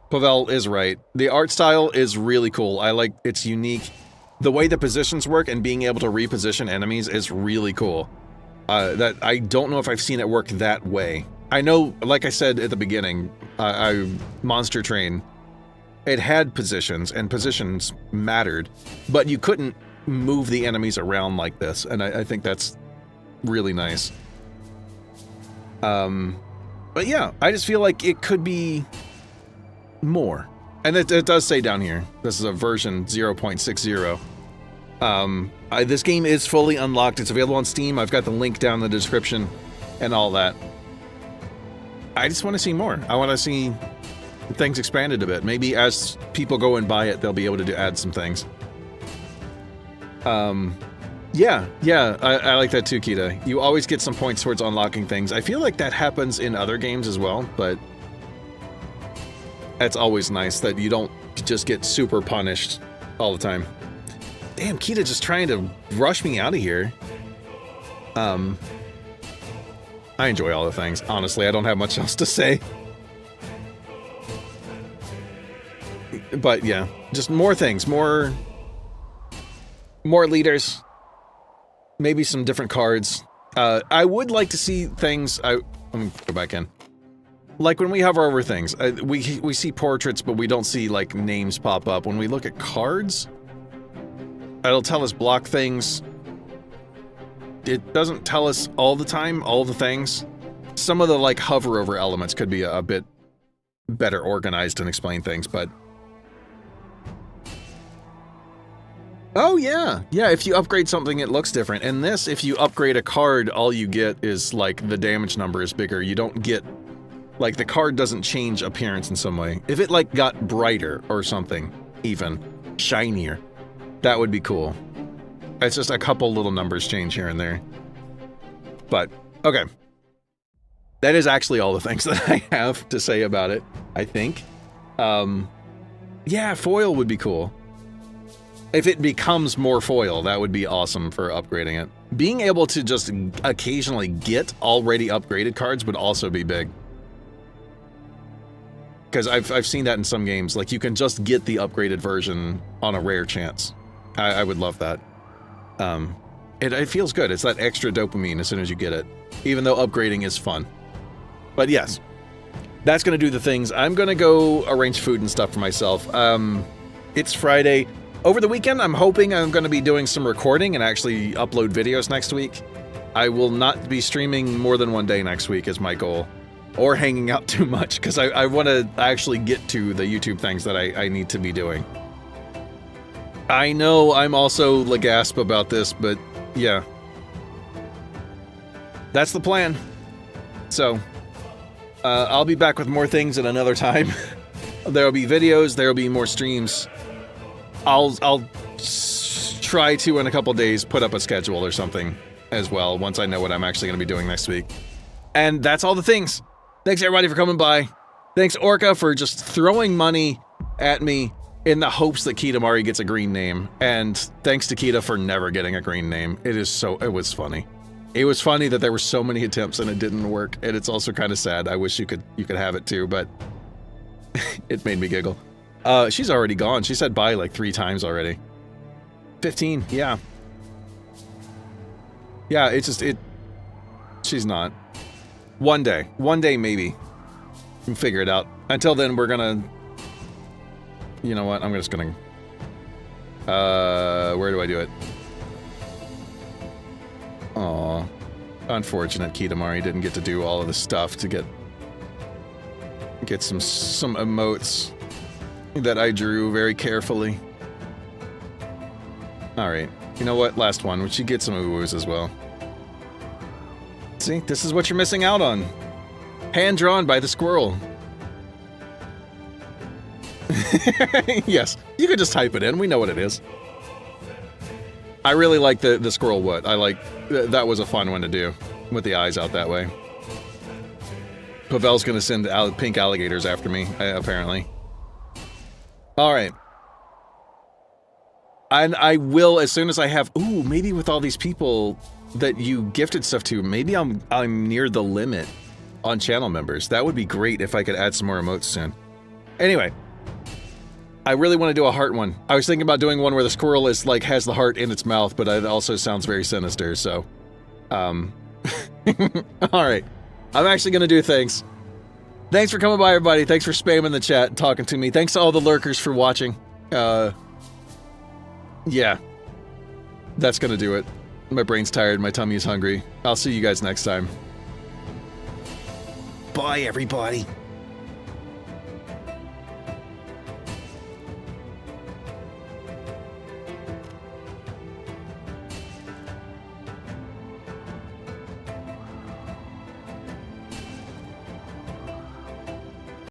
Pavel is right. The art style is really cool. I like it's unique. The way the positions work and being able to reposition enemies is really cool. That I don't know if I've seen it work that way. I know, like I said at the beginning, Monster Train, it had positions, and positions mattered, but you couldn't move the enemies around like this, and I think that's really nice. But yeah, I just feel like it could be more. And it does say down here, this is a version 0.60. This game is fully unlocked. It's available on Steam. I've got the link down in the description and all that. I just want to see more. I want to see things expanded a bit. Maybe as people go and buy it, they'll be able to add some things. Yeah, I like that too, Kita. You always get some points towards unlocking things. I feel like that happens in other games as well, but it's always nice that you don't just get super punished all the time. Damn, Kita just trying to rush me out of here. I enjoy all the things. Honestly, I don't have much else to say. But yeah, just more things, more leaders. Maybe some different cards. I would like to see things. Let me go back in. Like when we hover over things, we see portraits, but we don't see like names pop up. When we look at cards, it'll tell us block things. It doesn't tell us all the time, all the things. Some of the like hover over elements could be a bit better organized and explain things, but oh yeah, if you upgrade something it looks different. And this, if you upgrade a card, all you get is like the damage number is bigger. You don't get, like the card doesn't change appearance in some way. If it like got brighter or something, even shinier, that would be cool. It's just a couple little numbers change here and there. But, okay. That is actually all the things that I have to say about it, I think. Yeah, foil would be cool. If it becomes more foil, that would be awesome for upgrading it. Being able to just occasionally get already upgraded cards would also be big. Because I've seen that in some games. Like, you can just get the upgraded version on a rare chance. I would love that. It feels good. It's that extra dopamine as soon as you get it. Even though upgrading is fun. But yes. That's going to do the things. I'm going to go arrange food and stuff for myself. It's Friday. Over the weekend, I'm hoping I'm going to be doing some recording and actually upload videos next week. I will not be streaming more than one day next week is my goal. Or hanging out too much, because I want to actually get to the YouTube things that I need to be doing. I know I'm also legasp about this, but yeah. That's the plan. So, I'll be back with more things at another time. There'll be videos, there'll be more streams. I'll try to, in a couple days, put up a schedule or something as well, once I know what I'm actually going to be doing next week. And that's all the things. Thanks everybody for coming by. Thanks Orca for just throwing money at me in the hopes that Kita Mari gets a green name. And thanks to Kita for never getting a green name. It was funny. It was funny that there were so many attempts and it didn't work. And it's also kind of sad. I wish you could have it too, but it made me giggle. She's already gone. She said bye like 3 times already. 15, yeah. Yeah, she's not. One day maybe. We'll figure it out. Until then, we're gonna, you know what, I'm just gonna, where do I do it? Aw, unfortunate Kita Mari didn't get to do all of the stuff to get some emotes that I drew very carefully. Alright, you know what, last one, we should get some ooh-woos as well. See, this is what you're missing out on. Hand drawn by the squirrel. Yes, you could just type it in. We know what it is. I really like the squirrel what. I like... that was a fun one to do, with the eyes out that way. Pavel's gonna send pink alligators after me, apparently. Alright. And I will, as soon as I have... Ooh, maybe with all these people that you gifted stuff to, maybe I'm near the limit on channel members. That would be great if I could add some more emotes soon. Anyway. I really want to do a heart one. I was thinking about doing one where the squirrel is, like, has the heart in its mouth, but it also sounds very sinister, so... Alright. I'm actually gonna do things. Thanks for coming by, everybody. Thanks for spamming the chat and talking to me. Thanks to all the lurkers for watching. Yeah. That's gonna do it. My brain's tired, my tummy is hungry. I'll see you guys next time. Bye, everybody.